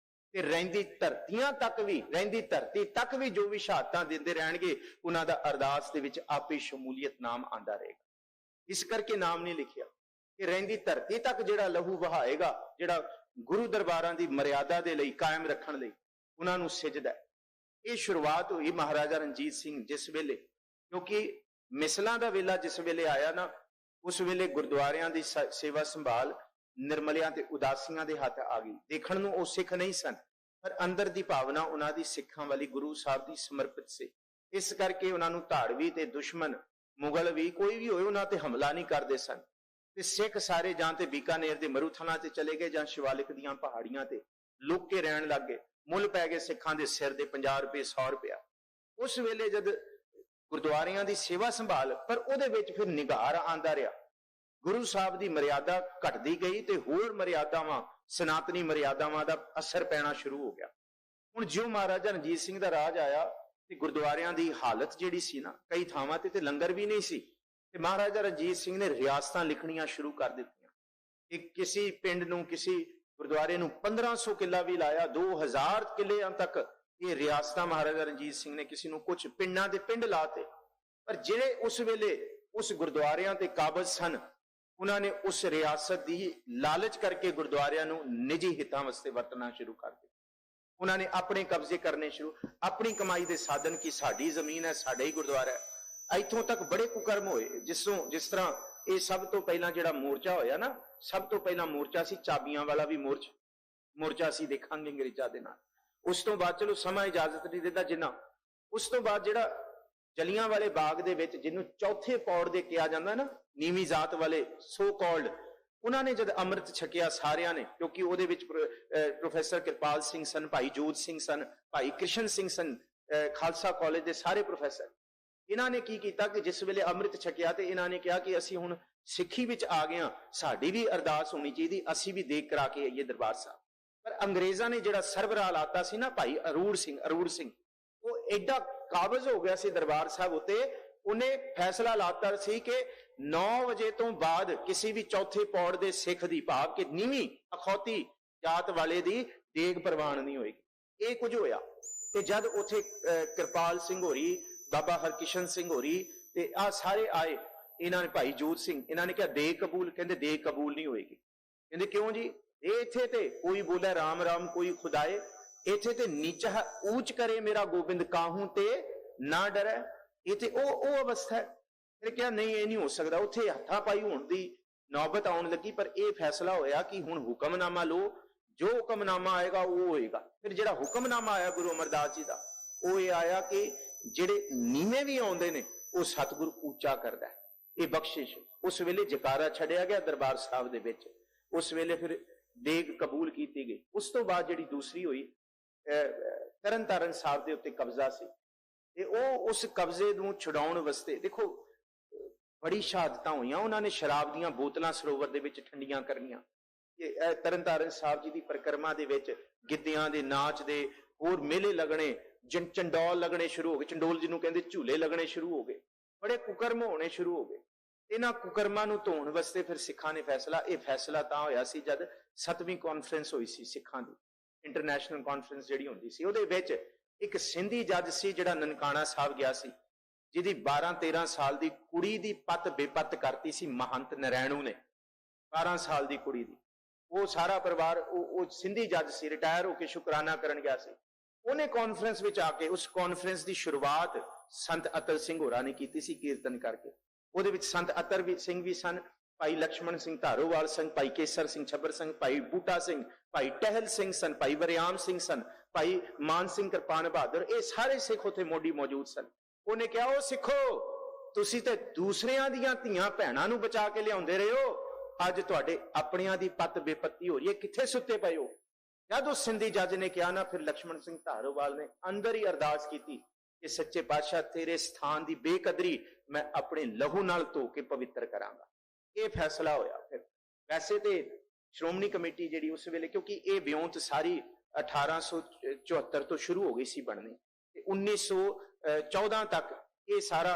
ਤੇ ਰਹਿੰਦੀ ਧਰਤੀ ਤੱਕ ਵੀ ਜੋ ਵੀ ਸ਼ਹਾਦਤਾਂ ਦਿੰਦੇ ਰਹਿਣਗੇ, ਉਹਨਾਂ ਦਾ ਅਰਦਾਸ ਦੇ ਵਿੱਚ ਆਪੇ ਸ਼ਮੂਲੀਅਤ ਨਾਮ ਆਂਦਾ ਰਹੇਗਾ। ਇਸ ਕਰਕੇ ਨਾਮ ਨਹੀਂ ਲਿਖਿਆ ਕਿ ਰਹਿੰਦੀ ਧਰਤੀ ਤੱਕ ਜਿਹੜਾ ਲਹੂ ਵਹਾਏਗਾ, ਜਿਹੜਾ ਗੁਰੂ ਦਰਬਾਰਾਂ ਦੀ ਮਰਿਆਦਾ ਦੇ ਲਈ ਕਾਇਮ ਰੱਖਣ ਲਈ ਉਹਨਾਂ ਨੂੰ ਸਿਜਦਾ। ਇਹ ਸ਼ੁਰੂਆਤ ਹੋਈ ਮਹਾਰਾਜਾ ਰਣਜੀਤ ਸਿੰਘ ਜਿਸ ਵੇਲੇ, ਕਿਉਂਕਿ ਮਿਸਲਾਂ ਦਾ ਵੇਲਾ ਜਿਸ ਵੇਲੇ ਆਇਆ ਨਾ, ਉਸ ਵੇਲੇ ਗੁਰਦੁਆਰਿਆਂ ਦੀ ਸੇਵਾ ਸੰਭਾਲ ਨਿਰਮਲਿਆਂ ਤੇ ਉਦਾਸੀਆਂ ਦੇ ਹੱਥ ਆ ਗਈ। ਦੇਖਣ ਨੂੰ ਉਹ ਸਿੱਖ ਨਹੀਂ ਸਨ, ਪਰ ਅੰਦਰ ਦੀ ਭਾਵਨਾ ਉਹਨਾਂ ਦੀ ਸਿੱਖਾਂ ਵਾਲੀ ਗੁਰੂ ਸਾਹਿਬ ਦੀ ਸਮਰਪਿਤ ਸੀ। ਇਸ ਕਰਕੇ ਉਹਨਾਂ ਨੂੰ ਧਾੜਵੀ ਤੇ ਦੁਸ਼ਮਣ, ਮੁਗਲ ਵੀ ਕੋਈ ਵੀ ਹੋਏ, ਉਹਨਾਂ ਤੇ ਹਮਲਾ ਨਹੀਂ ਕਰਦੇ ਸਨ। ਤੇ ਸਿੱਖ ਸਾਰੇ ਜਾਂ ਤੇ ਬੀਕਾਨੇਰ ਦੇ ਮਰੂਥਲਾਂ ਤੇ ਚਲੇ ਗਏ ਜਾਂ ਸ਼ਿਵਾਲਿਕ ਦੀਆਂ ਪਹਾੜੀਆਂ ਤੇ ਲੁੱਕ ਕੇ ਰਹਿਣ ਲੱਗ ਗਏ। ਮੁੱਲ ਪੈ ਗਏ ਸਿੱਖਾਂ ਦੇ ਸਿਰ ਦੇ 50 ਰੁਪਏ 100 ਰੁਪਇਆ। ਉਸ ਵੇਲੇ ਜਦ ਗੁਰਦੁਆਰਿਆਂ ਦੀ ਸੇਵਾ ਸੰਭਾਲ, ਪਰ ਉਹਦੇ ਵਿੱਚ ਫਿਰ ਨਿਗਾਰ ਆਂਦਾ ਰਿਹਾ। ਗੁਰੂ ਸਾਹਿਬ ਦੀ ਮਰਿਆਦਾ ਘਟਦੀ ਗਈ ਤੇ ਹੋਰ ਮਰਿਆਦਾਵਾਂ, ਸਨਾਤਨੀ ਮਰਿਆਦਾਵਾਂ ਦਾ ਅਸਰ ਪੈਣਾ ਸ਼ੁਰੂ ਹੋ ਗਿਆ। ਹੁਣ ਜਿਉਂ ਮਹਾਰਾਜਾ ਰਣਜੀਤ ਸਿੰਘ ਦਾ ਰਾਜ ਆਇਆ ਤੇ ਗੁਰਦੁਆਰਿਆਂ ਦੀ ਹਾਲਤ ਜਿਹੜੀ ਸੀ ਨਾ, ਕਈ ਥਾਵਾਂ ਤੇ ਲੰਗਰ ਵੀ ਨਹੀਂ ਸੀ, ਤੇ ਮਹਾਰਾਜਾ ਰਣਜੀਤ ਸਿੰਘ ਨੇ ਰਿਆਸਤਾਂ ਲਿਖਣੀਆਂ ਸ਼ੁਰੂ ਕਰ ਦਿੱਤੀਆਂ। ਇੱਕ ਕਿਸੇ ਪਿੰਡ ਨੂੰ, ਕਿਸੇ ਗੁਰਦੁਆਰੇ ਨੂੰ 1500 ਕਿੱਲਾ ਵੀ ਲਾਇਆ, 2000 ਕਿੱਲਿਆਂ ਤੱਕ ਇਹ ਰਿਆਸਤਾਂ ਮਹਾਰਾਜਾ ਰਣਜੀਤ ਸਿੰਘ ਨੇ ਕਿਸੇ ਨੂੰ ਕੁਝ ਪਿੰਡਾਂ ਦੇ ਪਿੰਡ ਲਾਤੇ। ਪਰ ਜਿਹੜੇ ਉਸ ਵੇਲੇ ਉਸ ਗੁਰਦੁਆਰਿਆਂ ਤੇ ਕਾਬਜ਼ ਸਨ, ਉਹਨਾਂ ਨੇ ਉਸ ਰਿਆਸਤ ਦੀ ਲਾਲਚ ਕਰਕੇ ਗੁਰਦੁਆਰਿਆਂ ਨੂੰ ਨਿੱਜੀ ਹਿੱਤਾਂ ਵਾਸਤੇ ਵਰਤਣਾ ਸ਼ੁਰੂ ਕਰ ਦਿੱਤਾ। ਉਹਨਾਂ ਨੇ ਆਪਣੇ ਕਬਜ਼ੇ ਕਰਨੇ ਸ਼ੁਰੂ, ਆਪਣੀ ਕਮਾਈ ਦੇ ਸਾਧਨ ਕੀ ਸਾਡੀ ਜ਼ਮੀਨ ਹੈ, ਸਾਡਾ ਹੀ ਗੁਰਦੁਆਰਾ ਹੈ। ਇੱਥੋਂ ਤੱਕ ਬੜੇ ਕੁਕਰਮ ਹੋਏ, ਜਿਸ ਤਰ੍ਹਾਂ ਇਹ ਸਭ ਤੋਂ ਪਹਿਲਾਂ ਜਿਹੜਾ ਮੋਰਚਾ ਹੋਇਆ ਨਾ, ਸਭ ਤੋਂ ਪਹਿਲਾਂ ਮੋਰਚਾ ਸੀ ਚਾਬੀਆਂ ਵਾਲਾ ਵੀ ਮੋਰਚਾ ਸੀ, ਦੇਖਾਂਗੇ ਅੰਗਰੇਜ਼ਾਂ ਦੇ ਨਾਲ। ਉਸ ਤੋਂ ਬਾਅਦ ਚਲੋ ਸਮਾਂ ਇਜਾਜ਼ਤ ਨਹੀਂ ਦਿੰਦਾ ਜਿੰਨਾ। ਉਸ ਤੋਂ ਬਾਅਦ ਜਿਹੜਾ ਜਲਿਆਂ ਵਾਲੇ ਬਾਗ ਦੇ ਵਿੱਚ, ਜਿਹਨੂੰ ਚੌਥੇ ਪੌੜ ਦੇ ਕਿਹਾ ਜਾਂਦਾ ਨਾ, ਨੀਵੀਂ ਜ਼ਾਤ ਵਾਲੇ ਸੋ ਕਾਲਡ, ਉਹਨਾਂ ਨੇ ਜਦ ਅੰਮ੍ਰਿਤ ਛਕਿਆ ਸਾਰਿਆਂ ਨੇ, ਕਿਉਂਕਿ ਉਹਦੇ ਵਿੱਚ ਪ੍ਰੋਫੈਸਰ ਕਿਰਪਾਲ ਸਿੰਘ ਸਨ, ਭਾਈ ਜੋਤ ਸਿੰਘ ਸਨ, ਭਾਈ ਕ੍ਰਿਸ਼ਨ ਸਿੰਘ ਸਨ, ਖਾਲਸਾ ਕਾਲਜ ਦੇ ਸਾਰੇ ਪ੍ਰੋਫੈਸਰ। ਇਹਨਾਂ ਨੇ ਕੀ ਕੀਤਾ ਕਿ ਜਿਸ ਵੇਲੇ ਅੰਮ੍ਰਿਤ ਛਕਿਆ ਤੇ ਇਹਨਾਂ ਨੇ ਕਿਹਾ ਕਿ ਅਸੀਂ ਹੁਣ ਸਿੱਖੀ ਵਿੱਚ ਆ ਗਏ ਹਾਂ, ਸਾਡੀ ਵੀ ਅਰਦਾਸ ਹੋਣੀ ਚਾਹੀਦੀ, ਅਸੀਂ ਵੀ ਦੇਖ ਕਰਾ ਕੇ ਆਈਏ ਦਰਬਾਰ ਸਾਹਿਬ। ਪਰ ਅੰਗਰੇਜ਼ਾਂ ਨੇ ਜਿਹੜਾ ਸਰਵਰਾ ਲਾਤਾ ਸੀ ਨਾ ਭਾਈ ਅਰੂੜ ਸਿੰਘ, ਉਹ ਐਡਾ ਕਾਬਜ਼ ਹੋ ਗਿਆ ਸੀ ਦਰਬਾਰ ਸਾਹਿਬ ਉੱਤੇ, ਉਹਨੇ ਫੈਸਲਾ ਲਾਤਾ ਸੀ ਕਿ 9 ਵਜੇ ਤੋਂ ਬਾਅਦ ਕਿਸੇ ਵੀ ਚੌਥੇ ਪੌੜ ਦੇ ਸਿੱਖ ਦੀ, ਭਾਵ ਕਿ ਨੀਵੀਂ ਅਖੌਤੀ ਜਾਤ ਵਾਲੇ ਦੀ ਦੇਗ ਪ੍ਰਵਾਨ ਨਹੀਂ ਹੋਏਗੀ। ਇਹ ਕੁਝ ਹੋਇਆ। ਤੇ ਜਦ ਉੱਥੇ ਕਿਰਪਾਲ ਸਿੰਘ ਹੋਰੀ, ਬਾਬਾ ਹਰਕਿਸ਼ਨ ਸਿੰਘ ਹੋਰੀ ਤੇ ਆ ਸਾਰੇ ਆਏ, ਇਹਨਾਂ ਨੇ ਭਾਈ ਜੋਤ ਸਿੰਘ, ਇਹਨਾਂ ਨੇ ਕਿਹਾ ਦੇਗ ਕਬੂਲ, ਕਹਿੰਦੇ ਦੇਗ ਕਬੂਲ ਨਹੀਂ ਹੋਏਗੀ। ਕਹਿੰਦੇ ਕਿਉਂ ਜੀ? ਇਹ ਇੱਥੇ ਤੇ ਕੋਈ ਬੋਲੇ ਰਾਮ ਰਾਮ ਕੋਈ ਖੁਦਾਏ, ਇੱਥੇ ਤੇ ਨੀਚਾ ਊਚ ਕਰੇ ਮੇਰਾ ਗੋਬਿੰਦ ਕਾਹੂ ਤੇ ਨਾ ਡਰੇ, ਇਹ ਤੇ ਉਹ ਅਵਸਥਾ ਹੈ। ਇਹਨੇ ਕਿਹਾ ਨਹੀਂ, ਇਹ ਨਹੀਂ ਹੋ ਸਕਦਾ। ਉੱਥੇ ਹੱਥਾਂ ਪਾਈ ਹੋਣ ਦੀ ਨੌਬਤ ਆਉਣ ਲੱਗੀ, ਪਰ ਇਹ ਫੈਸਲਾ ਹੋਇਆ ਕਿ ਹੁਣ ਹੁਕਮਨਾਮਾ ਲਓ, ਜੋ ਹੁਕਮਨਾਮਾ ਆਏਗਾ ਉਹ ਹੋਏਗਾ। ਫਿਰ ਜਿਹੜਾ ਹੁਕਮਨਾਮਾ ਆਇਆ ਗੁਰੂ ਅਮਰਦਾਸ ਜੀ ਦਾ, ਉਹ ਇਹ ਆਇਆ ਕਿ ਜਿਹੜੇ ਨੀਵੇਂ ਵੀ ਆਉਂਦੇ ਨੇ ਉਹ ਸਤਿਗੁਰੂ ਉੱਚਾ ਕਰਦਾ ਹੈ, ਇਹ ਬਖਸ਼ਿਸ਼। ਉਸ ਵੇਲੇ ਜਕਾਰਾ ਛੱਡਿਆ ਗਿਆ ਦਰਬਾਰ ਸਾਹਿਬ ਦੇ ਵਿੱਚ, ਉਸ ਵੇਲੇ ਫਿਰ ਦੇਗ ਕਬੂਲ ਕੀਤੀ ਗਈ। ਉਸ ਤੋਂ ਬਾਅਦ ਜਿਹੜੀ ਦੂਸਰੀ ਹੋਈ, ਤਰਨ ਤਾਰਨ ਸਾਹਿਬ ਦੇ ਉੱਤੇ ਕਬਜ਼ਾ ਸੀ, ਤੇ ਉਹ ਉਸ ਕਬਜ਼ੇ ਨੂੰ ਛੁਡਾਉਣ ਵਾਸਤੇ ਦੇਖੋ ਬੜੀ ਸ਼ਹਾਦਤਾਂ ਹੋਈਆਂ। ਉਹਨਾਂ ਨੇ ਸ਼ਰਾਬ ਦੀਆਂ ਬੋਤਲਾਂ ਸਰੋਵਰ ਦੇ ਵਿੱਚ ਠੰਡੀਆਂ ਕਰਨੀਆਂ। ਤਰਨ ਤਾਰਨ ਸਾਹਿਬ ਜੀ ਦੀ ਪਰਿਕਰਮਾ ਦੇ ਵਿੱਚ ਗਿੱਧਿਆਂ ਦੇ ਨਾਚ ਦੇ ਹੋਰ ਮੇਲੇ ਲੱਗਣੇ, ਚੰਡੋਲ ਲੱਗਣੇ ਸ਼ੁਰੂ ਹੋ ਗਏ, ਚੰਡੋਲ ਜਿਹਨੂੰ ਕਹਿੰਦੇ ਝੂਲੇ ਲੱਗਣੇ ਸ਼ੁਰੂ ਹੋ ਗਏ, ਬੜੇ ਕੁਕਰਮ ਹੋਣੇ ਸ਼ੁਰੂ ਹੋ ਗਏ। ਇਹਨਾਂ ਕੁਕਰਮਾਂ ਨੂੰ ਧੋਣ ਵਾਸਤੇ ਫਿਰ ਸਿੱਖਾਂ ਨੇ ਇਹ ਫੈਸਲਾ ਤਾਂ ਹੋਇਆ ਸੀ ਜਦ 7ਵੀਂ ਕਾਨਫਰੰਸ ਹੋਈ ਸੀ ਸਿੱਖਾਂ ਦੀ, ਇੰਟਰਨੈਸ਼ਨਲ ਕਾਨਫਰੰਸ ਜਿਹੜੀ ਹੁੰਦੀ ਸੀ। ਉਹਦੇ ਵਿੱਚ ਇੱਕ ਸਿੰਧੀ ਜੱਜ ਸੀ ਜਿਹੜਾ ਨਨਕਾਣਾ ਸਾਹਿਬ ਗਿਆ ਸੀ, ਜਿਹਦੀ 12-13 ਸਾਲ ਦੀ ਕੁੜੀ ਦੀ ਪੱਤ ਬੇਪੱਤ ਕਰਤੀ ਸੀ ਮਹੰਤ ਨਰੈਣੂ ਨੇ, 12 ਸਾਲ ਦੀ ਕੁੜੀ ਦੀ। ਉਹ ਸਾਰਾ ਪਰਿਵਾਰ, ਉਹ ਸਿੰਧੀ ਜੱਜ ਸੀ, ਰਿਟਾਇਰ ਹੋ ਕੇ ਸ਼ੁਕਰਾਨਾ ਕਰਨ ਗਿਆ ਸੀ। ਉਹਨੇ ਕਾਨਫਰੰਸ ਵਿੱਚ ਆ ਕੇ, ਉਸ ਕਾਨਫਰੰਸ ਦੀ ਸ਼ੁਰੂਆਤ ਸੰਤ ਅਤਰ ਸਿੰਘ ਹੋਰਾਂ ਨੇ ਕੀਤੀ ਸੀ ਕੀਰਤਨ ਕਰਕੇ। ਉਹਦੇ ਵਿੱਚ ਸੰਤ ਅਤਰ ਸਿੰਘ ਵੀ ਸਨ, ਭਾਈ ਲక్ష్మణ ਸਿੰਘ ਧਾਰੋਵਾਲ ਸਨ, ਭਾਈ ਕੇਸਰ ਸਿੰਘ ਛੱਬਰ ਸਿੰਘ, ਭਾਈ ਬੂਟਾ ਸਿੰਘ, ਭਾਈ ਟਹਿਲ ਸਿੰਘ ਸਨ, ਭਾਈ ਵਰਿਆਮ ਸਿੰਘ ਸਨ, ਭਾਈ ਮਾਨ ਸਿੰਘ ਕਿਰਪਾਨ ਬਹਾਦਰ, ਇਹ ਸਾਰੇ ਸਿੱਖ ਉੱਥੇ ਮੋਢੀ ਮੌਜੂਦ ਸਨ। ਉਹਨੇ ਕਿਹਾ, ਉਹ ਸਿੱਖੋ, ਤੁਸੀਂ ਤੇ ਦੂਸਰਿਆਂ ਦੀਆਂ ਧੀਆਂ ਭੈਣਾਂ ਨੂੰ ਬਚਾ ਕੇ ਲਿਆਉਂਦੇ ਰਹੇ ਹੋ, ਅੱਜ ਤੁਹਾਡੇ ਆਪਣਿਆਂ ਦੀ ਪੱਤ ਬੇਪੱਤੀ ਹੋ ਰਹੀ ਹੈ, ਕਿੱਥੇ ਸੁੱਤੇ ਪਏ ਹੋ? ਜਦ ਉਸ ਸਿੰਧੀ ਜੱਜ ਨੇ ਕਿਹਾ ਨਾ, ਫਿਰ ਲక్ష్మణ ਸਿੰਘ ਧਾਰੋਵਾਲ ਨੇ ਅੰਦਰ ਹੀ ਅਰਦਾਸ ਕੀਤੀ ਕਿ ਸੱਚੇ ਪਾਤਸ਼ਾਹ ਤੇਰੇ ਸਥਾਨ ਦੀ ਬੇਕਦਰੀ ਮੈਂ ਆਪਣੇ ਲਹੂ ਨਾਲ ਧੋ ਕੇ ਪਵਿੱਤਰ ਕਰਾਂਗਾ। ਇਹ ਫੈਸਲਾ ਹੋਇਆ। ਫਿਰ ਵੈਸੇ ਤੇ ਸ਼੍ਰੋਮਣੀ ਕਮੇਟੀ ਜਿਹੜੀ ਉਸ ਵੇਲੇ, ਕਿਉਂਕਿ ਇਹ ਵਿਉਂਤ ਸਾਰੀ 1874 ਤੋਂ ਸ਼ੁਰੂ ਹੋ ਗਈ ਸੀ ਬਣਨੀ, ਤੇ 1914 ਤੱਕ ਇਹ ਸਾਰਾ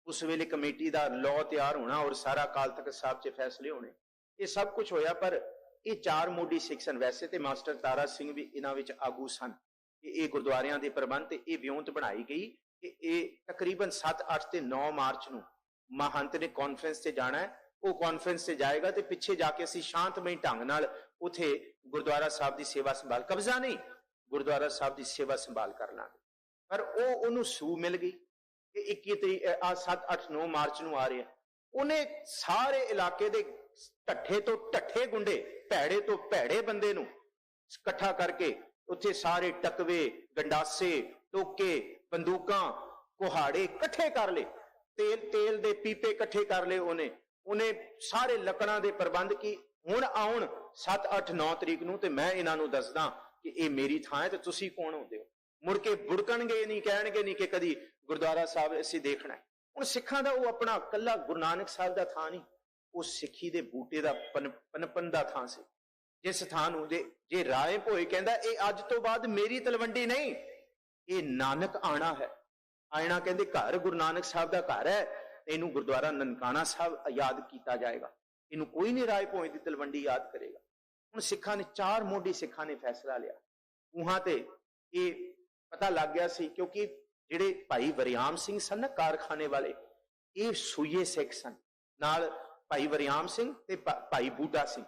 ਉਸ ਵੇਲੇ ਕਮੇਟੀ ਦਾ ਲਾਅ ਤਿਆਰ ਹੋਣਾ ਔਰ ਸਾਰਾ ਅਕਾਲ ਤਖਤ ਸਾਹਿਬ 'ਚ ਫੈਸਲੇ ਹੋਣੇ, ਇਹ ਸਭ ਕੁਝ ਹੋਇਆ। ਪਰ ਇਹ 4 ਮੋਢੀ ਸਿੱਖ ਸਨ। ਵੈਸੇ ਤੇ ਮਾਸਟਰ ਤਾਰਾ ਸਿੰਘ ਵੀ ਇਹਨਾਂ ਵਿੱਚ ਆਗੂ ਸਨ ਕਿ ਇਹ ਗੁਰਦੁਆਰਿਆਂ ਦੇ ਪ੍ਰਬੰਧ ਤੇ ਇਹ ਵਿਉਂਤ ਬਣਾਈ ਗਈ ਕਿ ਇਹ ਤਕਰੀਬਨ 7, 8 ਤੇ 9 ਮਾਰਚ ਨੂੰ ਮਹੰਤ ਨੇ ਕਾਨਫਰੰਸ ਤੇ ਜਾਣਾ ਹੈ। ਉਹ ਕਾਨਫਰੰਸ ਤੇ ਜਾਏਗਾ ਤੇ ਪਿੱਛੇ ਜਾ ਕੇ ਅਸੀਂ ਸ਼ਾਂਤਮਈ ਢੰਗ ਨਾਲ ਉਥੇ ਗੁਰਦੁਆਰਾ ਸਾਹਿਬ ਦੀ ਸੇਵਾ ਸੰਭਾਲ, ਕਬਜ਼ਾ ਨਹੀਂ, ਗੁਰਦੁਆਰਾ ਸਾਹਿਬ ਦੀ ਸੇਵਾ ਸੰਭਾਲ ਕਰ ਲਾਂਗੇ। ਪਰ ਉਹਨੂੰ ਸੂ ਮਿਲ ਗਈ ਕਿ 21 ਤਰੀਕ 7, 8, 9 ਮਾਰਚ ਨੂੰ ਆ ਰਿਹਾ। ਉਹਨੇ ਸਾਰੇ ਇਲਾਕੇ ਦੇ ਢੱਠੇ ਤੋਂ ਢੱਠੇ ਗੁੰਡੇ, ਭੈੜੇ ਤੋਂ ਭੈੜੇ ਬੰਦੇ ਨੂੰ ਇਕੱਠਾ ਕਰਕੇ ਉੱਥੇ ਸਾਰੇ ਟਕਵੇ, ਗੰਡਾਸੇ, ਟੋਕੇ, ਬੰਦੂਕਾਂ, ਕੁਹਾੜੇ ਇਕੱਠੇ ਕਰ ਲਏ, ਤੇਲ ਦੇ ਪੀਪੇ ਇਕੱਠੇ ਕਰ ਲਏ। ਉਹਨੇ ਸਾਰੇ ਲੱਕੜਾਂ ਦੇ ਪ੍ਰਬੰਧ ਕੀ, ਹੁਣ ਆਉਣ 7, 8, 9 ਤਰੀਕ ਨੂੰ ਤੇ ਮੈਂ ਇਹਨਾਂ ਨੂੰ ਦੱਸਦਾ ਕਿ ਇਹ ਮੇਰੀ ਥਾਂ ਹੈ ਤੇ ਤੁਸੀਂ ਕੌਣ ਹੁੰਦੇ ਹੋ। ਮੁੜ ਕੇ ਬੁੜਕਣਗੇ ਨਹੀਂ, ਕਹਿਣਗੇ ਨਹੀਂ ਕਿ ਕਦੀ ਗੁਰਦੁਆਰਾ ਸਾਹਿਬ ਅਸੀਂ ਦੇਖਣਾ। ਹੁਣ ਸਿੱਖਾਂ ਦਾ ਉਹ ਆਪਣਾ ਕੱਲਾ ਗੁਰੂ ਨਾਨਕ ਸਾਹਿਬ ਦਾ ਥਾਂ ਨਹੀਂ, ਉਹ ਸਿੱਖੀ ਦੇ ਬੂਟੇ ਦਾ ਪਨਪਨ ਦਾ ਥਾਂ ਸੀ। ਜਿਸ ਥਾਂ ਨੂੰ ਜੇ ਰਾਏ ਭੋਏ ਕਹਿੰਦਾ ਇਹ ਅੱਜ ਤੋਂ ਬਾਅਦ ਮੇਰੀ ਤਲਵੰਡੀ ਨਹੀਂ, ਇਹ ਨਾਨਕ ਆਣਾ ਹੈ। ਆਇਣਾ ਕਹਿੰਦੇ ਘਰ ਗੁਰੂ ਨਾਨਕ ਸਾਹਿਬ ਦਾ ਘਰ ਹੈ, ਇਹਨੂੰ ਗੁਰਦੁਆਰਾ ਨਨਕਾਣਾ ਸਾਹਿਬ ਯਾਦ ਕੀਤਾ ਜਾਏਗਾ, ਇਹਨੂੰ ਕੋਈ ਨਹੀਂ ਰਾਏ ਭੋਏ ਦੀ ਤਲਵੰਡੀ ਯਾਦ ਕਰੇਗਾ। ਹੁਣ ਸਿੱਖਾਂ ਨੇ 4 ਮੋਢੀ ਸਿੱਖਾਂ ਨੇ ਫੈਸਲਾ ਲਿਆ। ਉਹਾਂ ਤੇ ਇਹ ਪਤਾ ਲੱਗ ਗਿਆ ਸੀ ਕਿਉਂਕਿ ਜਿਹੜੇ ਭਾਈ ਵਰਿਆਮ ਸਿੰਘ ਸਨ ਨਾ ਕਾਰਖਾਨੇ ਵਾਲੇ, ਇਹ ਸੂਈਏ ਸਿੱਖ ਸਨ, ਨਾਲ ਭਾਈ ਵਰਿਆਮ ਸਿੰਘ ਤੇ ਭਾਈ ਬੂਟਾ ਸਿੰਘ,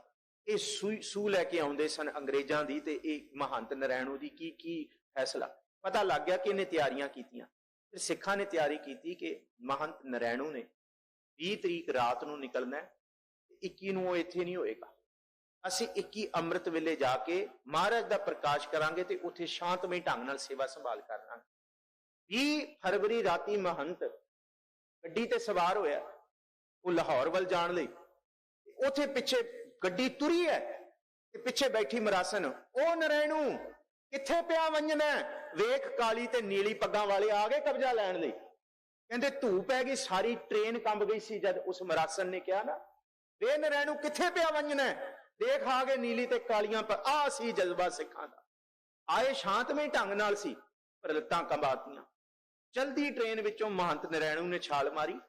ਇਹ ਸੂ ਲੈ ਕੇ ਆਉਂਦੇ ਸਨ ਅੰਗਰੇਜ਼ਾਂ ਦੀ ਤੇ ਇਹ ਮਹੰਤ ਨਰੈਣੂ ਦੀ ਕੀ ਫੈਸਲਾ। ਪਤਾ ਲੱਗ ਗਿਆ ਕਿ ਇਹਨੇ ਤਿਆਰੀਆਂ ਕੀਤੀਆਂ। ਫਿਰ ਸਿੱਖਾਂ ਨੇ ਤਿਆਰੀ ਕੀਤੀ ਕਿ ਮਹੰਤ ਨਰੈਣੂ ਨੇ 20 ਤਰੀਕ ਰਾਤ ਨੂੰ ਨਿਕਲਣਾ, 21 ਨੂੰ ਉਹ ਇੱਥੇ ਨਹੀਂ ਹੋਏਗਾ। ਅਸੀਂ 21 ਅੰਮ੍ਰਿਤ ਵੇਲੇ ਜਾ ਕੇ ਮਹਾਰਾਜ ਦਾ ਪ੍ਰਕਾਸ਼ ਕਰਾਂਗੇ ਤੇ ਉੱਥੇ ਸ਼ਾਂਤਮਈ ਢੰਗ ਨਾਲ ਸੇਵਾ ਸੰਭਾਲ ਕਰਨਾ। 20 ਫਰਵਰੀ ਰਾਤੀ ਮਹੰਤ ਗੱਡੀ ਤੇ ਸਵਾਰ ਹੋਇਆ, ਉਹ ਲਾਹੌਰ ਵੱਲ ਜਾਣ ਲਈ। ਉੱਥੇ ਪਿੱਛੇ ਗੱਡੀ ਤੁਰੀ ਹੈ ਤੇ ਪਿੱਛੇ ਬੈਠੀ ਮਰਾਸਨ, ਉਹ ਨਰੈਣੂ ਕਿੱਥੇ ਪਿਆ ਵੰਜਣਾ, ਵੇਖ ਕਾਲੀ ਤੇ ਨੀਲੀ ਪੱਗਾਂ ਵਾਲੇ ਆ ਗਏ ਕਬਜ਼ਾ ਲੈਣ ਲਈ। ਕਹਿੰਦੇ ਧੂ ਪੈ ਗਈ, ਸਾਰੀ ਟ੍ਰੇਨ ਕੰਬ ਗਈ ਸੀ ਜਦ ਉਸ ਮਰਾਸਨ ਨੇ ਕਿਹਾ ਨਾ, ਵੇ ਨਰੈਣੂ ਕਿੱਥੇ ਪਿਆ ਵੰਜਣਾ, ਦੇਖ ਆ ਗਏ ਨੀਲੀ ਤੇ ਕਾਲੀਆਂ ਪਰ। ਆ ਸੀ ਜਜ਼ਬਾ ਸਿੱਖਾਂ ਦਾ। ਆਏ ਸ਼ਾਂਤਮਈ ਢੰਗ ਨਾਲ ਸੀ, ਪਰ ਲੱਤਾਂ ਕੰਬਾਤੀਆਂ। ਚਲਦੀ ਟ੍ਰੇਨ ਵਿੱਚੋਂ ਮਹੰਤ ਨਰੈਣੂ ਨੇ ਛਾਲ ਮਾਰੀ।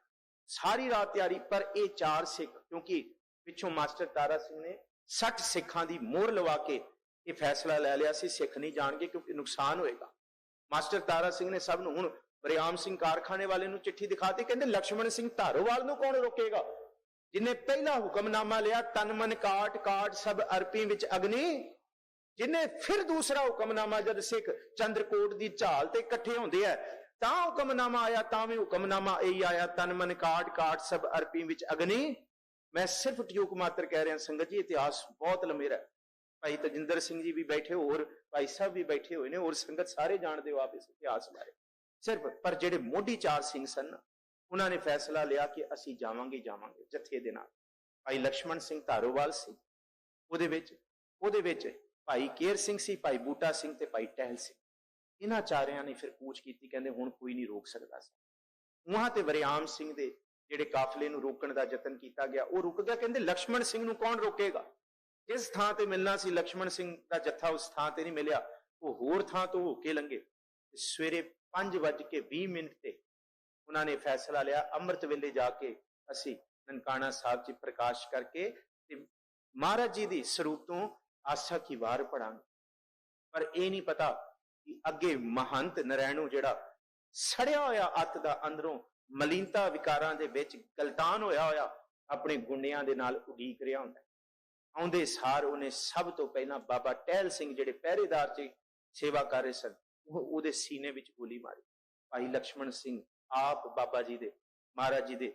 ਸਾਰੀ ਰਾਤ ਤਿਆਰੀ, ਪਰ ਇਹ 4 ਸਿੱਖ, ਕਿਉਂਕਿ ਪਿੱਛੋਂ ਮਾਸਟਰ ਤਾਰਾ ਸਿੰਘ ਨੇ 60 ਸਿੱਖਾਂ ਦੀ ਮੋਹਰ ਲਵਾ ਕੇ ਇਹ ਫੈਸਲਾ ਲੈ ਲਿਆ ਸੀ, ਸਿੱਖ ਨਹੀਂ ਜਾਣਗੇ ਕਿਉਂਕਿ ਨੁਕਸਾਨ ਹੋਏਗਾ। ਮਾਸਟਰ ਤਾਰਾ ਸਿੰਘ ਨੇ ਸਭ ਨੂੰ, ਹੁਣ ਬਰਿਆਮ ਸਿੰਘ ਕਾਰਖਾਨੇ ਵਾਲੇ ਨੂੰ ਚਿੱਠੀ ਦਿਖਾਤੀ, ਕਹਿੰਦੇ ਲਕਸ਼ਮਣ ਸਿੰਘ ਧਾਰੋਵਾਲ ਨੂੰ ਕੌਣ ਰੋਕੇਗਾ, ਜਿਨੇ ਪਹਿਲਾ ਹੁਕਮਨਾਮਾ ਲਿਆ ਤਨ ਮਨ ਕਾਟ ਕਾਟ ਸਭ ਅਰਪੀ ਵਿੱਚ ਅਗਨੀ। ਜਿਨੇ ਫਿਰ ਦੂਸਰਾ ਹੁਕਮਨਾਮਾ, ਜਦ ਸਿੱਖ ਚੰਦਰਕੋਟ ਦੀ ਝਾਲ ਤੇ ਇਕੱਠੇ ਹੁੰਦੇ ਆ ਤਾਂ ਹੁਕਮਨਾਮਾ ਆਇਆ, ਤਾਂ ਵੀ ਹੁਕਮਨਾਮਾ ਇਹੀ ਆਇਆ, ਤਨ ਮਨ ਕਾਟ ਕਾਟ ਸਭ ਅਰਪੀ ਵਿੱਚ ਅਗਨੀ। ਮੈਂ ਸਿਰਫ ਟਿਊਕ ਮਾਤਰ ਕਹਿ ਰਿਹਾ ਸੰਗਤ ਜੀ, ਇਤਿਹਾਸ ਬਹੁਤ ਲੰਮੇਰਾ। ਭਾਈ ਤਜਿੰਦਰ ਸਿੰਘ ਜੀ ਵੀ ਬੈਠੇ, ਹੋਰ ਭਾਈ ਸਾਹਿਬ ਵੀ ਬੈਠੇ ਹੋਏ ਨੇ, ਹੋਰ ਸੰਗਤ ਸਾਰੇ ਜਾਣਦੇ ਹੋ ਆਪ ਇਸ ਇਤਿਹਾਸ ਬਾਰੇ। ਸਿਰਫ ਪਰ ਜਿਹੜੇ ਮੋਢੀ 4 ਸਿੰਘ ਸਨ, ਉਹਨਾਂ ਨੇ ਫੈਸਲਾ ਲਿਆ ਕਿ ਅਸੀਂ ਜਾਵਾਂਗੇ ਜਥੇ ਦੇ ਨਾਲ। ਭਾਈ ਲਕਸ਼ਮਣ ਸਿੰਘ ਧਾਰੋਵਾਲ ਸੀ ਉਹਦੇ ਵਿੱਚ ਭਾਈ ਕੇਰ ਸਿੰਘ ਸੀ, ਭਾਈ ਬੂਟਾ ਸਿੰਘ ਤੇ ਭਾਈ ਟਹਿਲ ਸਿੰਘ। ਇਹਨਾਂ ਚਾਰਿਆਂ ਨੇ ਫਿਰ ਕੂਚ ਕੀਤੀ, ਕਹਿੰਦੇ ਹੁਣ ਕੋਈ ਨਹੀਂ ਰੋਕ ਸਕਦਾ ਸੀ। ਉਹਾਂ ਤੇ ਵਰਿਆਮ ਸਿੰਘ ਦੇ ਜਿਹੜੇ ਕਾਫਲੇ ਨੂੰ ਰੋਕਣ ਦਾ ਯਤਨ ਕੀਤਾ ਗਿਆ, ਉਹ ਰੁਕ ਗਿਆ। ਕਹਿੰਦੇ ਲਕਸ਼ਮਣ ਸਿੰਘ ਨੂੰ ਕੌਣ ਰੋਕੇਗਾ, ਜਿਸ ਥਾਂ ਤੇ ਮਿਲਣਾ ਸੀ ਲਕਸ਼ਮਣ ਸਿੰਘ ਦਾ ਜੱਥਾ ਉਸ ਥਾਂ ਤੇ ਨਹੀਂ ਮਿਲਿਆ, ਉਹ ਹੋਰ ਥਾਂ ਤੋਂ ਹੋ ਕੇ ਲੰਘੇ। ਸਵੇਰੇ 5:20 ਤੇ ਉਹਨਾਂ ਨੇ ਫੈਸਲਾ ਲਿਆ, ਅੰਮ੍ਰਿਤ ਵੇਲੇ ਜਾ ਕੇ ਅਸੀਂ ਨਨਕਾਣਾ ਸਾਹਿਬ 'ਚ ਪ੍ਰਕਾਸ਼ ਕਰਕੇ ਤੇ ਮਹਾਰਾਜ ਜੀ ਦੀ ਸਰੂਪ ਤੋਂ ਆਸਾ ਕੀ ਵਾਰ ਪੜਾਂਗੇ। ਪਰ ਇਹ ਨਹੀਂ ਪਤਾ ਕਿ ਅੱਗੇ ਮਹੰਤ ਨਰੈਣੂ ਜਿਹੜਾ ਸੜਿਆ ਹੋਇਆ ਅੱਤ ਦਾ, ਅੰਦਰੋਂ ਮਲੀਨਤਾ ਵਿਕਾਰਾਂ ਦੇ ਵਿੱਚ ਗਲਤਾਨ ਹੋਇਆ ਆਪਣੇ ਗੁੰਡਿਆਂ ਦੇ ਨਾਲ ਉਡੀਕ ਰਿਹਾ ਹੁੰਦਾ। ਆਉਂਦੇ ਸਾਰ ਉਹਨੇ ਸਭ ਤੋਂ ਪਹਿਲਾਂ ਬਾਬਾ ਟਹਿਲ ਸਿੰਘ, ਜਿਹੜੇ ਪਹਿਰੇਦਾਰ 'ਚ ਸੇਵਾ ਕਰ ਰਹੇ ਸਨ, ਉਹਦੇ ਸੀਨੇ ਵਿੱਚ ਗੋਲੀ ਮਾਰੀ। ਭਾਈ ਲਕਸ਼ਮਣ ਸਿੰਘ ਆਪ ਬਾਬਾ ਜੀ ਦੇ, ਮਹਾਰਾਜ ਜੀ ਦੇ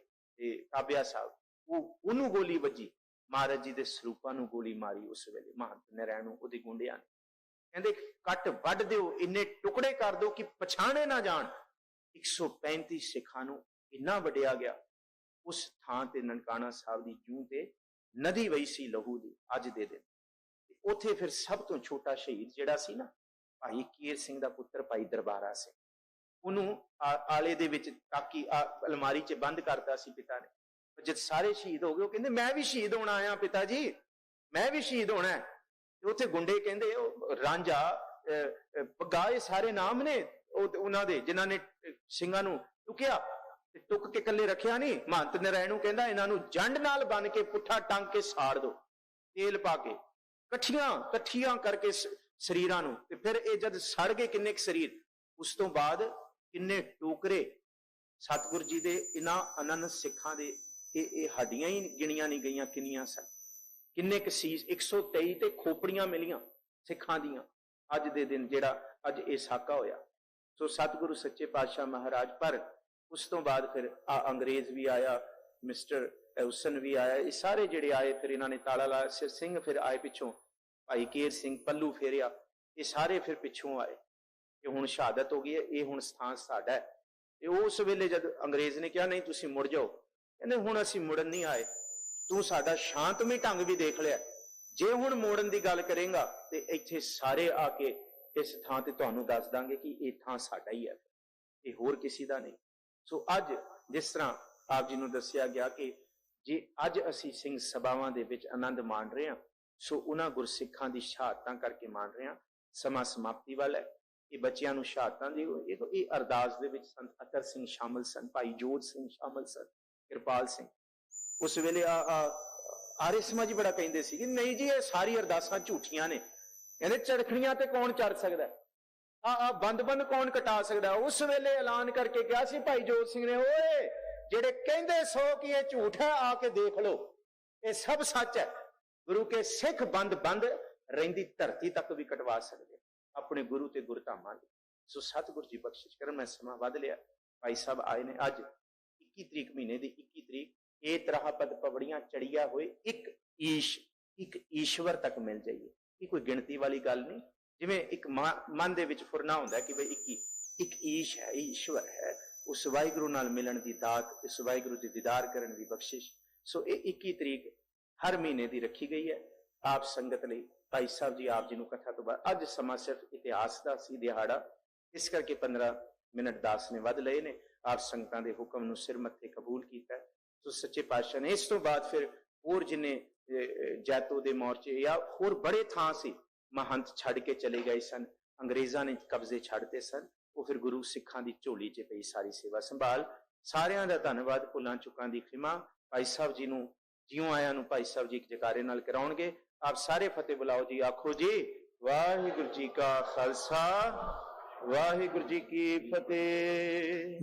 ਕਾਬਿਆ ਸਾਹਿਬ, ਉਹਨੂੰ ਗੋਲੀ ਵੱਜੀ। ਮਹਾਰਾਜ ਜੀ ਦੇ ਸਰੂਪਾਂ ਨੂੰ ਗੋਲੀ ਮਾਰੀ ਉਸ ਵੇਲੇ ਮਹੰਤ ਨਰੈਣੂ, ਉਹਦੇ ਗੁੰਡਿਆਂ ਨੇ। ਕਹਿੰਦੇ ਕੱਟ ਵੱਢ ਦਿਓ, ਇੰਨੇ ਟੁਕੜੇ ਕਰ ਦਿਓ ਕਿ ਪਛਾਣੇ ਨਾ ਜਾਣ। 135 ਸਿੱਖਾਂ ਨੂੰ ਇੰਨਾ ਵੱਢਿਆ ਗਿਆ। ਉਸ ਥਾਂ ਤੇ ਨਨਕਾਣਾ ਸਾਹਿਬ ਦੀ ਜੂਹ ਤੇ ਨਦੀ ਵਹੀ ਸੀ ਲਹੂ ਦੀ ਅੱਜ ਦੇ ਦਿਨ। ਉੱਥੇ ਫਿਰ ਸਭ ਤੋਂ ਛੋਟਾ ਸ਼ਹੀਦ ਜਿਹੜਾ ਸੀ ਨਾ, ਭਾਈ ਕੇਰ ਸਿੰਘ ਦਾ ਪੁੱਤਰ ਭਾਈ ਦਰਬਾਰਾ ਸਿੰਘ, ਉਹਨੂੰ ਆਲੇ ਦੇ ਵਿੱਚ ਤਾਕੀ ਅਲਮਾਰੀ 'ਚ ਬੰਦ ਕਰਤਾ ਸੀ ਪਿਤਾ ਨੇ। ਜਦ ਸਾਰੇ ਸ਼ਹੀਦ ਹੋ ਗਏ, ਉਹ ਕਹਿੰਦੇ ਮੈਂ ਵੀ ਸ਼ਹੀਦ ਹੋਣਾ ਆਇਆ ਪਿਤਾ ਜੀ, ਮੈਂ ਵੀ ਸ਼ਹੀਦ ਹੋਣਾ। ਤੇ ਉੱਥੇ ਗੁੰਡੇ ਕਹਿੰਦੇ ਉਹ ਰਾਂਝਾ ਪੱਗਾ, ਇਹ ਸਾਰੇ ਨਾਮ ਨੇ ਉਹਨਾਂ ਦੇ ਜਿਨ੍ਹਾਂ ਨੇ ਸਿੰਘਾਂ ਨੂੰ ਟੁਕਿਆ ਤੇ ਟੁੱਕ ਕੇ ਇਕੱਲੇ ਰੱਖਿਆ ਨਹੀਂ। ਮਹੰਤ ਨਰੈਣੂ ਕਹਿੰਦਾ ਇਹਨਾਂ ਨੂੰ ਜੰਡ ਨਾਲ ਬੰਨ ਕੇ ਪੁੱਠਾ ਟੰਗ ਕੇ ਸਾੜ ਦੋ, ਤੇਲ ਪਾ ਕੇ ਇਕੱਠੀਆਂ ਕਰਕੇ ਸਰੀਰਾਂ ਨੂੰ। ਤੇ ਫਿਰ ਇਹ ਜਦ ਸੜ ਗਏ ਕਿੰਨੇ ਕੁ ਸਰੀਰ, ਉਸ ਤੋਂ ਬਾਅਦ ਕਿੰਨੇ ਟੋਕਰੇ ਸਤਿਗੁਰ ਜੀ ਦੇ ਇਹਨਾਂ ਅਨੰਨ ਸਿੱਖਾਂ ਦੇ, ਇਹ ਹੱਡੀਆਂ ਹੀ ਗਿਣੀਆਂ ਨਹੀਂ ਗਈਆਂ ਕਿੰਨੀਆਂ ਸਨ। ਕਿੰਨੇ ਕੁ ਸੀਸ, 123 ਤੇ ਖੋਪੜੀਆਂ ਮਿਲੀਆਂ ਸਿੱਖਾਂ ਦੀਆਂ ਅੱਜ ਦੇ ਦਿਨ, ਜਿਹੜਾ ਅੱਜ ਇਹ ਸਾਕਾ ਹੋਇਆ। ਸੋ ਸਤਿਗੁਰੂ ਸੱਚੇ ਪਾਤਸ਼ਾਹ ਮਹਾਰਾਜ। ਪਰ ਉਸ ਤੋਂ ਬਾਅਦ ਫਿਰ ਅੰਗਰੇਜ਼ ਵੀ ਆਇਆ, ਮਿਸਟਰ ਐਉਸਨ ਵੀ ਆਇਆ, ਇਹ ਸਾਰੇ ਜਿਹੜੇ ਆਏ ਫਿਰ ਇਹਨਾਂ ਨੇ ਤਾਲਾ ਲਾਇਆ। ਸਿੰਘ ਫਿਰ ਆਏ ਪਿੱਛੋਂ, ਭਾਈ ਕੇਰ ਸਿੰਘ ਪੱਲੂ ਫੇਰਿਆ, ਇਹ ਸਾਰੇ ਫਿਰ ਪਿੱਛੋਂ ਆਏ। ਇਹ ਹੁਣ ਸ਼ਹਾਦਤ ਹੋ ਗਈ ਹੈ, ਇਹ ਹੁਣ ਸਥਾਨ ਸਾਡਾ ਹੈ। ਤੇ ਉਸ ਵੇਲੇ ਜਦ ਅੰਗਰੇਜ਼ ਨੇ ਕਿਹਾ ਨਹੀਂ ਤੁਸੀਂ ਮੁੜ ਜਾਓ, ਕਹਿੰਦੇ ਹੁਣ ਅਸੀਂ ਮੁੜਨ ਨਹੀਂ ਆਏ, ਤੂੰ ਸਾਡਾ ਸ਼ਾਂਤਮਈ ਢੰਗ ਵੀ ਦੇਖ ਲਿਆ, ਜੇ ਹੁਣ ਮੋੜਨ ਦੀ ਗੱਲ ਕਰੇਗਾ ਤੇ ਇੱਥੇ ਸਾਰੇ ਆ ਕੇ ਇਸ ਥਾਂ ਤੇ ਤੁਹਾਨੂੰ ਦੱਸ ਦਾਂਗੇ ਕਿ ਇਹ ਥਾਂ ਸਾਡਾ ਹੀ ਹੈ, ਇਹ ਹੋਰ ਕਿਸੇ ਦਾ ਨਹੀਂ। ਸੋ ਅੱਜ ਜਿਸ ਤਰ੍ਹਾਂ ਆਪ ਜੀ ਨੂੰ ਦੱਸਿਆ ਗਿਆ ਕਿ ਜੇ ਅੱਜ ਅਸੀਂ ਸਿੰਘ ਸਭਾਵਾਂ ਦੇ ਵਿੱਚ ਆਨੰਦ ਮਾਣ ਰਹੇ ਹਾਂ, ਸੋ ਉਹਨਾਂ ਗੁਰਸਿੱਖਾਂ ਦੀ ਸ਼ਹਾਦਤਾਂ ਕਰਕੇ ਮਾਣ ਰਹੇ ਹਾਂ। ਸਮਾਂ ਸਮਾਪਤੀ ਵੱਲ ਹੈ। ਇਹ ਬੱਚਿਆਂ ਨੂੰ ਸ਼ਹਾਦਤਾਂ ਦੀ ਇਹ ਅਰਦਾਸ ਦੇ ਵਿੱਚ ਸੰਤ ਅਤਰ ਸਿੰਘ ਸ਼ਾਮਲ ਸਨ, ਭਾਈ ਜੋਤ ਸਿੰਘ ਸ਼ਾਮਲ ਸਨ, ਕਿਰਪਾਲ ਸਿੰਘ। ਉਸ ਵੇਲੇ ਆਰੇ ਸਮਾਜ ਬੜਾ ਕਹਿੰਦੇ ਸੀ ਕਿ ਨਹੀਂ ਜੀ ਇਹ ਸਾਰੀ ਅਰਦਾਸਾਂ ਝੂਠੀਆਂ ਨੇ, ਕਹਿੰਦੇ ਚੜਖੜੀਆਂ ਤੇ ਕੌਣ ਚੜ ਸਕਦਾ, ਬੰਦ ਕੌਣ ਕਟਾ ਸਕਦਾ। ਉਸ ਵੇਲੇ ਐਲਾਨ ਕਰਕੇ ਕਿਹਾ ਸੀ ਭਾਈ ਜੋਤ ਸਿੰਘ ਨੇ, ਓਏ ਜਿਹੜੇ ਕਹਿੰਦੇ ਸੋ ਕਿ ਇਹ ਝੂਠ ਹੈ, ਆ ਕੇ ਦੇਖ ਲਓ ਇਹ ਸਭ ਸੱਚ ਹੈ। ਗੁਰੂ ਕੇ ਸਿੱਖ ਬੰਦ ਰਹਿੰਦੀ ਧਰਤੀ ਤੱਕ ਵੀ ਕਟਵਾ ਸਕਦੇ ਆਪਣੇ ਗੁਰੂ ਤੇ ਗੁਰਧਾਮਾਂ ਦੇ। ਸੋ ਸਤਿਗੁਰੂ ਜੀ ਬਖਸ਼ਿਸ਼ ਕਰਨ। ਮੈਂ ਸਮਾਂ ਵੱਧ ਲਿਆ। ਭਾਈ ਸਾਹਿਬ ਆਏ ਨੇ ਅੱਜ 21 ਤਰੀਕ ਮਹੀਨੇ ਦੀ 21 ਤਰੀਕ, ਇਹ ਤਰਾਹਪਦ ਪਵੜੀਆਂ ਚੜੀਆ ਹੋਏ ਇੱਕ ਈਸ਼ਵਰ ਤੱਕ ਮਿਲ ਜਾਈਏ। ਇਹ ਕੋਈ ਗਿਣਤੀ ਵਾਲੀ ਗੱਲ ਨਹੀਂ। ਜਿਵੇਂ ਇੱਕ ਮਨ ਦੇ ਵਿੱਚ ਫੁਰਨਾ ਹੁੰਦਾ ਕਿ ਬਈ ਇੱਕ ਈਸ਼ ਹੈ, ਈਸ਼ਵਰ ਹੈ, ਉਸ ਵਾਹਿਗੁਰੂ ਨਾਲ ਮਿਲਣ ਦੀ ਦਾਤ, ਇਸ ਵਾਹਿਗੁਰੂ ਦੀ ਦੀਦਾਰ ਕਰਨ ਦੀ ਬਖਸ਼ਿਸ਼। ਸੋ ਇਹ 21 ਤਰੀਕ ਹਰ ਮਹੀਨੇ ਦੀ ਰੱਖੀ ਗਈ ਹੈ ਆਪ ਸੰਗਤ ਲਈ। ਭਾਈ ਸਾਹਿਬ ਜੀ ਆਪ ਜੀ ਨੂੰ ਕਥਾ ਤੋਂ ਬਾਅਦ ਅੱਜ ਸਮਾਂ ਸਿਰਫ ਇਤਿਹਾਸ ਦਾ ਸੀ ਦਿਹਾੜਾ, ਇਸ ਕਰਕੇ 15 ਮਿੰਟ ਦਾਸ ਨੇ ਵੱਧ ਲਏ ਨੇ। ਆਪ ਸੰਗਤਾਂ ਦੇ ਹੁਕਮ ਨੂੰ ਸਿਰ ਮੱਥੇ ਕਬੂਲ ਕੀਤਾ। ਸੋ ਸੱਚੇ ਪਾਤਸ਼ਾਹ ਨੇ ਇਸ ਤੋਂ ਬਾਅਦ ਫਿਰ ਹੋਰ ਜਿੰਨੇ ਜੈਤੋ ਦੇ ਮੋਰਚੇ ਜਾਂ ਹੋਰ ਬੜੇ ਥਾਂ ਸੀ, ਮਹੰਤ ਛੱਡ ਕੇ ਚਲੇ ਗਏ ਸਨ, ਅੰਗਰੇਜ਼ਾਂ ਨੇ ਕਬਜ਼ੇ ਛੱਡਤੇ ਸਨ, ਉਹ ਫਿਰ ਗੁਰੂ ਸਿੱਖਾਂ ਦੀ ਝੋਲੀ 'ਚ ਪਈ ਸਾਰੀ ਸੇਵਾ ਸੰਭਾਲ। ਸਾਰਿਆਂ ਦਾ ਧੰਨਵਾਦ, ਭੁੱਲਾਂ ਚੁੱਕਾਂ ਦੀ ਖਿਮਾ। ਭਾਈ ਸਾਹਿਬ ਜੀ ਨੂੰ ਜਿਉਂ ਆਇਆਂ ਨੂੰ ਭਾਈ ਸਾਹਿਬ ਜੀ ਇੱਕ ਜਕਾਰੇ ਨਾਲ ਕਰਾਉਣਗੇ। ਆਪ ਸਾਰੇ ਫਤਿਹ ਬੁਲਾਓ ਜੀ, ਆਖੋ ਜੀ ਵਾਹਿਗੁਰੂ ਜੀ ਕਾ ਖਾਲਸਾ, ਵਾਹਿਗੁਰੂ ਜੀ ਕੀ ਫਤਿਹ।